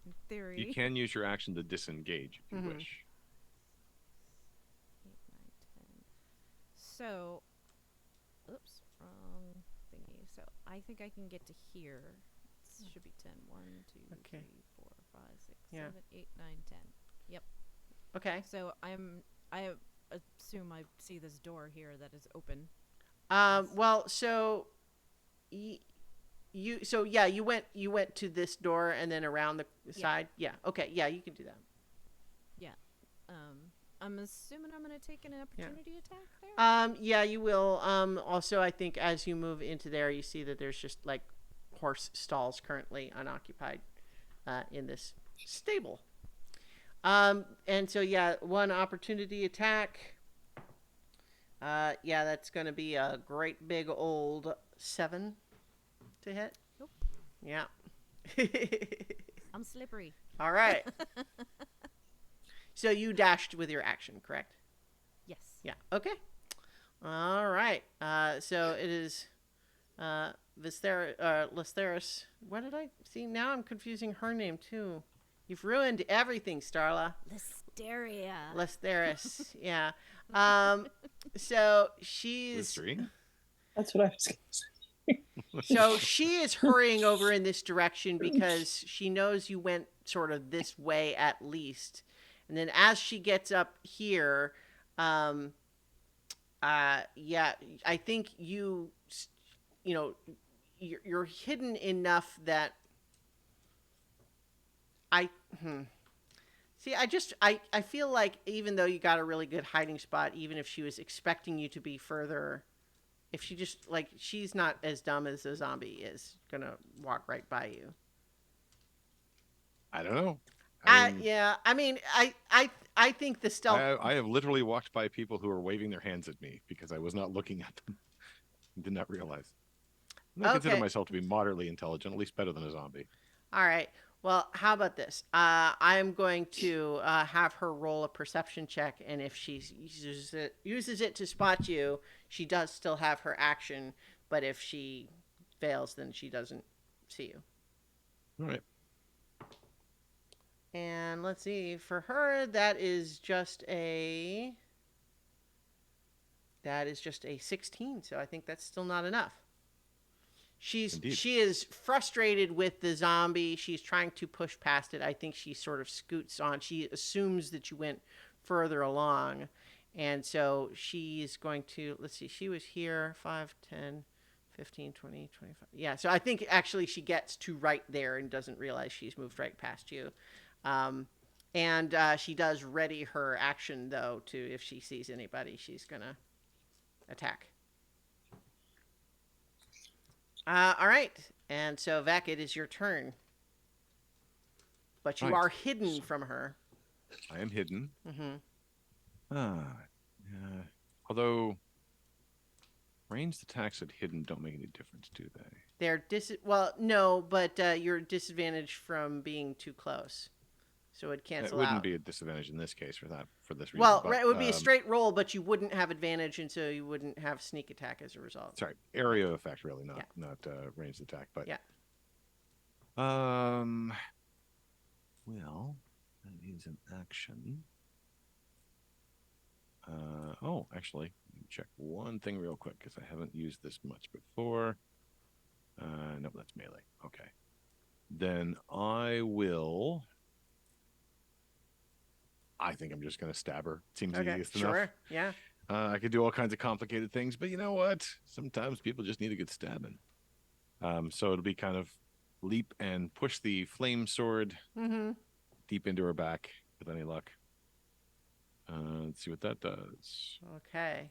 In theory. You can use your action to disengage if you Mhm. wish. 8, 9, 10. So, oops, wrong thingy. So I think I can get to here. It should be 10. 1, 2, Okay. 3, 4, 5, 6, Yeah. 7, 8, 9, 10. Yep. Okay. So I assume I see this door here that is open. Well, so you went to this door and then around the side. Yeah. Okay. Yeah, you can do that. Yeah. I'm assuming I'm gonna take an opportunity attack there. Yeah, you will. Also, I think as you move into there, you see that there's just like horse stalls currently unoccupied in this stable. And so yeah, one opportunity attack. Yeah, that's going to be a great big old 7 to hit. Nope. Yeah. I'm slippery. All right. So you dashed with your action, correct? Yes. Yeah. Okay. All right. So it is Lesteris. What did I see? Now I'm confusing her name too. You've ruined everything, Starla. Listeria. Lesteris. Yeah. So she's Listerine? That's what I was going to say. so she is hurrying over in this direction because she knows you went sort of this way at least. And then as she gets up here, yeah, I think you know, you're hidden enough that I see. I feel like even though you got a really good hiding spot, even if she was expecting you to be further, if she just like she's not as dumb as a zombie is gonna walk right by you. I don't know. Yeah, I mean, I think the stealth. I have literally walked by people who were waving their hands at me because I was not looking at them. Did not realize. I consider Okay. myself to be moderately intelligent, at least better than a zombie. All right. Well, how about this? I'm going to have her roll a perception check, and if she uses it to spot you, she does still have her action. But if she fails, then she doesn't see you. All right. And let's see, for her, that is just a 16. So I think that's still not enough. She is frustrated with the zombie. She's trying to push past it. I think she sort of scoots on. She assumes that you went further along. And so she's going to, let's see, she was here 5, 10, 15, 20, 25. Yeah, so I think actually she gets to right there and doesn't realize she's moved right past you. And she does ready her action, though, to if she sees anybody, she's going to attack. All right. And so, Vec, it is your turn. But you are hidden from her. I am hidden. Mm-hmm. Although ranged attacks at hidden don't make any difference, do they? They're well, no, but you're disadvantaged from being too close. So it'd cancel It wouldn't out. be a disadvantage in this case for this reason. Well, but, it would be a straight roll, but you wouldn't have advantage, and so you wouldn't have sneak attack as a result. Sorry, area effect, really, not ranged attack. But yeah. Well, that is an action. Actually, let me check one thing real quick because I haven't used this much before. No, that's melee. Okay. Then I think I'm just going to stab her. Seems easiest enough. Sure. Yeah. I could do all kinds of complicated things, but you know what? Sometimes people just need a good stabbing. So it'll be kind of leap and push the flame sword deep into her back with any luck. Let's see what that does. Okay.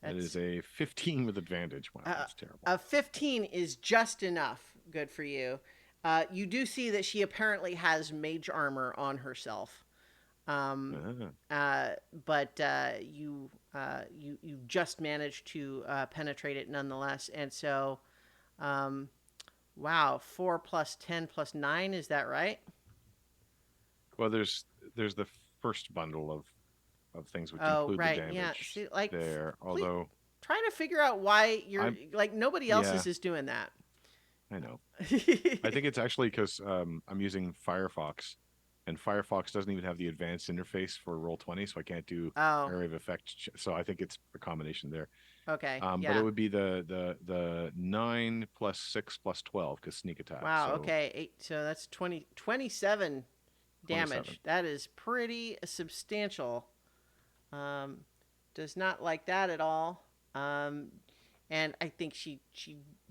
That is a 15 with advantage. Wow, that's terrible. A 15 is just enough good for you. You do see that she apparently has mage armor on herself. But you just managed to penetrate it nonetheless. And so, wow, 4 plus 10 plus 9, is that right? Well, there's the first bundle of things which Oh, include right, the damage yeah. See, like, there. please- Although Trying to figure out why you're I'm- like nobody else's is doing that. I know. I think it's actually because I'm using Firefox, and Firefox doesn't even have the advanced interface for Roll20, so I can't do Oh, area of effect. So I think it's a combination there. okay. But Yeah. it would be the 9 plus 6 plus 12 because sneak attack. Wow. So Okay. 8. So that's 27 damage. 27. That is pretty substantial. Does not like that at all. And I think she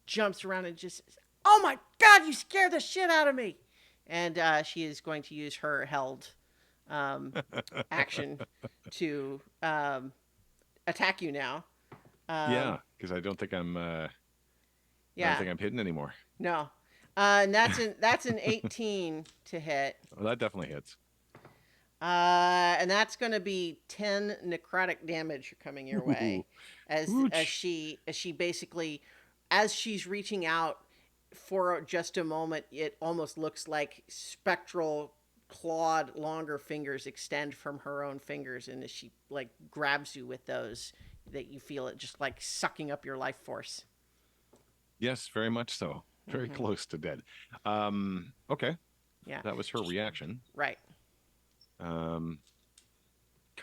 jumps around and just, oh my God, you scared the shit out of me. And she is going to use her held action to attack you now. Yeah, because I don't think I'm. I Yeah. don't think I'm hidden anymore. No. And that's an 18 to hit. Well, that definitely hits. And that's going to be 10 necrotic damage coming your way, as she basically, as she's reaching out for just a moment, it almost looks like spectral clawed longer fingers extend from her own fingers, and as she like grabs you with those, that you feel it just like sucking up your life force. Yes, very much so. Very close to dead. Okay. Yeah. That was her reaction. Right. Kind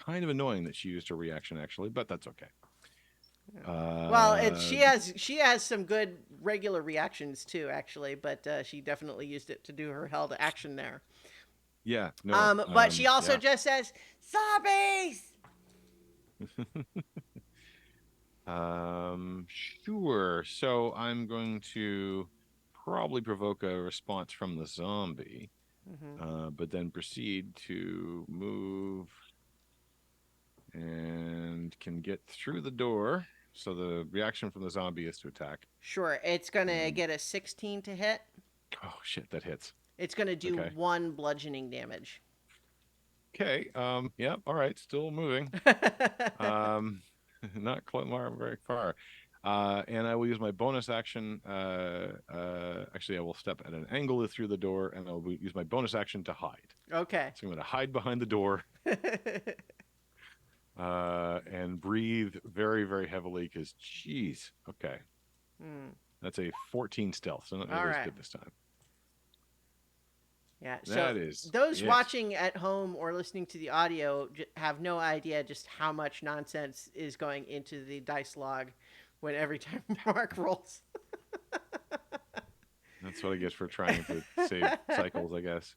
of annoying that she used her reaction actually, but that's okay. Well, she has some good regular reactions too, actually, but she definitely used it to do her held action there. Yeah. No. But she also yeah. just says zombies. Sure. So I'm going to probably provoke a response from the zombie, but then proceed to move and can get through the door. So the reaction from the zombie is to attack. Sure, it's gonna get a 16 to hit. Oh shit, that hits. It's gonna do Okay. 1 bludgeoning damage. Okay. Yeah. All right. Still moving. Not quite very far. And I will use my bonus action. Actually, I will step at an angle through the door, and I'll use my bonus action to hide. Okay. So I'm going to hide behind the door and breathe very, very heavily because, geez. Okay. That's a 14 stealth, so not All as right. good this time. Yeah. That So is those it. watching at home or listening to the audio have no idea just how much nonsense is going into the dice log when every time Mark rolls. That's what I guess for trying to save cycles, I guess.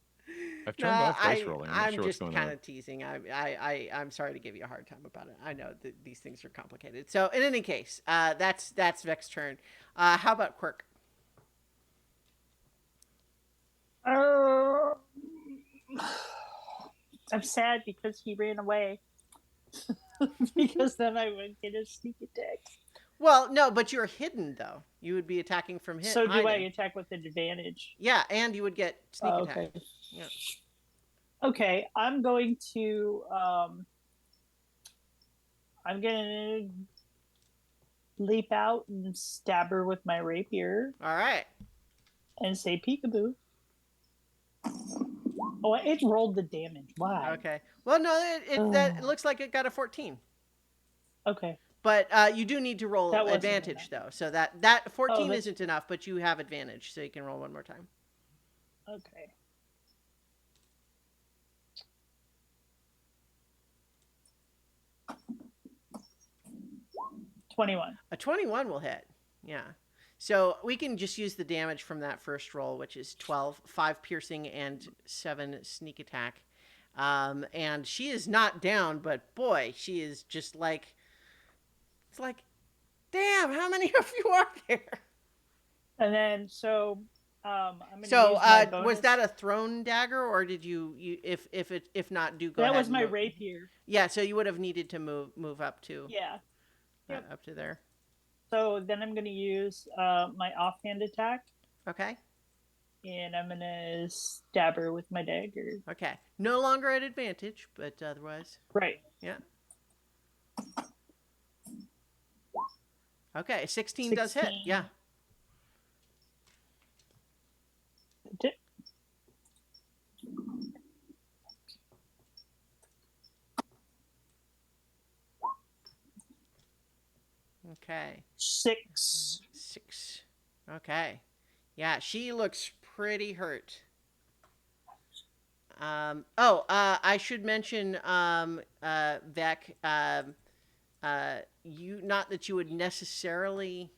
I've turned off dice rolling. I'm not sure what's just going kind on. of teasing. I'm sorry to give you a hard time about it. I know that these things are complicated. So in any case, that's Vex's turn. How about Quirk? I'm sad because he ran away. Because then I would get a sneak attack. Well, no, but you're hidden though. You would be attacking from hidden. So do I attack with advantage? Yeah, and you would get sneak attack. Okay. Yeah. Okay, I'm going to leap out and stab her with my rapier All right. and say peekaboo. Oh, it rolled the damage. Why? Okay. Well, no, it looks like it got a 14. Okay. But you do need to roll That wasn't advantage enough. though. So that 14 that's- isn't enough, but you have advantage, so you can roll one more time. Okay. A 21 will hit. Yeah. So we can just use the damage from that first roll, which is 12, 5 piercing and 7 sneak attack. And she is not down, but boy, she is just like, it's like, damn, how many of you are there? And then, so I'm gonna So, use my was bonus. that a thrown dagger, or did you if not, do go That ahead. was and my move. rapier. Yeah, so you would have needed to move up to Yeah. Yep. up to there. So then I'm gonna use my offhand attack, Okay. and I'm gonna stab her with my dagger. Okay. No longer at advantage, but otherwise, Right. yeah. Okay, 16 does hit. 16. Yeah. Okay. 6. 6. Okay. Yeah, she looks pretty hurt. I should mention, Vec, you, not that you would necessarily.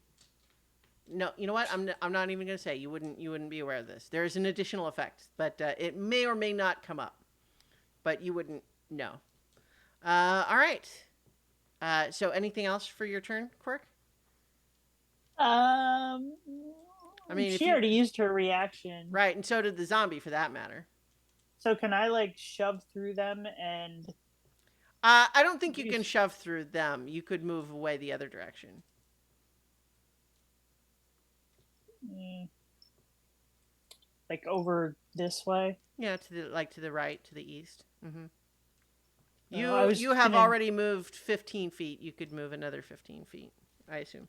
No, you know what? I'm not even going to say you wouldn't be aware of this. There is an additional effect, but it may or may not come up, but you wouldn't know. All right. So anything else for your turn, Quirk? I mean, if she you- already used her reaction. Right, and so did the zombie, for that matter. So can I like shove through them and? I don't think you Use- can shove through them. You could move away the other direction. Like over this way. Yeah, to the right, to the east. Mm-hmm. I was You have gonna- already moved 15 feet. You could move another 15 feet, I assume.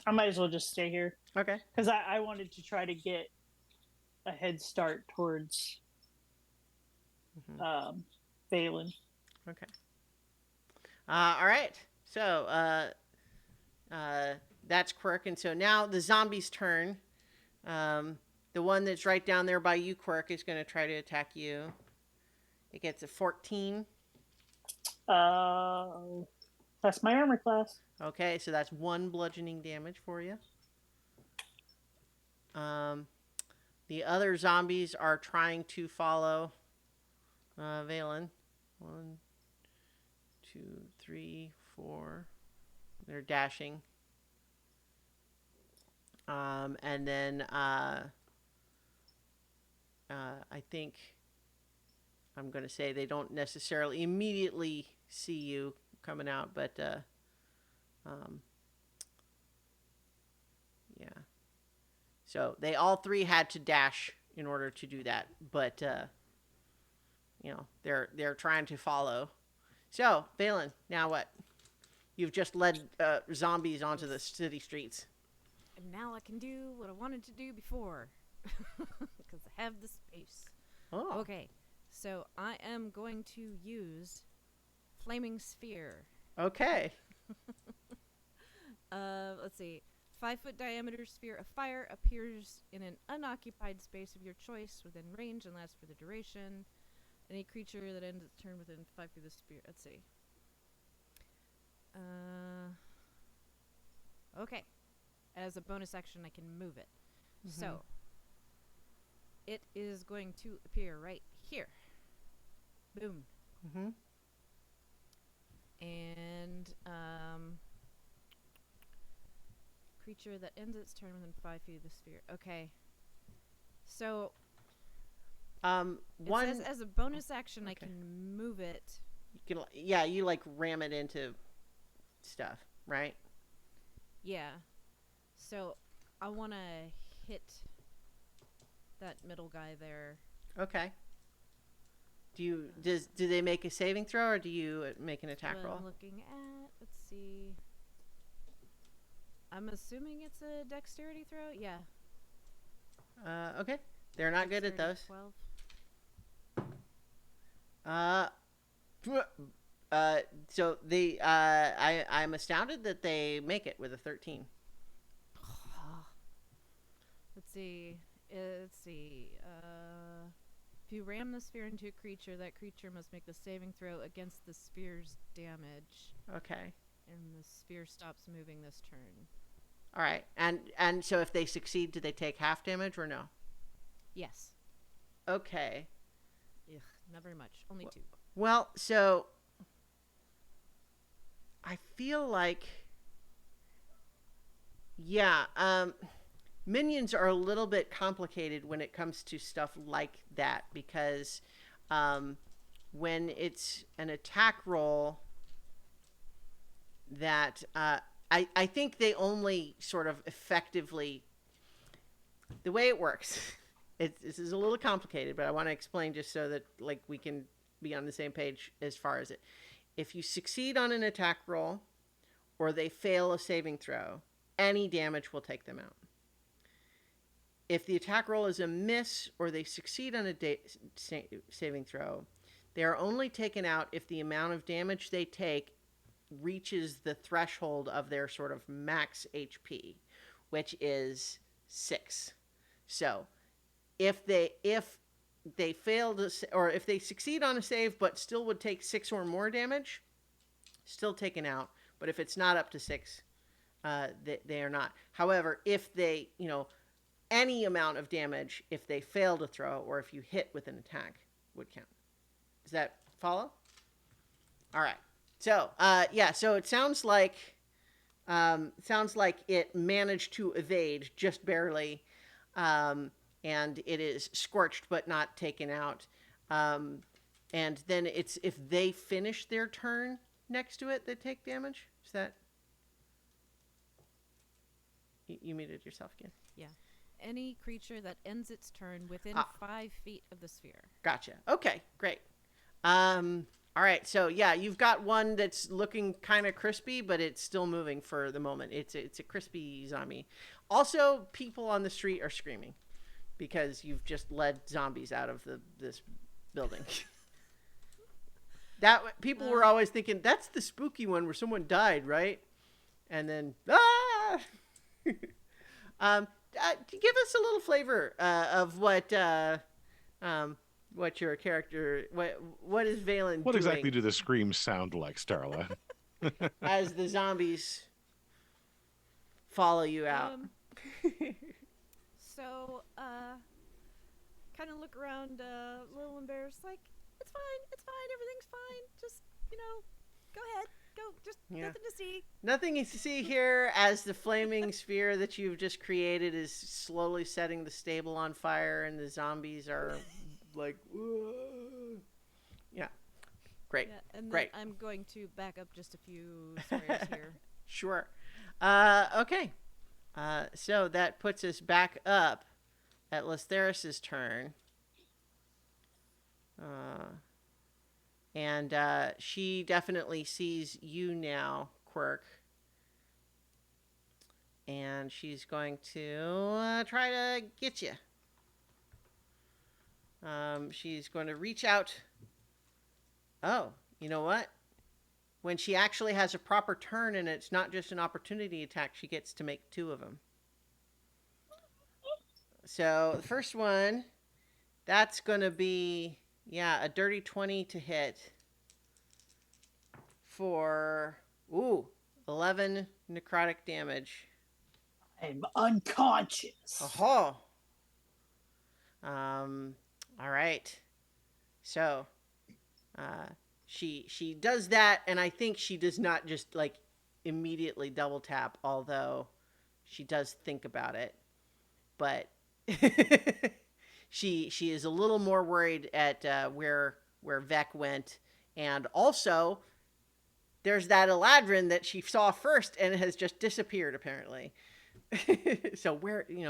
I might as well just stay here Okay. because I wanted to try to get a head start towards Balin. Okay. All right. So that's Quirk, and so now the zombie's turn. The one that's right down there by you, Quirk, is going to try to attack you. It gets a 14. That's my armor class. Okay, so that's 1 bludgeoning damage for you. The other zombies are trying to follow Valen. 1, 2, 3, 4. They're dashing. And then I think I'm going to say they don't necessarily immediately see you coming out, but yeah. So they all 3 had to dash in order to do that, but they're trying to follow. So, Valen, now what? You've just led zombies onto the city streets. And now I can do what I wanted to do before. Because I have the space. Oh. Okay, so I am going to use Flaming Sphere. Okay. Let's see. 5-foot diameter sphere of fire appears in an unoccupied space of your choice within range and lasts for the duration. Any creature that ends its turn within 5 feet of the sphere. Let's see. Okay. As a bonus action, I can move it. Mm-hmm. So, it is going to appear right here. Boom. Mm-hmm. And, creature that ends its turn within 5 feet of the sphere. Okay. So, one it says as a bonus action, I Okay. can move it. you can, yeah, you like ram it into stuff, right? Yeah. So, I want to hit that middle guy there. Okay. Do they make a saving throw, or do you make an attack What roll? I'm looking at. Let's see. I'm assuming it's a dexterity throw. Yeah. Okay. They're not good at those. Dexterity 12. So they, I'm astounded that they make it with a 13. Let's see. If you ram the sphere into a creature, that creature must make the saving throw against the sphere's damage, Okay. and the sphere stops moving this turn. All right. And so if they succeed, do they take half damage or no? Yes. Okay. Ugh, not very much. Only 2. Well, so I feel like Yeah. Minions are a little bit complicated when it comes to stuff like that because um, when it's an attack roll that I think they only sort of effectively the way it works. This is a little complicated, but I want to explain just so that like we can be on the same page as far as it. If you succeed on an attack roll or they fail a saving throw, any damage will take them out. If the attack roll is a miss or they succeed on a saving throw, they are only taken out if the amount of damage they take reaches the threshold of their sort of max HP, which is 6. So if they fail to, or if they succeed on a save but still would take 6 or more damage, still taken out. But if it's not up to 6, they are not. However, if they, any amount of damage, if they fail to throw or if you hit with an attack, would count. Does that follow? All right. So, yeah. So it sounds like it managed to evade just barely, and it is scorched but not taken out. And then it's if they finish their turn next to it that take damage. Is that? You muted yourself again. Yeah. Any creature that ends its turn within 5 feet of the sphere. Gotcha. Okay, great. All right, so yeah, you've got one that's looking kind of crispy, but it's still moving for the moment. It's a crispy zombie. Also, people on the street are screaming because you've just led zombies out of this building. That people were always thinking that's the spooky one where someone died, right? And then give us a little flavor of what your character, what is Valen What doing exactly do the screams sound like, Starla? as the zombies follow you out? So, kind of look around, a little embarrassed, like, it's fine, everything's fine, just, go ahead, go, just nothing to see. Nothing to see here as the flaming sphere that you've just created is slowly setting the stable on fire and the zombies are like, whoa. Yeah, great. Yeah, and then great. I'm going to back up just a few squares here. Sure. Okay. So that puts us back up at Lestheris' turn. And she definitely sees you now, Quirk. And she's going to try to get you. She's going to reach out. Oh, you know what? When she actually has a proper turn and it's not just an opportunity attack, she gets to make 2 of them. So the first one, that's going to be, a dirty 20 to hit for, 11 necrotic damage. I'm unconscious. Oh. All right. So, she does that, and I think she does not just like immediately double tap, although she does think about it. But she is a little more worried at where Vec went, and also there's that Eladrin that she saw first and has just disappeared apparently. So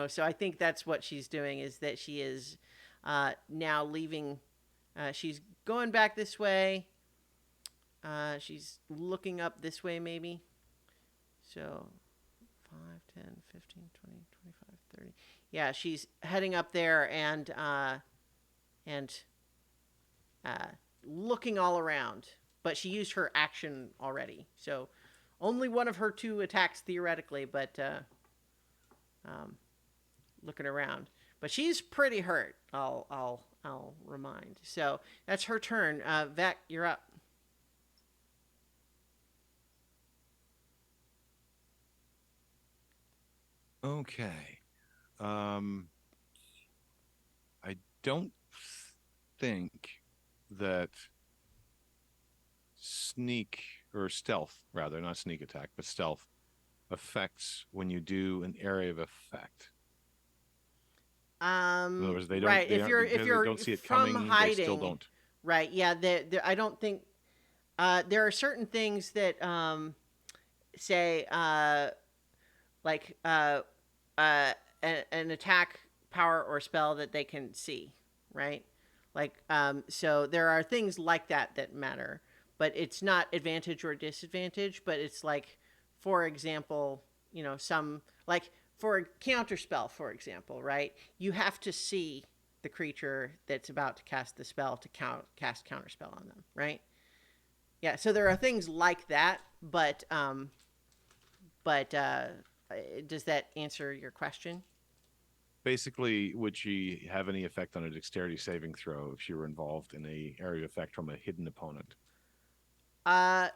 so I think that's what she's doing, is that she is now leaving. She's going back this way. She's looking up this way maybe. So 5, 10, 15, 20, 25, 30. Yeah, she's heading up there and looking all around. But she used her action already. So only one of her 2 attacks theoretically, but looking around. But she's pretty hurt, I'll remind. So that's her turn. Vec, you're up. Okay. I don't think that sneak or stealth, rather, not sneak attack, but stealth, effects when you do an area of effect? In other words, they don't. Right. They If aren't, you're because if they you're don't see it from coming. hiding, They still don't. right? Yeah. I don't think there are certain things that say like an attack power or spell that they can see, right? Like so there are things like that that matter, but it's not advantage or disadvantage, but it's like, for example, some like for a counter spell, for example, right? You have to see the creature that's about to cast the spell to cast counter spell on them, right? Yeah, so there are things like that, but does that answer your question? Basically, would she have any effect on a dexterity saving throw if she were involved in a area effect from a hidden opponent? Uh,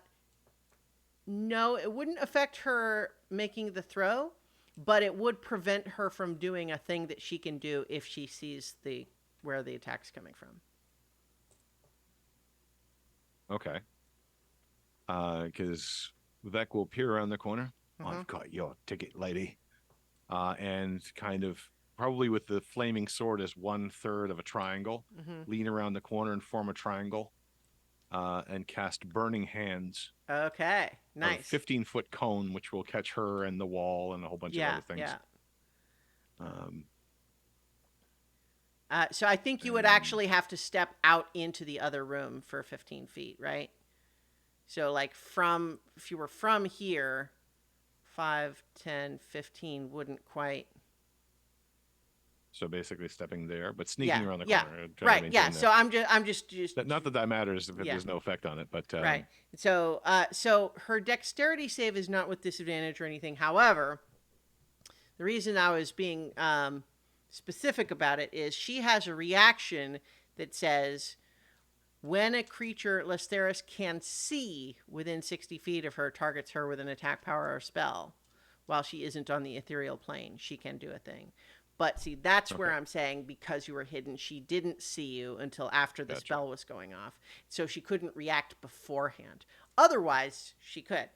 no, it wouldn't affect her making the throw, but it would prevent her from doing a thing that she can do if she sees the where the attack's coming from. Okay. Because Vec will peer around the corner. Mhm. I've got your ticket, lady. And kind of probably with the flaming sword as 1/3 of a triangle, Mhm. lean around the corner and form a triangle, and cast Burning Hands, Okay, a nice. 15-foot cone, which will catch her and the wall and a whole bunch of Yeah, other things. yeah. Um, So I think you would actually have to step out into the other room for 15 feet, right? So like if you were from here, 5, 10, 15 wouldn't quite. so basically stepping there, but sneaking Yeah, around the yeah, corner. Trying to right, yeah. maintain So I'm just not that matters if Yeah. there's no effect on it, but right. So her dexterity save is not with disadvantage or anything. However, the reason I was being specific about it is she has a reaction that says when a creature Lesteris can see within 60 feet of her targets her with an attack, power, or spell, while she isn't on the ethereal plane, she can do a thing. But see, that's where Okay. I'm saying because you were hidden, she didn't see you until after the Gotcha. spell was going off. So she couldn't react beforehand. Otherwise, she could.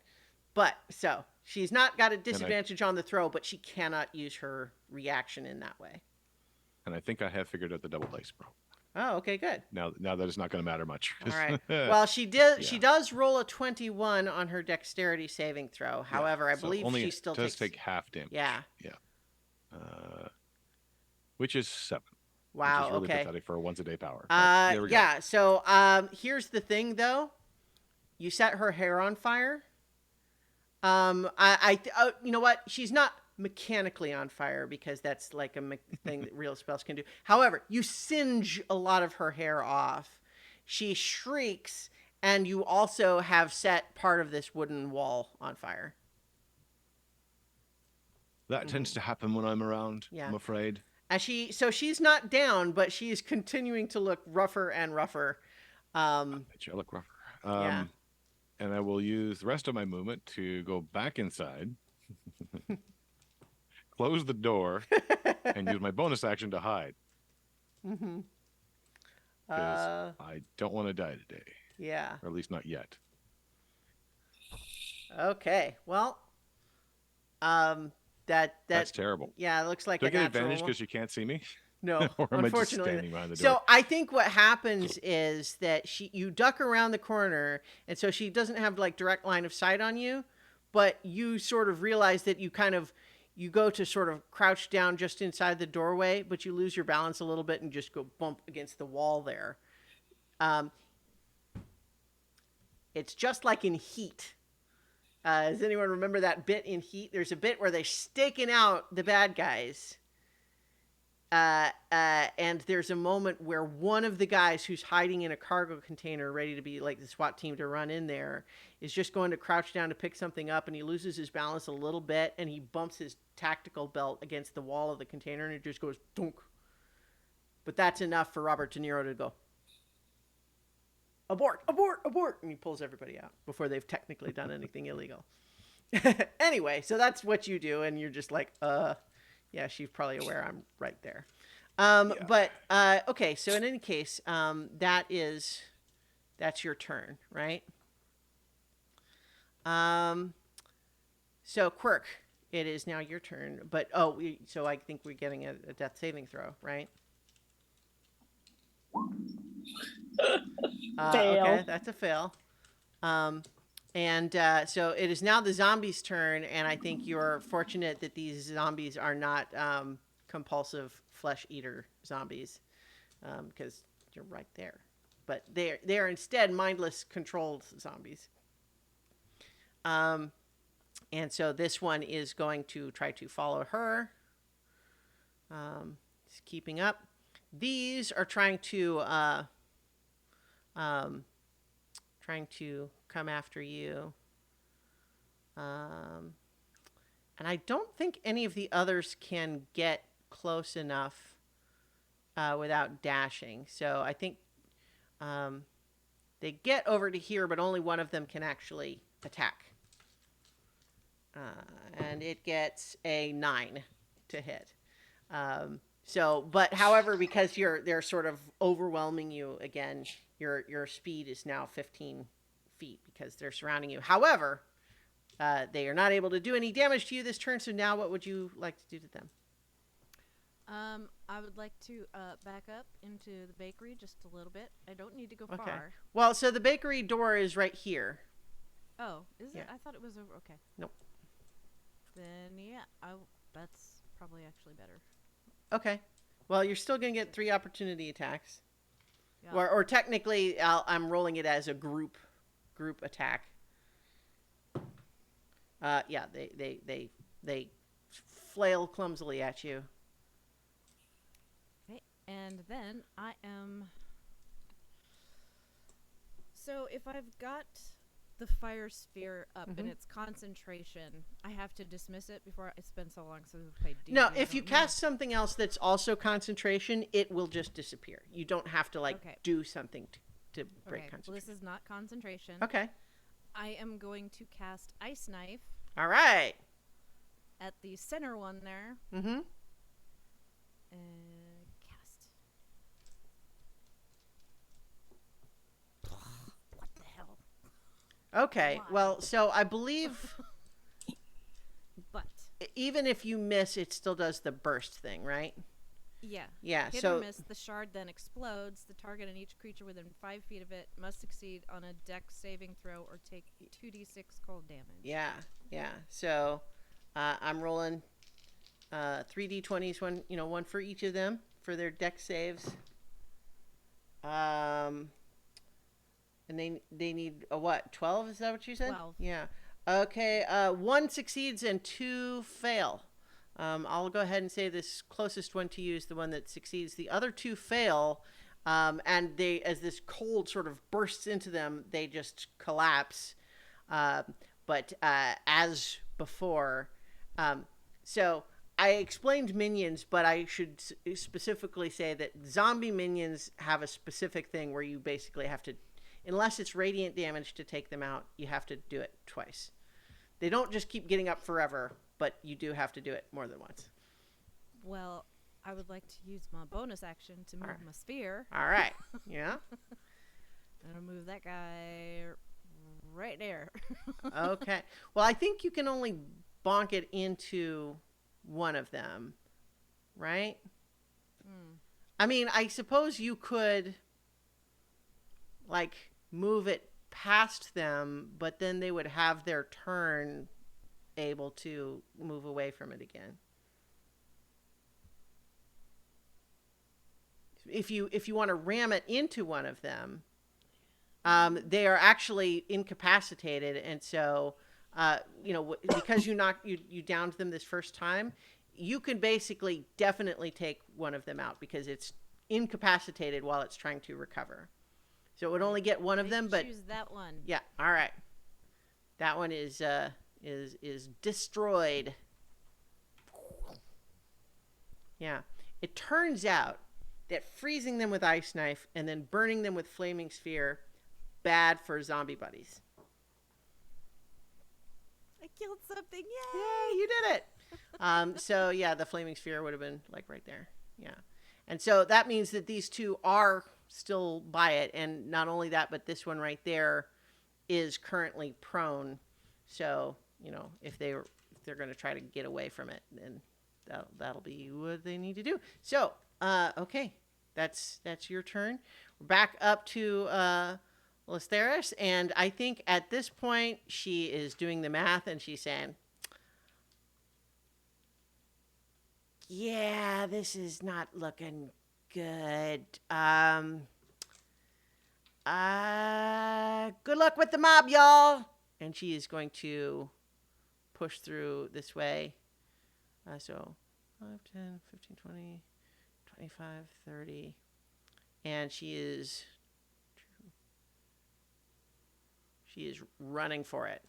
But so she's not got a disadvantage on the throw, but she cannot use her reaction in that way. and I think I have figured out the double dice problem. Oh, okay, good. Now that it's not going to matter much. All right. Well, she Yeah. does roll a 21 on her dexterity saving throw. However, I So believe only she still does takes. take half damage. Yeah. Which is 7. Wow. Which is really Okay. pathetic for a once-a-day power. But there we go. Yeah. So, here's the thing, though. You set her hair on fire. You know what? She's not mechanically on fire because that's like a thing that real spells can do. However, you singe a lot of her hair off. She shrieks, and you also have set part of this wooden wall on fire. That tends to happen when I'm around, Yeah. I'm afraid. And she's not down, but she is continuing to look rougher and rougher. I bet you I look rougher. Yeah. And I will use the rest of my movement to go back inside, close the door, and use my bonus action to hide. Mm-hmm. Because I don't want to die today. Yeah. Or at least not yet. Okay. Well, that's terrible. Yeah, it looks like Do I a get natural advantage one. because you can't see me? No, Or am I just unfortunately. standing behind the So door? I think what happens is that you duck around the corner, and so she doesn't have like direct line of sight on you, but you sort of realize that you go to sort of crouch down just inside the doorway, but you lose your balance a little bit and just go bump against the wall there. It's just like in Heat. Does anyone remember that bit in Heat? There's a bit where they're staking out the bad guys. And there's a moment where one of the guys who's hiding in a cargo container ready to be like the SWAT team to run in there is just going to crouch down to pick something up, and he loses his balance a little bit, and he bumps his tactical belt against the wall of the container, and it just goes dunk. But that's enough for Robert De Niro to go, abort, abort, abort, and he pulls everybody out before they've technically done anything illegal. Anyway, so that's what you do, and you're just like, yeah, she's probably aware I'm right there. But okay, so in any case, that's your turn, right? So Quirk, it is now your turn. But so I think we're getting a death saving throw, right? Fail. Okay, that's a fail. And so it is now the zombies' turn, and I think you're fortunate that these zombies are not compulsive flesh eater zombies, because you're right there. But they're instead mindless controlled zombies. And so this one is going to try to follow her. It's keeping up. These are trying to come after you. And I don't think any of the others can get close enough without dashing. So I think they get over to here, but only one of them can actually attack. And it gets a 9 to hit. But however, because they're sort of overwhelming you again, your speed is now 15 feet because they're surrounding you. However, they are not able to do any damage to you this turn. So now, what would you like to do to them? I would like to back up into the bakery just a little bit. I don't need to go Okay. far. Well, so the bakery door is right here. Oh, is Yeah. it? I thought it was over. Okay. Nope. Then yeah, that's probably actually better. Okay. Well, you're still going to get 3 opportunity attacks. Yeah. Or technically, I'm rolling it as a group attack. Yeah, they flail clumsily at you. Okay, and then I am. So if I've got the fire sphere up and its concentration, I have to dismiss it before it's been so long since we played D&D. No, if you cast something else that's also concentration, it will just disappear. You don't have to do something to break Okay, concentration. well, this is not concentration. Okay. I am going to cast Ice Knife All right. at the center one there. Mm-hmm. Cast. What the hell? Okay. Why? Well, so I believe But even if you miss, it still does the burst thing, right? yeah. Yeah. Hit So or miss, the shard then explodes. The target and each creature within 5 feet of it must succeed on a dex saving throw or take 2d6 cold damage. yeah. So I'm rolling 3d20s, one for each of them for their dex saves. And they need a what? 12? Is that what you said? 12. Yeah. Okay. 1 succeeds and 2 fail. I'll go ahead and say this closest one to you is the one that succeeds. The other 2 fail, and they, as this cold sort of bursts into them, they just collapse. But as before, so I explained minions, but I should specifically say that zombie minions have a specific thing where you basically have to, unless it's radiant damage to take them out, you have to do it twice. They don't just keep getting up forever, but you do have to do it more than once. Well, I would like to use my bonus action to move my sphere. All right. Yeah. And I'll move that guy right there. Okay. Well, I think you can only bonk it into one of them, right? I mean, I suppose you could, move it past them, but then they would have their turn able to move away from it again. If you want to ram it into one of them, they are actually incapacitated, and so because you downed them this first time, you can basically definitely take one of them out because it's incapacitated while it's trying to recover. So it would only get one of them, but choose that one. yeah, all right. That one is destroyed. Yeah. It turns out that freezing them with Ice Knife and then burning them with Flaming Sphere, bad for zombie buddies. I killed something. Yay! Yay, you did it. So yeah, the Flaming Sphere would have been right there. Yeah. And so that means that these 2 are still by it, and not only that, but this one right there is currently prone. So if they they're going to try to get away from it, then that'll be what they need to do. So, okay, that's your turn. We're back up to Lesteris, and I think at this point she is doing the math, and she's saying, "Yeah, this is not looking good. Good luck with the mob, y'all." And she is going to push through this way. So 5, 10, 15, 20, 25, 30. And she is running for it.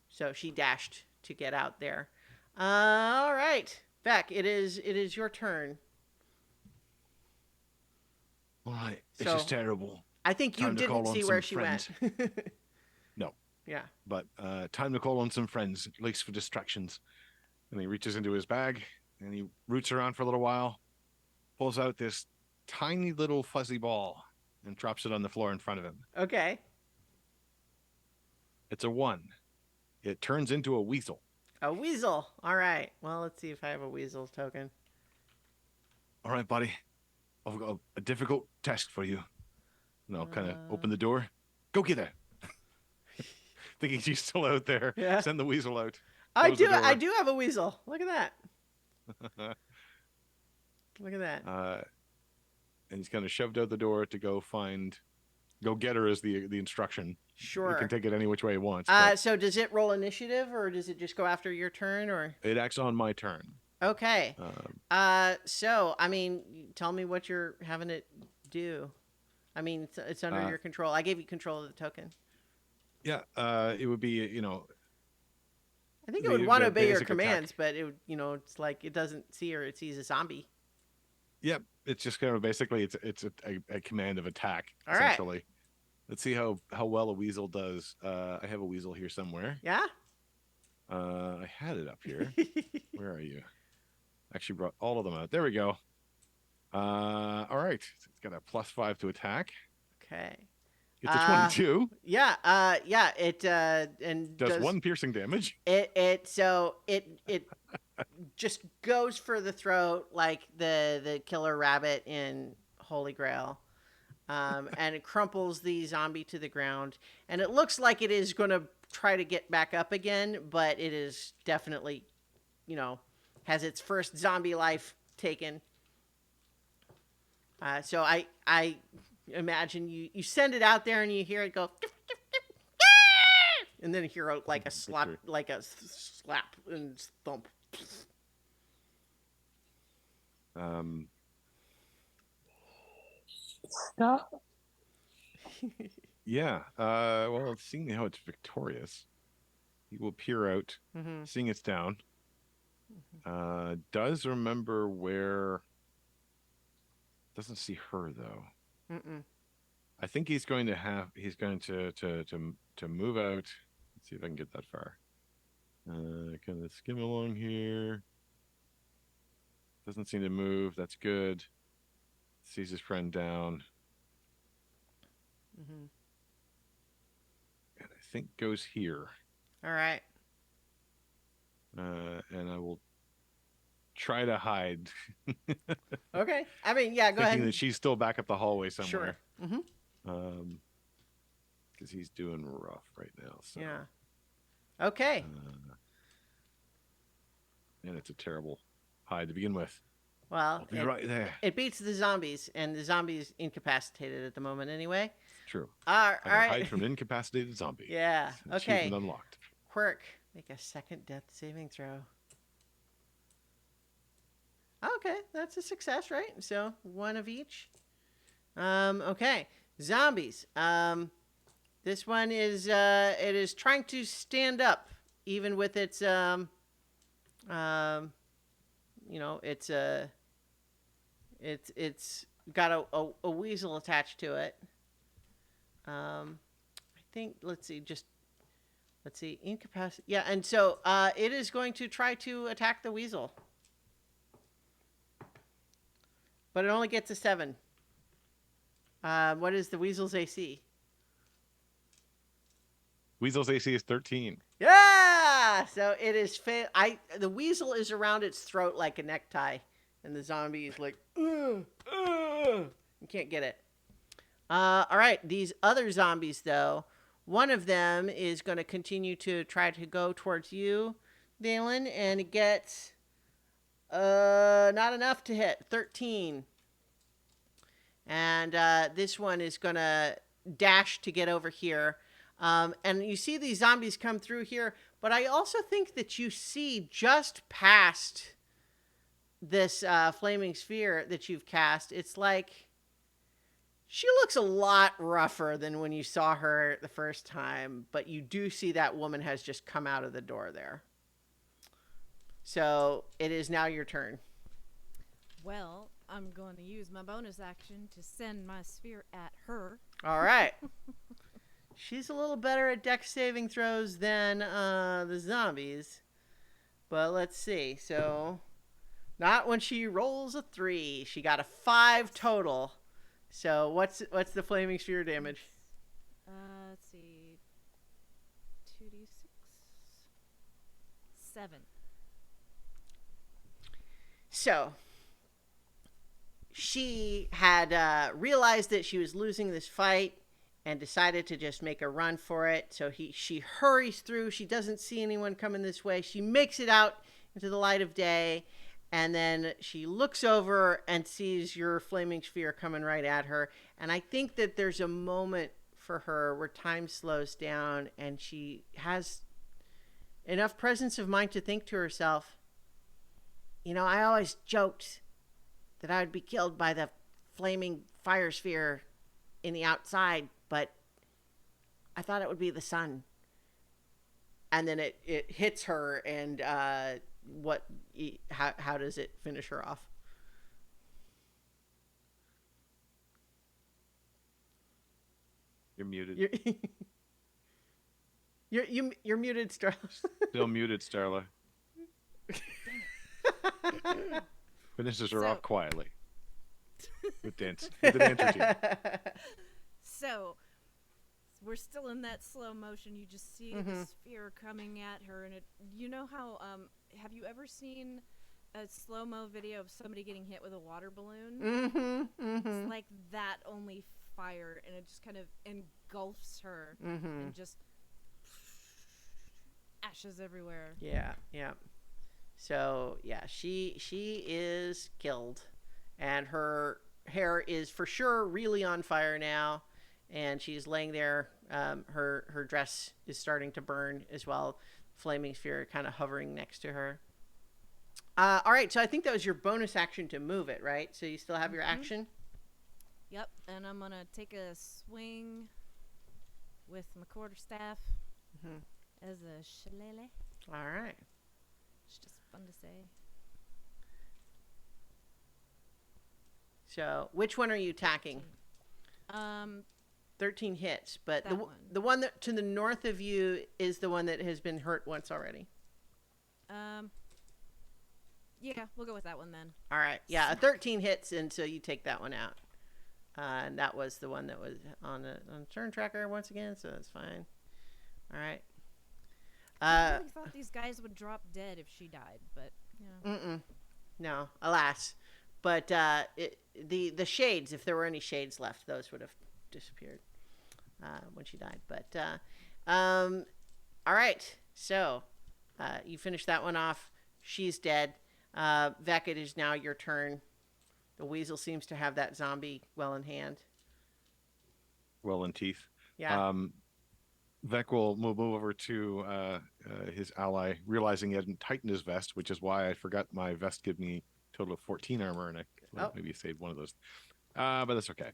So she dashed to get out there. All right. Beck, it is your turn. All right. It's So- just terrible. I think you Time to didn't call on see some where she friends. went. No. Yeah. But time to call on some friends, at least for distractions. And he reaches into his bag and he roots around for a little while, pulls out this tiny little fuzzy ball and drops it on the floor in front of him. Okay. It's a 1. It turns into a weasel. A weasel. All right. Well, let's see if I have a weasel token. All right, buddy. I've got a difficult task for you. And I'll kind of open the door. Go get her. Thinking she's still out there. Yeah. Send the weasel out. I Close the door. do have a weasel. Look at that. Look at that. And he's kind of shoved out the door to go get her as the instruction. Sure. He can take it any which way he wants. But So does it roll initiative, or does it just go after your turn, or? it acts on my turn. Okay. So I mean, tell me what you're having it do. I mean, it's under your control. I gave you control of the token. Yeah. It would be, I think it would want to the obey your basic attack. commands, but it would, it's like it doesn't see her; it sees a zombie. Yep. It's just kind of basically it's a command of attack. All right. Essentially. Let's see how well a weasel does. I have a weasel here somewhere. Yeah. I had it up here. Where are you? Actually brought all of them out. There we go. All right. It's got a +5 to attack. Okay. It's a 22. Yeah. Yeah. It and Does 1 piercing damage. It just goes for the throat like the killer rabbit in Holy Grail. And it crumples the zombie to the ground, and it looks like it is going to try to get back up again, but it is definitely, has its first zombie life taken. So I imagine you send it out there and you hear it go, and then you hear like a slap, slap and thump. Stop. Yeah. Well, seeing how it's victorious, he will peer out, Mm-hmm. seeing it's down. Does remember where. Doesn't see her though. Mm-mm. I think he's going to move out. Let's see if I can get that far. Kind of skim along here. Doesn't seem to move. That's good. Sees his friend down. Mm-hmm. And I think goes here. All right. And I will try to hide. Okay. I mean, yeah. Go Thinking ahead. that she's still back up the hallway somewhere. Sure. Mm-hmm. Because he's doing rough right now. So. Yeah. Okay. And it's a terrible hide to begin with. Well, I'll be right there. it beats the zombies, and the zombies incapacitated at the moment anyway. True. All I can right. hide from an incapacitated zombie. Yeah. Okay. Achievement unlocked. Quirk, make a second death saving throw. Okay, that's a success, right? So 1 of each. Okay, zombies. This one is it is trying to stand up, even with its it's got a weasel attached to it. I think let's see, incapacity. Yeah, and so it is going to try to attack the weasel. But it only gets a 7. What is the weasel's AC? Weasel's AC is 13. Yeah! So it is. The weasel is around its throat like a necktie, and the zombie is like, ugh, ugh. You can't get it. All right. These other zombies, though, one of them is going to continue to try to go towards you, Valen, and it gets not enough to hit. 13. And this one is going to dash to get over here. And you see these zombies come through here, but I also think that you see just past this flaming sphere that you've cast, it's like she looks a lot rougher than when you saw her the first time, but you do see that woman has just come out of the door there. So it is now your turn. Well, I'm going to use my bonus action to send my sphere at her. All right. She's a little better at dex saving throws than the zombies. But let's see. So, not when she rolls a 3. She got a 5 total. So, what's the flaming sphere damage? Let's see. 2d6. 7. So, she had realized that she was losing this fight and decided to just make a run for it. So she hurries through. She doesn't see anyone coming this way. She makes it out into the light of day, and then she looks over and sees your flaming sphere coming right at her. And I think that there's a moment for her where time slows down, and she has enough presence of mind to think to herself, you know, I always joked that I would be killed by the flaming fire sphere in the outside, but I thought it would be the sun. And then it hits her, and how does it finish her off? You're muted. You're muted, Starla. Still muted, Starla. Finishes her off quietly. With the dancer team. So, we're still in that slow motion. You just see the sphere coming at her, and you know how have you ever seen a slow-mo video of somebody getting hit with a water balloon? It's like that, only fire, and it just kind of engulfs her and just ashes everywhere. Yeah. So yeah, she is killed, and her hair is for sure really on fire now, and she's laying there. Her dress is starting to burn as well. Flaming sphere kind of hovering next to her. All right, so I think that was your bonus action to move it, right? So you still have your action? Yep, and I'm gonna take a swing with my quarterstaff as a shillelagh. All right. It's just fun to say. So which one are you attacking? 13 hits, but the one that to the north of you is the one that has been hurt once already. Yeah, we'll go with that one then. All right. Yeah, a 13 hits, and so you take that one out. And that was the one that was on the turn tracker once again, so that's fine. All right. I really thought these guys would drop dead if she died, but you know. No, alas. But the shades, if there were any shades left, those would have disappeared when she died. But all right. So you finish that one off. She's dead. Vec, it is now your turn. The weasel seems to have that zombie well in hand. Well in teeth. Yeah. Vec will move over to his ally, realizing he hadn't tightened his vest, which is why I forgot my vest gave me a total of 14 armor, and I maybe saved one of those. But that's okay.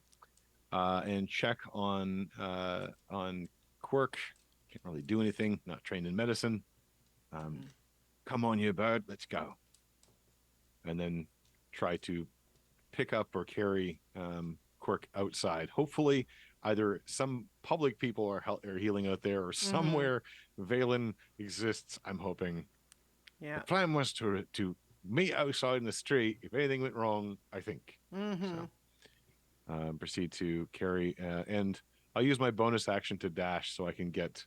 And check on Quirk. Can't really do anything. Not trained in medicine. Come on, you bird. Let's go. And then try to pick up or carry Quirk outside. Hopefully, either some public people are healing out there, or somewhere Valen exists. I'm hoping. Yeah. The plan was to meet outside in the street. If anything went wrong, I think. So, proceed to carry, and I'll use my bonus action to dash so I can get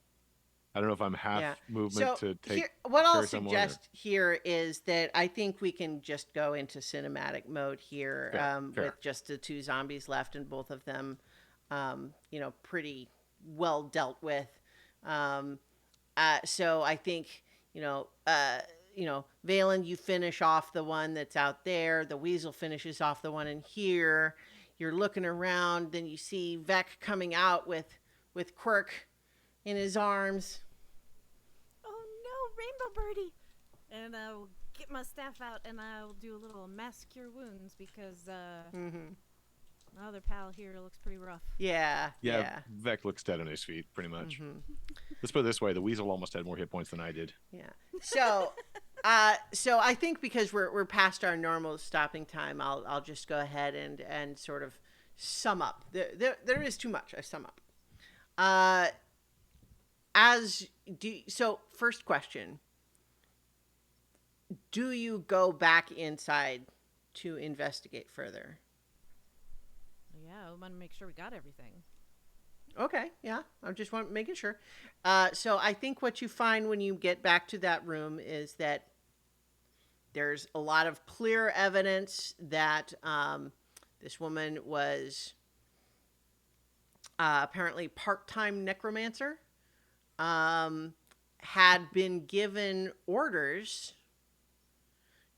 I don't know if I'm half Yeah. movement So to take here, what I'll carry someone. suggest here is that I think we can just go into cinematic mode here, Fair. with just the two zombies left and both of them, pretty well dealt with. Um, so I think, Valen, you finish off the one that's out there. The weasel finishes off the one in here. You're looking around, then you see Vec coming out with Quirk in his arms. Oh no, Rainbow Birdie! And I'll get my staff out and I'll do a little mass cure wounds because my other pal here looks pretty rough. Yeah. Vec looks dead on his feet, pretty much. Mm-hmm. Let's put it this way: the weasel almost had more hit points than I did. Yeah. So, so I think because we're past our normal stopping time, I'll just go ahead and sort of sum up. There is too much. I sum up. So first question: do you go back inside to investigate further? Yeah, I want to make sure we got everything. Okay, yeah, I just want making sure. So I think what you find when you get back to that room is that there's a lot of clear evidence that this woman was apparently part-time necromancer, had been given orders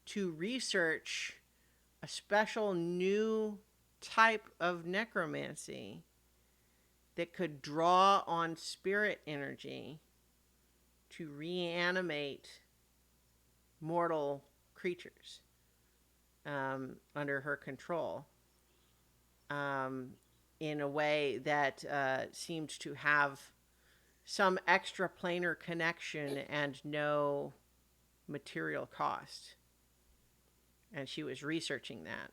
to research a special new type of necromancy that could draw on spirit energy to reanimate mortal creatures under her control, in a way that seemed to have some extraplanar connection and no material cost. And she was researching that.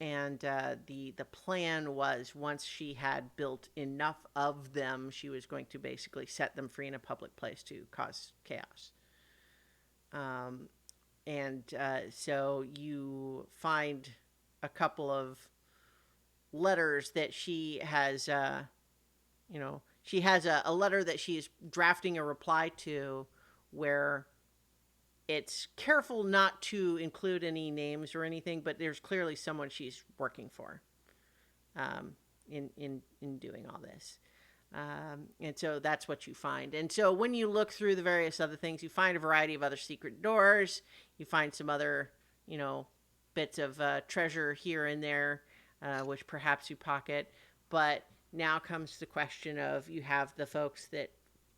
And the plan was, once she had built enough of them, she was going to basically set them free in a public place to cause chaos. So you find a couple of letters that she has, she has a letter that she is drafting a reply to, where it's careful not to include any names or anything, but there's clearly someone she's working for in doing all this. And so that's what you find. And so when you look through the various other things, you find a variety of other secret doors. You find some other, bits of treasure here and there, which perhaps you pocket. But now comes the question of, you have the folks that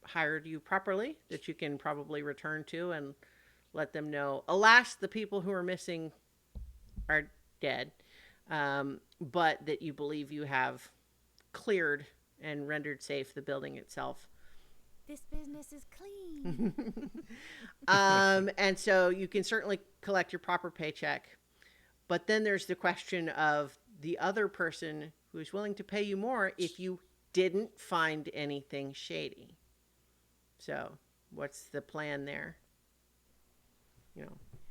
hired you properly that you can probably return to and let them know, alas, the people who are missing are dead, but that you believe you have cleared and rendered safe the building itself. This business is clean. And so you can certainly collect your proper paycheck. But then there's the question of the other person who's willing to pay you more if you didn't find anything shady. So what's the plan there?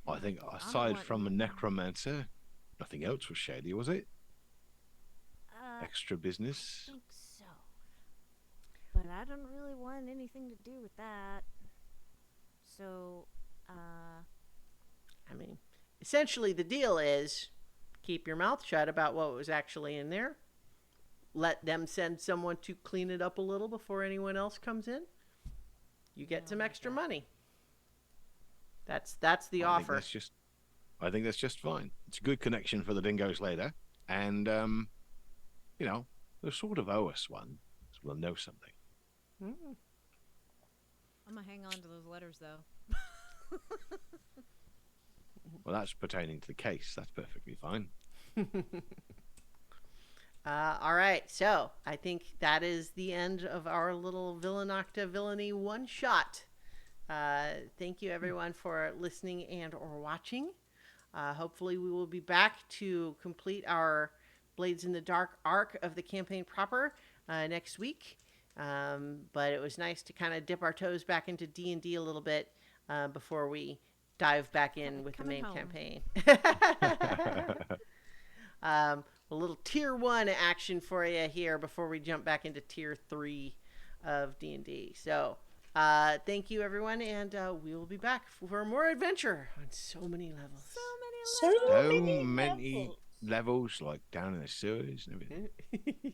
I think aside from a necromancer, nothing else was shady, was it? Extra business? I think so. But I don't really want anything to do with that. So, essentially the deal is, keep your mouth shut about what was actually in there. Let them send someone to clean it up a little before anyone else comes in. You get some extra money. That's the offer. I think that's just fine. It's a good connection for the dingoes later. And, they sort of owe us one, so we'll know something. I'm going to hang on to those letters, though. Well, that's pertaining to the case. That's perfectly fine. All right. So I think that is the end of our little Villanocta Villainy one-shot. Thank you, everyone, for listening and or watching. Hopefully we will be back to complete our Blades in the Dark arc of the campaign proper next week. But it was nice to kind of dip our toes back into D&D a little bit before we dive back in with the main campaign. A little tier 1 action for you here before we jump back into tier 3. of D&D. So thank you, everyone, and we will be back for more adventure on so many levels. So So many many levels. levels, like down in the sewers and everything.